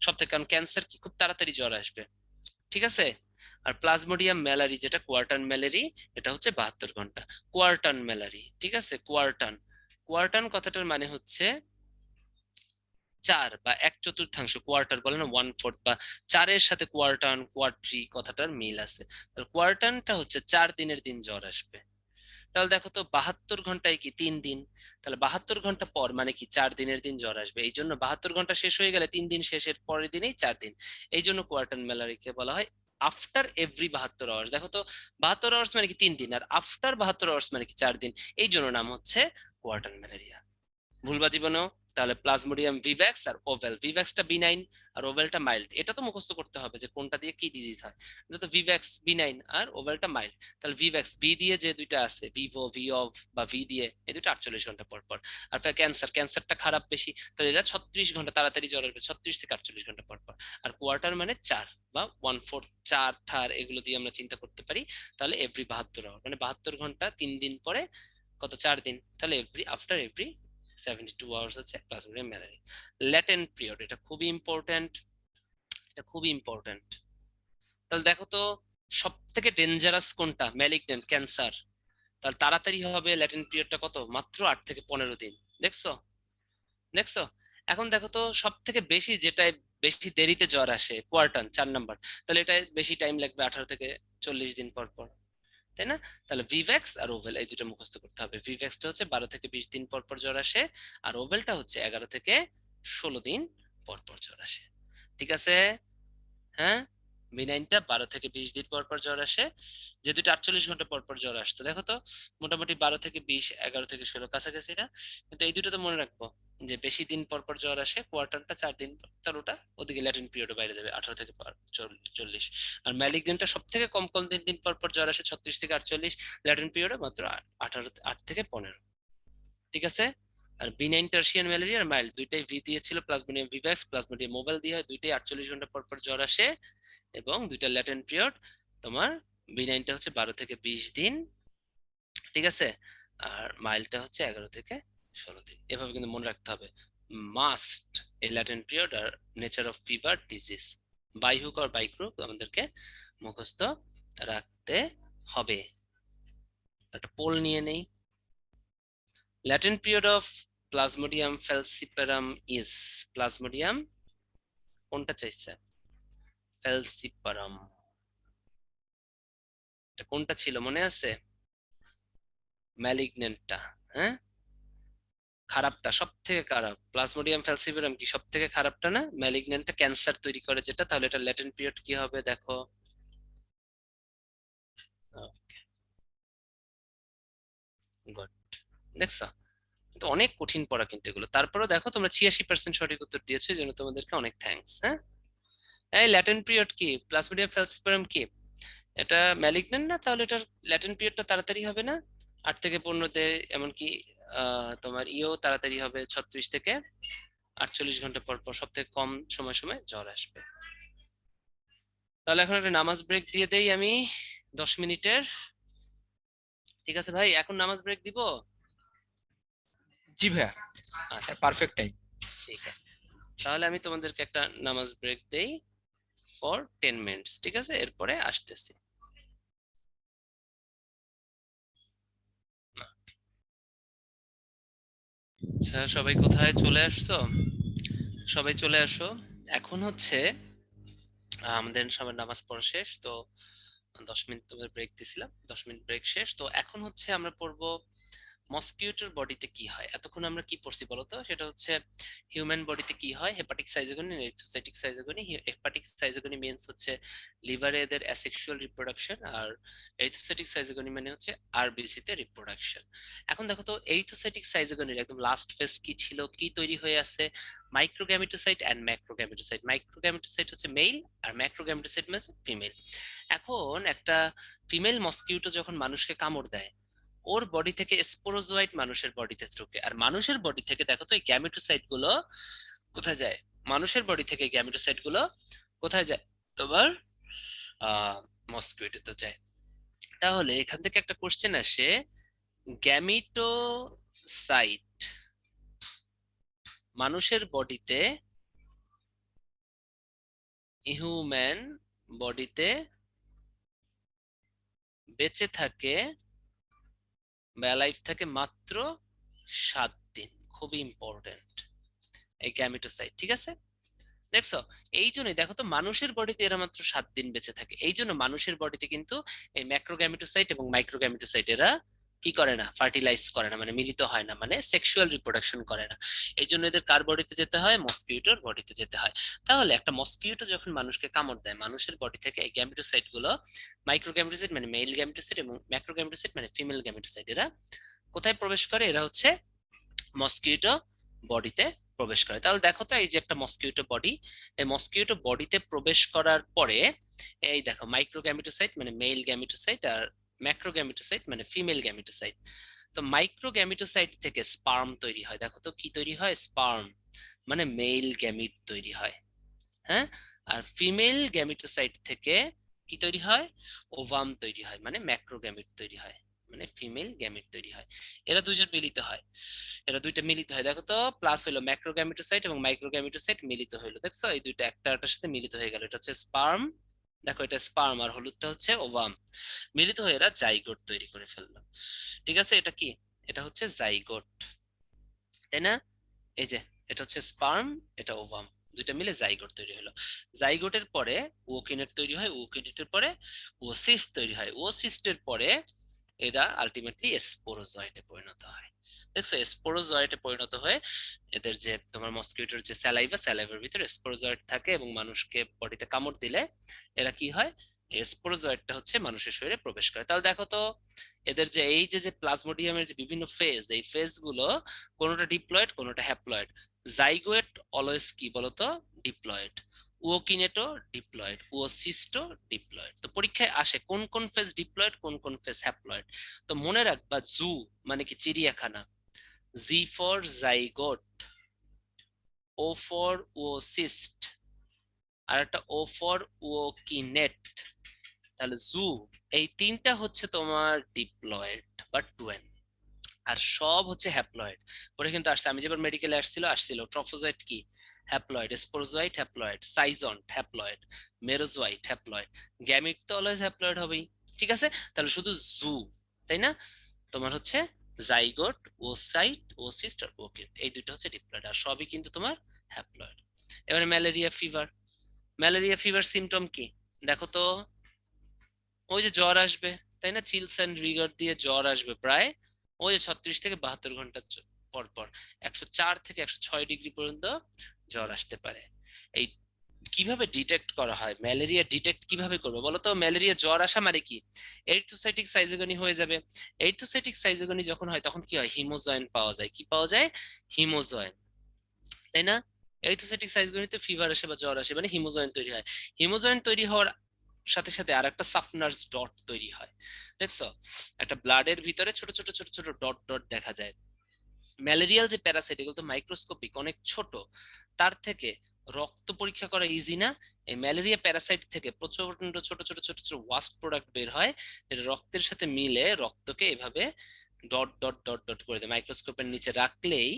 সব থেকে, কারণ ক্যান্সার কি খুব তাড়াতাড়ি জ্বর আসবে। ঠিক আছে, আর প্লাজমোডিয়াম ম্যালারি যেটা কোয়ার্টান ম্যালারি, এটা হচ্ছে 72 ঘন্টা। কোয়ার্টান ম্যালারি, ঠিক আছে, কোয়ার্টান, কোয়ার্টান কথাটার মানে হচ্ছে চার বা এক চতুর্থাংশ, কোয়ার্টার বলে না, 1/4, বা চারের সাথে কোয়ার্টান কোয়ার্ট্রি কথাটার মিল আছে। কোয়ার্টানটা হচ্ছে 4 দিনের দিন জ্বর আসবে। তাহলে দেখো তো 72 ঘন্টায় কি 3 দিন, তাহলে 72 ঘন্টা পর মানে কি 4 দিনের দিন জ্বর আসবে। এই জন্য 72 ঘন্টা শেষ হয়ে গেলে 3 দিন শেষের পরের দিনেই 4 দিন, এই জন্য কোয়ার্টার ম্যালারিকে বলা হয় আফটার এভরি 72 আওয়ার্স। দেখো তো 72 আওয়ার্স মানে কি 3 দিন, আর আফটার 72 আওয়ার্স মানে কি 4 দিন, এই জন্য নাম হচ্ছে কোয়ার্টার ম্যালেরিয়া। ভুলবা জীবনেও। তাহলে প্লাজমোডিয়াম ভিভ্যাক্স আর ওভেল, ভিভ্যাক্সটা বিনাইন আর ওভেলটা মাইল্ড, এটা তো মুখস্থ করতে হবে যে কোনটা দিয়ে কি ডিজিজ হয়। এটা তো ভিভ্যাক্স বিনাইন আর ওভেলটা মাইল্ড। তাহলে ভিভ্যাক্স ভি দিয়ে যে দুইটা আছে, ভিভো ভি অফ বা ভি দিয়ে, এই দুটো 48 ঘন্টা পর পর। আর ক্যান্সার, ক্যান্সারটা খারাপ বেশি, তাহলে এটা 36 ঘন্টা তাড়াতাড়ি জ্বর আসবে, 36 থেকে 48 ঘন্টা পর পর। আর কোয়ার্টার মানে 4 বা 1/4, চার ঠার এগুলো দিয়ে আমরা চিন্তা করতে পারি। তাহলে এভরি 72 আওয়ার মানে 72 ঘন্টা 3 দিন পরে কত 4 দিন, তাহলে আফটার এভরি 72 আওয়ার্স হচ্ছে প্লাজমোডিয়াম ম্যালারিয়া। ল্যাটেন্ট পিরিয়ড, এটা খুবই ইম্পর্টেন্ট, এটা খুবই ইম্পর্টেন্ট। তাহলে দেখো তো সব থেকে ডেঞ্জারাস কোনটা? Malignant cancer. তাহলে তাড়াতাড়ি হবে ল্যাটেন্ট পিরিয়ডটা কত? মাত্র 8 থেকে 15 দিন। দেখছো, দেখছো, এখন দেখো তো সব থেকে বেশি যেটায় বেশি দেরিতে জ্বর আসে, কোয়ার্টান 4 নাম্বার, তাহলে এটা বেশি টাইম লাগবে, 18 থেকে 40 দিন পর পর, তাই না? তাহলে ভিভ্যাক্স আর ওভেল এই দুটো মুখস্থ করতে হবে। ভিভ্যাক্সটা হচ্ছে 12 থেকে 20 দিন পর পর জ্বর আসে, আর ওভেলটা হচ্ছে 11 থেকে 16 দিন পর পর জ্বর আসে। ঠিক আছে? হ্যাঁ, B9টা 12 থেকে 20 দিন পর পর জ্বর আসে, যে দুটো 48 ঘন্টা পর পর জ্বর আসতো, দেখো তো মোটামুটি 12 থেকে 20, 11 থেকে 16 কাছাকাছি না? কিন্তু এই দুটো তো মনে রাখবো, যে বেশি দিন পর পর জ্বর আসে, কোয়ার্টারটা 4 দিন, তার ওটা ওদিকে ল্যাটেন্ট পিরিয়ডে বাইরে যাবে 18 থেকে 40। আর ম্যালিগনেন্টটা সব থেকে কম কম দিন দিন পর পর জ্বর আসে, 36 থেকে 48, ল্যাটেন্ট পিরিয়ডে মাত্র 8 থেকে 15। ঠিক আছে? আর B9 টার্সিয়ান ম্যালেরিয়া আর মাইল্ড দুইটাই ভি দিয়েছিল, প্লাজমোডিয়াম ভিভ্যাক্স, প্লাজমোডিয়াম মোবাইল দিয়ে হয়, দুইটাই 48 ঘন্টা পর পর জ্বর আসে, এবং দুইটা ল্যাটেন্ট পিরিয়ড তোমার, B9টা হচ্ছে 12 থেকে 20 দিন, ঠিক আছে, আর মাইল্ডটা হচ্ছে 11 থেকে 16 দিন। এভাবে কিন্তু মনে রাখতে হবে মাস্ট, এই ল্যাটেন্ট পিরিয়ড আর nature of fever disease, by hook আর বাই ক্রুক আমাদেরকে মুখস্থ রাখতে হবে। একটা পোল নিয়ে নেই। Latent period of Plasmodium falciparum is, Plasmodium কোনটা চাইছে? falciparum, এটা কোনটা ছিল মনে আছে? ম্যালিগনেন্টটা। হ্যাঁ, খারাপটা, সব থেকে খারাপ প্লাজমোডিয়াম ফ্যালসিপারাম কি সব থেকে খারাপটা না? ম্যালিগনেন্টটা ক্যান্সার তৈরি করে যেটা, তাহলে এটা ল্যাটেন্ট পিরিয়ড কি হবে দেখো। গুড, দেখছো? কিন্তু অনেক কঠিন পড়া কিন্তু এগুলো, তারপরেও দেখো তোমরা 86% সঠিক উত্তর দিয়েছো, এই জন্য তোমাদেরকে অনেক থ্যাঙ্কস। হ্যাঁ, এই ল্যাটেন্ট পিরিয়ড কি, প্লাজমোডিয়াম ফ্যালসিপারাম কি, এটা ম্যালিগন্যান্ট না? তাহলে এটার ল্যাটেন্ট পিরিয়ডটা তাড়াতাড়ি হবে না? 8 থেকে 15 তে, এমনকি তোমার ইও তাড়াতাড়ি হবে, 36 থেকে 48 ঘন্টা পর পর সব থেকে কম সময় সময় জ্বর আসবে। তাহলে এখন একটা নামাজ ব্রেক দিয়ে দেই আমি, 10 মিনিটের। ঠিক আছে ভাই, এখন নামাজ ব্রেক দিব? জি ভাইয়া, আচ্ছা, পারফেক্ট টাইম। ঠিক আছে, তাহলে আমি তোমাদেরকে একটা নামাজ ব্রেক দেই ফর 10 মিনিটস, ঠিক আছে, এরপরে আসতেছি। আচ্ছা, সবাই কোথায় চলে আসছো? সবাই চলে আসো। এখন হচ্ছে আমাদের সবার নামাজ পড়া শেষ তো, 10 মিনিট তোমাদের ব্রেক দিছিলাম, 10 মিনিট ব্রেক শেষ তো, এখন হচ্ছে আমরা পড়বো মসকিউটোর বডিতে কি হয়। এতক্ষণ আমরা কি পড়ছি বলতো? সেটা হচ্ছে হিউম্যান বডিতে কি হয়, hepatic schizogony, erythrocytic schizogony. Hepatic schizogony means হচ্ছে লিভারে এদের অ্যাসেক্সুয়াল রিপ্রোডাকশন, আর এরিথ্রোসাইটিক সাইজোগনি মানে হচ্ছে আরবিসি তে রিপ্রোডাকশন। এখন দেখো তো এরিথ্রোসাইটিক সাইজোগনির একদম লাস্ট ফেজ কি ছিল, কি তৈরি হয়ে আছে? মাইক্রোগ্যামেটোসাইট এন্ড ম্যাক্রোগ্যামেটোসাইট। মাইক্রোগ্যামেটোসাইট হচ্ছে মেল, আর ম্যাক্রোগ্যামেটোসাইট মানে ফিমেল। এখন একটা ফিমেল মসকিউটো যখন মানুষকে কামড় দেয়, ওর বডি থেকে স্পোরোজোয়াইট মানুষের বডিতে ঢুকে, আর মানুষের বডি থেকে দেখো তো এই গ্যামেটোসাইট গুলো কোথায় যায়? মানুষের বডি থেকে গ্যামেটোসাইট গুলো কোথায় যায়? তোমার মস্কুইটোতে যায়। তাহলে এখান থেকে একটা কোশ্চেন আসে, গ্যামিটোসাইট মানুষের বডিতে, হিউম্যান বডিতে বেঁচে থাকে বা লাইফ থাকে মাত্র 7 দিন। খুবই ইম্পর্টেন্ট এই গ্যামেটোসাইট, ঠিক আছে? দেখছো, এই জন্যই দেখো তো মানুষের বডিতে এরা মাত্র 7 দিন বেঁচে থাকে, এই জন্য মানুষের বডিতে কিন্তু এই ম্যাক্রোগ্যামেটোসাইট এবং মাইক্রোগ্যামেটোসাইট এরা কি করে না, ফার্টিলাইজ করে না, মানে মিলিত হয় না, মানে সেক্সুয়াল রিপ্রোডাকশন করে না। এই জন্য এদের কার বডিতে যেতে হয়? মসকিউটোর বডিতে যেতে হয়। তাহলে একটা মসকিউটো যখন মানুষকে কামড় দেয়, মানুষের বডি থেকে এই গ্যামেটোসাইট গুলো, মাইক্রোগ্যামেটোসাইট মানে মেল গ্যামেটোসাইট এবং ম্যাক্রোগ্যামেটোসাইট মানে ফিমেল গ্যামেটোসাইট, এরা কোথায় প্রবেশ করে? এরা হচ্ছে মসকিউটো বডিতে প্রবেশ করে। তাহলে দেখো তো, এই যে একটা মসকিউটো বডি, এই মসকিউটো বডিতে প্রবেশ করার পরে এই দেখো মাইক্রোগ্যামেটোসাইট মানে মেল গ্যামেটোসাইট, আর ম্যাক্রোগ্যামেটোসাইট মানে ফিমেল গ্যামেটোসাইট। তো মাইক্রোগ্যামেটোসাইট থেকে স্পার্ম তৈরি হয়, দেখো তো কি তৈরি হয়? স্পার্ম মানে মেল গ্যামিট তৈরি হয়। হ্যাঁ, আর ফিমেল গ্যামেটোসাইট থেকে কি তৈরি হয়? ওভাম তৈরি হয়, মানে ম্যাক্রোগ্যামিট তৈরি হয়, মানে ফিমেল গ্যামিট তৈরি হয়। এরা দুজন মিলিত হয়, এরা দুইটা মিলিত হয়, দেখো তো প্লাস হলো ম্যাক্রোগ্যামেটোসাইট এবং মাইক্রোগ্যামেটোসাইট মিলিত হইলো, দেখছো এই দুইটা একটা একটার সাথে মিলিত হয়ে গেল, এটা হচ্ছে স্পার্ম। দেখো এটা স্পার্ম, আর হলুদটা হচ্ছে ওভাম, মিলিত হয়ে এরা জাইগোট তৈরি করে ফেললো। ঠিক আছে, এটা কি? এটা হচ্ছে জাইগোট, তাই না? এই যে এটা হচ্ছে স্পার্ম, এটা ওভাম, দুইটা মিলে জাইগোট তৈরি হলো। জাইগোটের পরে ওকিনেট তৈরি হয়, ওকিনেটের পরে ওসিস্ট তৈরি হয়, ওসিস্টের পরে এরা আলটিমেটলি স্পোরোজয়েটে পরিণত হয়। দেখছো, স্পোরোজয়েটে পরিণত হয়ে এদের যে তোমার মসকিউটোর যে স্যালাইভার ভিতরে স্পোরোজয়েট থাকে এবং মানুষকে বডিতে কামড় দিলে এরা কি হয়, স্পোরোজয়েটটা হচ্ছে মানুষের শরীরে প্রবেশ করে। তাহলে দেখো তো এদের যে এই যে যে প্লাজমোডিয়ামের যে বিভিন্ন ফেজ, এই ফেজ গুলো কোনোটা ডিপ্লয়েড কোনোটা হ্যাপ্লয়েড। জাইগোয়েট অলওয়েজ কি বলতো, diploid. Ookinete diploid, oocyst diploid. তো পরীক্ষায় আসে কোন কোন ফেজ ডিপ্লয়েড কোন কোন ফেজ হ্যাপ্লয়েড। তো মনে রাখবা, জু মানে কি চিড়িয়াখানা, Z for zygote, O for oocyst, আর একটা ও ফর ওকিনেট। তাহলে জু, এই তিনটা হচ্ছে তোমার ডিপ্লয়েড বা টুয়েন, আর সব হচ্ছে হ্যাপ্লয়েড। পরে কিন্তু আসছে, আমি যেবার মেডিকেলে আসছিল ট্রফোজয়েট কি haploid, sporozoite haploid, schizont haploid, merozoite haploid, gamete তো অলওয়েজ হ্যাপ্লয়েড হবেই। ঠিক আছে, তাহলে শুধু জু, তাই না, তোমার হচ্ছে জাইগোট, ওসাইট, ওসিস্ট আর ওকিট, এই দুটো হচ্ছে ডিপ্লয়েড, আর সবই কিন্তু তোমার হ্যাপ্লয়েড। এবারে malaria fever. Malaria fever symptom কি দেখো তো, ওই যে জ্বর আসবে, তাই না, চিলস এন্ড রিগার দিয়ে জ্বর আসবে প্রায় ওই যে 36 থেকে 72 ঘন্টা পর পর, 104 থেকে 106 ডিগ্রি পর্যন্ত জ্বর আসতে পারে। এই কিভাবে ডিটেক্ট করা হয়, ম্যালেরিয়া ডিটেক্ট কিভাবে করবো বলো তো? ম্যালেরিয়া জ্বর আসা মানে কি, এরিথ্রোসাইটিক সাইজোগনি হয়ে যাবে। এরিথ্রোসাইটিক সাইজোগনি যখন হয় তখন কি হয়, হিমোজয়েন পাওয়া যায়। কি পাওয়া যায়, হিমোজয়েন, তাই না। এরিথ্রোসাইটিক সাইজোগনিতে ফিভার আসে বা জ্বর আসে মানে হিমোজয়েন তৈরি হয়। হিমোজয়েন তৈরি হওয়ার সাথে সাথে আর একটা সাফনার্স ডট তৈরি হয়। দেখছো, একটা ব্লাডের ভিতরে ছোট ছোট ছোট ছোট ডট ডট দেখা যায়। ম্যালেরিয়াল যে প্যারাসাইট এগুলো তো মাইক্রোস্কোপিক, অনেক ছোট, তার থেকে রক্ত পরীক্ষা করা ইজি না। এই ম্যালেরিয়া প্যারাসাইট থেকে প্রচন্ড ছোট ছোট ছোট ছোট ওয়াস্ট প্রোডাক্ট বের হয়, যেটা রক্তের সাথে মিলে রক্তকে এভাবে ডট ডট ডট ডট করে দেয়। মাইক্রোস্কোপের নিচে রাখলেই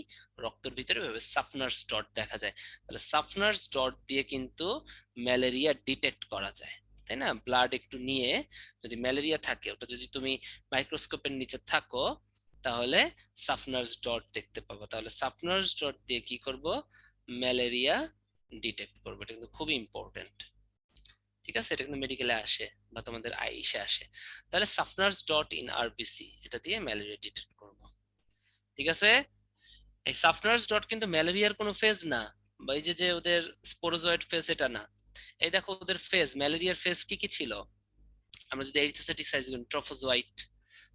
রক্তের ভিতরে এভাবে সাফনার্স ডট দেখা যায়। তাহলে সাফনার্স ডট দিয়ে কিন্তু ম্যালেরিয়া ডিটেক্ট করা যায়, তাই না। ব্লাড একটু নিয়ে যদি ম্যালেরিয়া থাকে, ওটা যদি তুমি মাইক্রোস্কোপের নিচে থাকো, তাহলে সাফনার্স ডট দেখতে পাবো। তাহলে সাফনার্স ডট দিয়ে কি করব, ম্যালেরিয়া ডিটেক্ট করবো। এটা কিন্তু খুবই ইম্পর্টেন্ট। ঠিক আছে, এটা কিন্তু মেডিকেলে আসে বা তোমাদের আইসে আসে। তাহলে সাফনার্স ডট ইন আরবিসি, এটা দিয়ে ম্যালেরিয়া ডিটেক্ট করব। ঠিক আছে, এই সাফনার্স ডট কিন্তু ম্যালেরিয়ার কোনো ফেজ না, বা এই যে যে ওদের স্পোরোজয়েড ফেজ, এটা না। এই দেখো ওদের ফেজ, ম্যালেরিয়ার ফেজ কি কি ছিল, আমরা যদি এরিথ্রোসাইটিক সাইজ করি, ট্রফোজোয়াইট,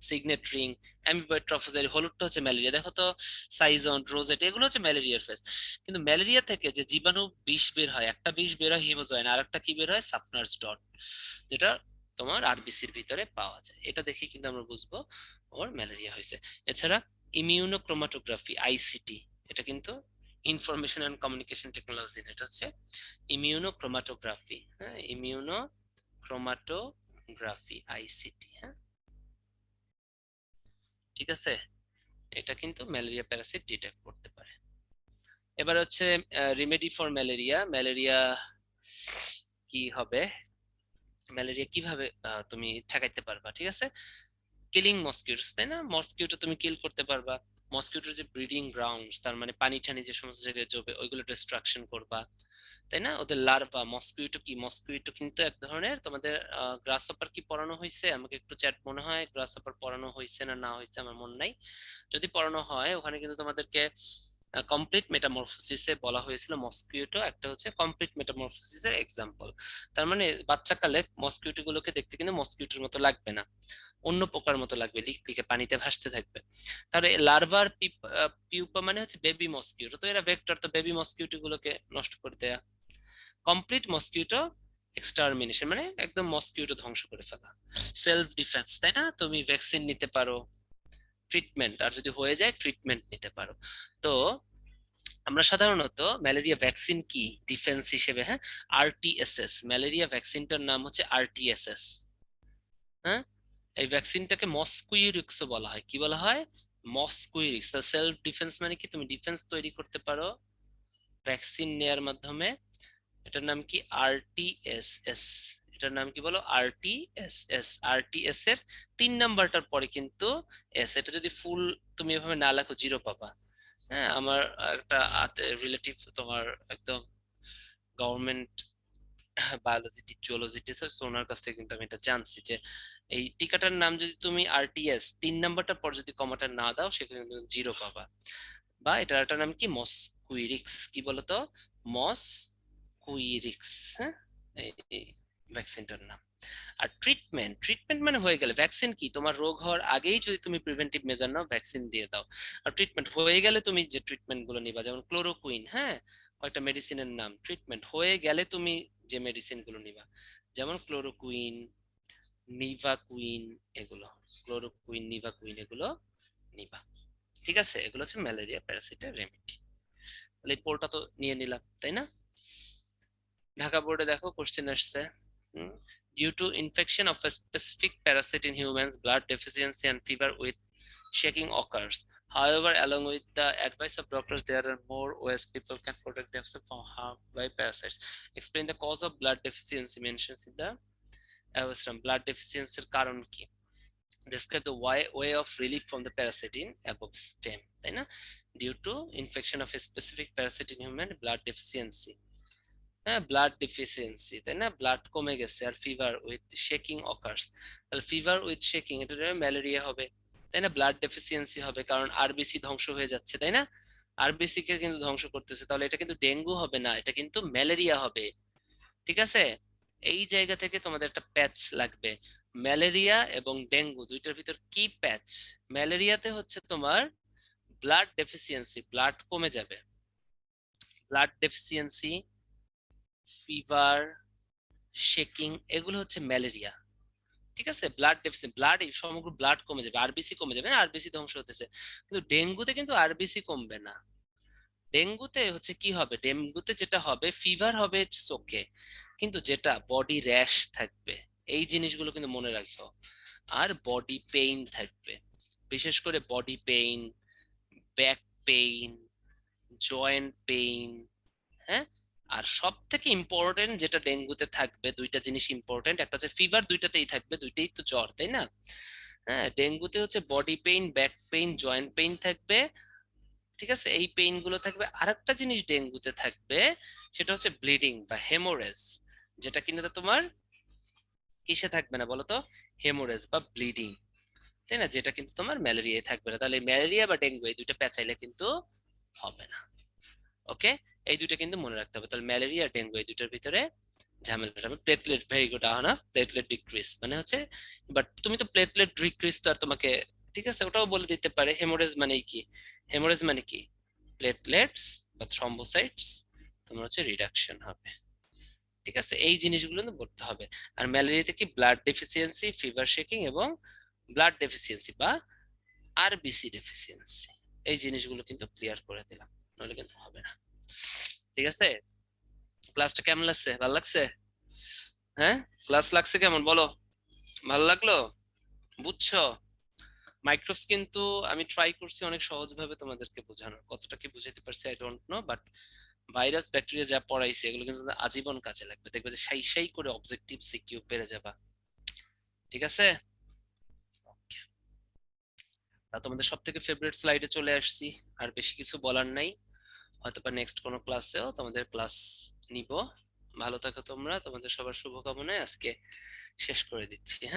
সিগনেট রিং, অ্যামিবয়েড ট্রফোজোয়াইট, হলুদটা হচ্ছে ম্যালেরিয়া। দেখো তো, সাইজন, রোজেট, এগুলো হচ্ছে ম্যালেরিয়ার ফেজ। কিন্তু ম্যালেরিয়া থেকে যে জীবাণু বিষ বের হয়, একটা বিষ বের হয় হিমোজয়েন, আর একটা কি বের হয়, সাফনার্স ডট, যেটা তোমার আরবিসির ভিতরে পাওয়া যায়। এটা দেখে কিন্তু আমরা বুঝবো ওর ম্যালেরিয়া হয়েছে। এছাড়া ইমিউনোক্রোমাটোগ্রাফি, আইসিটি, এটা কিন্তু ইনফরমেশন এন্ড কমিউনিকেশন টেকনোলজি, এটা হচ্ছে ইমিউনোক্রোমাটোগ্রাফি। হ্যাঁ, ইমিউনোক্রোমাটোগ্রাফি, আইসিটি। হ্যাঁ, ঠিক আছে, এটা কিন্তু ম্যালেরিয়া প্যারাসাইট ডিটেক্ট করতে পারে। এবার হচ্ছে রিমেডি ফর ম্যালেরিয়া। ম্যালেরিয়া কি হবে, ম্যালেরিয়া কিভাবে তুমি ঠেকাইতে পারবা, ঠিক আছে। কিলিং মসকিউটস, তাই না, মসকিউটো তুমি কিল করতে পারবা। মসকিউটোর যে ব্রিডিং গ্রাউন্ড, তার মানে পানি টানি যে সমস্ত জায়গায় জবে, ওইগুলো ডিস্ট্রাকশন করবা, তাই না। ওদের লার্ভা, মসকিউটো কি, মসকিউটো কিন্তু এক ধরনের তোমাদের গ্রাস হপার কি পড়ানো হয়েছে আমাকে একটু চ্যাট, মনে হয় গ্রাস হপার পড়ানো হয়েছে না না হয়েছে আমার মনে নাই। যদি পড়ানো হয় ওখানে কিন্তু তোমাদেরকে কমপ্লিট মেটামরফোসিসে বলা হয়েছিল মসকিউটো একটা হচ্ছে কমপ্লিট মেটামরফোসিসের এক্সাম্পল। তার মানে বাচ্চাকালে মসকিউটো গুলোকে দেখতে কিন্তু মসকিউটোর মতো লাগবে না, অন্য পোকার মতো লাগবে, লিকলিকে পানিতে ভাসতে থাকবে। তাহলে লার্ভার পিউপা মানে হচ্ছে বেবি মসকিউটো, তো এরা ভেক্টর, তো বেবি মসকিউটো গুলোকে নষ্ট করে দেয়া। কমপ্লিট মসকিউটো এক্সটারমিনেশন মানে একদম মসকিউটো ধ্বংস করে ফেলা। সেলফ ডিফেন্স, তাই না, তুমি ভ্যাকসিন নিতে পারো, ট্রিটমেন্ট, আর যদি হয়ে যায় ট্রিটমেন্ট নিতে পারো। তো আমরা সাধারণত ম্যালেরিয়া ভ্যাকসিন কি ডিফেন্স হিসেবে, হ্যাঁ, আরটিএসএস, ম্যালেরিয়া ভ্যাকসিনটার নাম হচ্ছে আরটিএসএস। হ্যাঁ, এই ভ্যাকসিনটাকে মস্কুইরিক্স বলা হয়। কি বলা হয়, মস্কুইরিক্স। সেলফ ডিফেন্স মানে কি, তুমি ডিফেন্স তৈরি করতে পারো ভ্যাকসিন নেয়ার মাধ্যমে। এটার নাম কি, আরটিএসএস। এটার নাম কি বলো, আরটিএসএস। আরটিএস এর 3 নাম্বারটার পরে কিন্তু এস, এটা যদি ফুল তুমি এভাবে না লেখো জিরো পাবা। হ্যাঁ, আমার একটা রিলেটিভ তোমার একদম গভর্নমেন্ট বায়োলজি জুলজি টিচার, ওনার কাছ থেকে কিন্তু আমি এটা জানছি যে এই টিকাটার নাম যদি তুমি আরটিএস 3 নাম্বারটা পর যদি কমাটা না দাও সেখানে কিন্তু জিরো পাবা। বা এটার একটা নাম কি মসকুইরিক্স, কি বলতো, মসকুইরিক্স। হ্যাঁ, এই ভ্যাকসিনটার নাম। আর ট্রিটমেন্ট, ট্রিটমেন্ট মানে হয়ে গেলে, ভ্যাকসিন কি তোমার রোগ হওয়ার আগেই যদি তুমি প্রিভেন্টিভ মেজার নাও ভ্যাকসিন দিয়ে দাও। আর ট্রিটমেন্ট হয়ে গেলে তুমি যে ট্রিটমেন্ট গুলো নিবা, যেমন ক্লোরোকুইন, হ্যাঁ, কয়েকটা মেডিসিনের নাম। ট্রিটমেন্ট হয়ে গেলে তুমি যে মেডিসিন গুলো নিবা, যেমন ক্লোরোকুইন, নিভাকুইন, এগুলো, ক্লোরোকুইন, নিভাকুইন, এগুলো নিবা। ঠিক আছে, এগুলো হচ্ছে ম্যালেরিয়া প্যারাসাইটের রেমেডি। তাহলে এই পোলটা তো নিয়ে নিলাম, তাই না? ঢাকা বোর্ডে দেখো কোশ্চেন আসছে, due to infection of a specific parasite in humans, blood deficiency and fever with shaking occurs. However, along with the advice of doctors, there are more ways people can protect themselves from harm by parasites. Explain the cause of blood deficiency mentions in the Avastam. Blood deficiency কারণ কি? Describe the way of relief from the parasite in above stem, তাই না? Due to infection of a specific parasite in human, blood deficiency, হ্যাঁ, blood deficiency, তাই না, blood কমে গেছে, আর fever with shaking occurs, তাহলে ফিভার উইথ শেকিং, এটা malaria হবে, তাই না? ব্লাড ডেফিসিয়েন্সি হবে কারণ আরবিসি ধ্বংস হয়ে যাচ্ছে, তাই না? আরবিসি কে কিন্তু ধ্বংস করতেছে, তাহলে এটা কিন্তু ডেঙ্গু হবে না, এটা কিন্তু ম্যালেরিয়া হবে। ঠিক আছে, এই জায়গা থেকে তোমাদের একটা প্যাচ লাগবে। ম্যালেরিয়া এবং ডেঙ্গু দুইটার ভিতর কি প্যাচ? ম্যালেরিয়াতে হচ্ছে তোমার ব্লাড ডেফিসিয়েন্সি, ব্লাড কমে যাবে, ব্লাড ডেফিসিয়েন্সি, ফিভার, শেকিং, এগুলো হচ্ছে ম্যালেরিয়া। ঠিক আছে, ব্লাড ডেফিসিট, ব্লাড, সমগ্র ব্লাড কমে যাবে, আরবিসি কমে যাবে না, আরবিসি ধ্বংস হতেছে। কিন্তু ডেঙ্গুতে কিন্তু আরবিসি কমবে না। ডেঙ্গুতে হচ্ছে কি হবে, ডেঙ্গুতে যেটা হবে ফিভার হবে চোখে, কিন্তু যেটা বডি র্যাশ থাকবে, এই জিনিসগুলো কিন্তু মনে রাখো। আর বডি পেইন থাকবে, বিশেষ করে body pain, back pain, joint pain. হ্যাঁ, আর সব থেকে ইম্পর্টেন্ট যেটা ডেঙ্গুতে থাকবে, দুইটা জিনিস ইম্পর্টেন্ট, একটা হচ্ছে ফিভার, দুইটাতেই থাকবে, দুইটাই তো জ্বর, তাই না? হ্যাঁ, ডেঙ্গুতে হচ্ছে body pain, back pain, joint pain থাকবে। ঠিক আছে, এই পেইন গুলো থাকবে। আরেকটা জিনিস ডেঙ্গুতে থাকবে, সেটা হচ্ছে ব্লিডিং বা হেমোরেজ, যেটা কিনা তোমার কিসে থাকবে না বলতো, হেমোরেজ বা ব্লিডিং, তাই না, যেটা কিন্তু তোমার ম্যালেরিয়ায় থাকবে না। তাহলে ম্যালেরিয়া বা ডেঙ্গু এই দুইটা পেঁচাইলে কিন্তু হবে না। ওকে, এই দুইটা কিন্তু মনে রাখতে হবে। তাহলে ম্যালেরিয়া আর ডেঙ্গু এই দুইটার ভিতরে ঝামেলাটা হবে। Platelet, very good Ahna, platelet decrease মানে হচ্ছে, বাট তুমি তো প্লেটলেট ডিক্রিজ তো আর তোমাকে, ঠিক আছে, ওটাও বলে দিতে পারে। হেমোরেজ মানে কি? হেমোরেজ মানে কি? প্লেটলেটস বা থ্রম্বোসাইটস তোমার হচ্ছে রিডাকশন হবে। ঠিক আছে, এই জিনিসগুলো কিন্তু বলতে হবে। আর ম্যালেরিয়াতে কি, ব্লাড ডেফিসিয়েন্সি, ফিভার শেকিং এবং ব্লাড ডেফিসিয়েন্সি বা আরবিসি ডেফিসিয়েন্সি, এই জিনিসগুলো কিন্তু ক্লিয়ার করে দিলাম, নাহলে কিন্তু হবে না। ঠিক আছে, ক্লাসটা কেমন লাগছে, ভালো লাগছে? হ্যাঁ, ক্লাস লাগছে কেমন বলো, ভালো লাগলো? বুঝছো? মাইক্রোবস কিন্তু আমি ট্রাই করছি অনেক সহজ ভাবে তোমাদেরকে বোঝানোর, কতটা কি বুঝাইতে পারছি I don't know, but virus bacteria যা পড়াইছে এগুলো কিন্তু আজীবন কাজে লাগবে, দেখবে যে সাই সাই করে অবজেক্টিভ সিকিউ পেরে যাবা। ঠিক আছে, তা তোমাদের সব থেকে ফেভারিট স্লাইডে চলে আসছি, আর বেশি কিছু বলার নাই। হয়তো বা নেক্সট কোনো ক্লাসেও তোমাদের ক্লাস নিব। ভালো থাকো তোমরা, তোমাদের সবার শুভকামনায় আজকে শেষ করে দিচ্ছি, হ্যাঁ।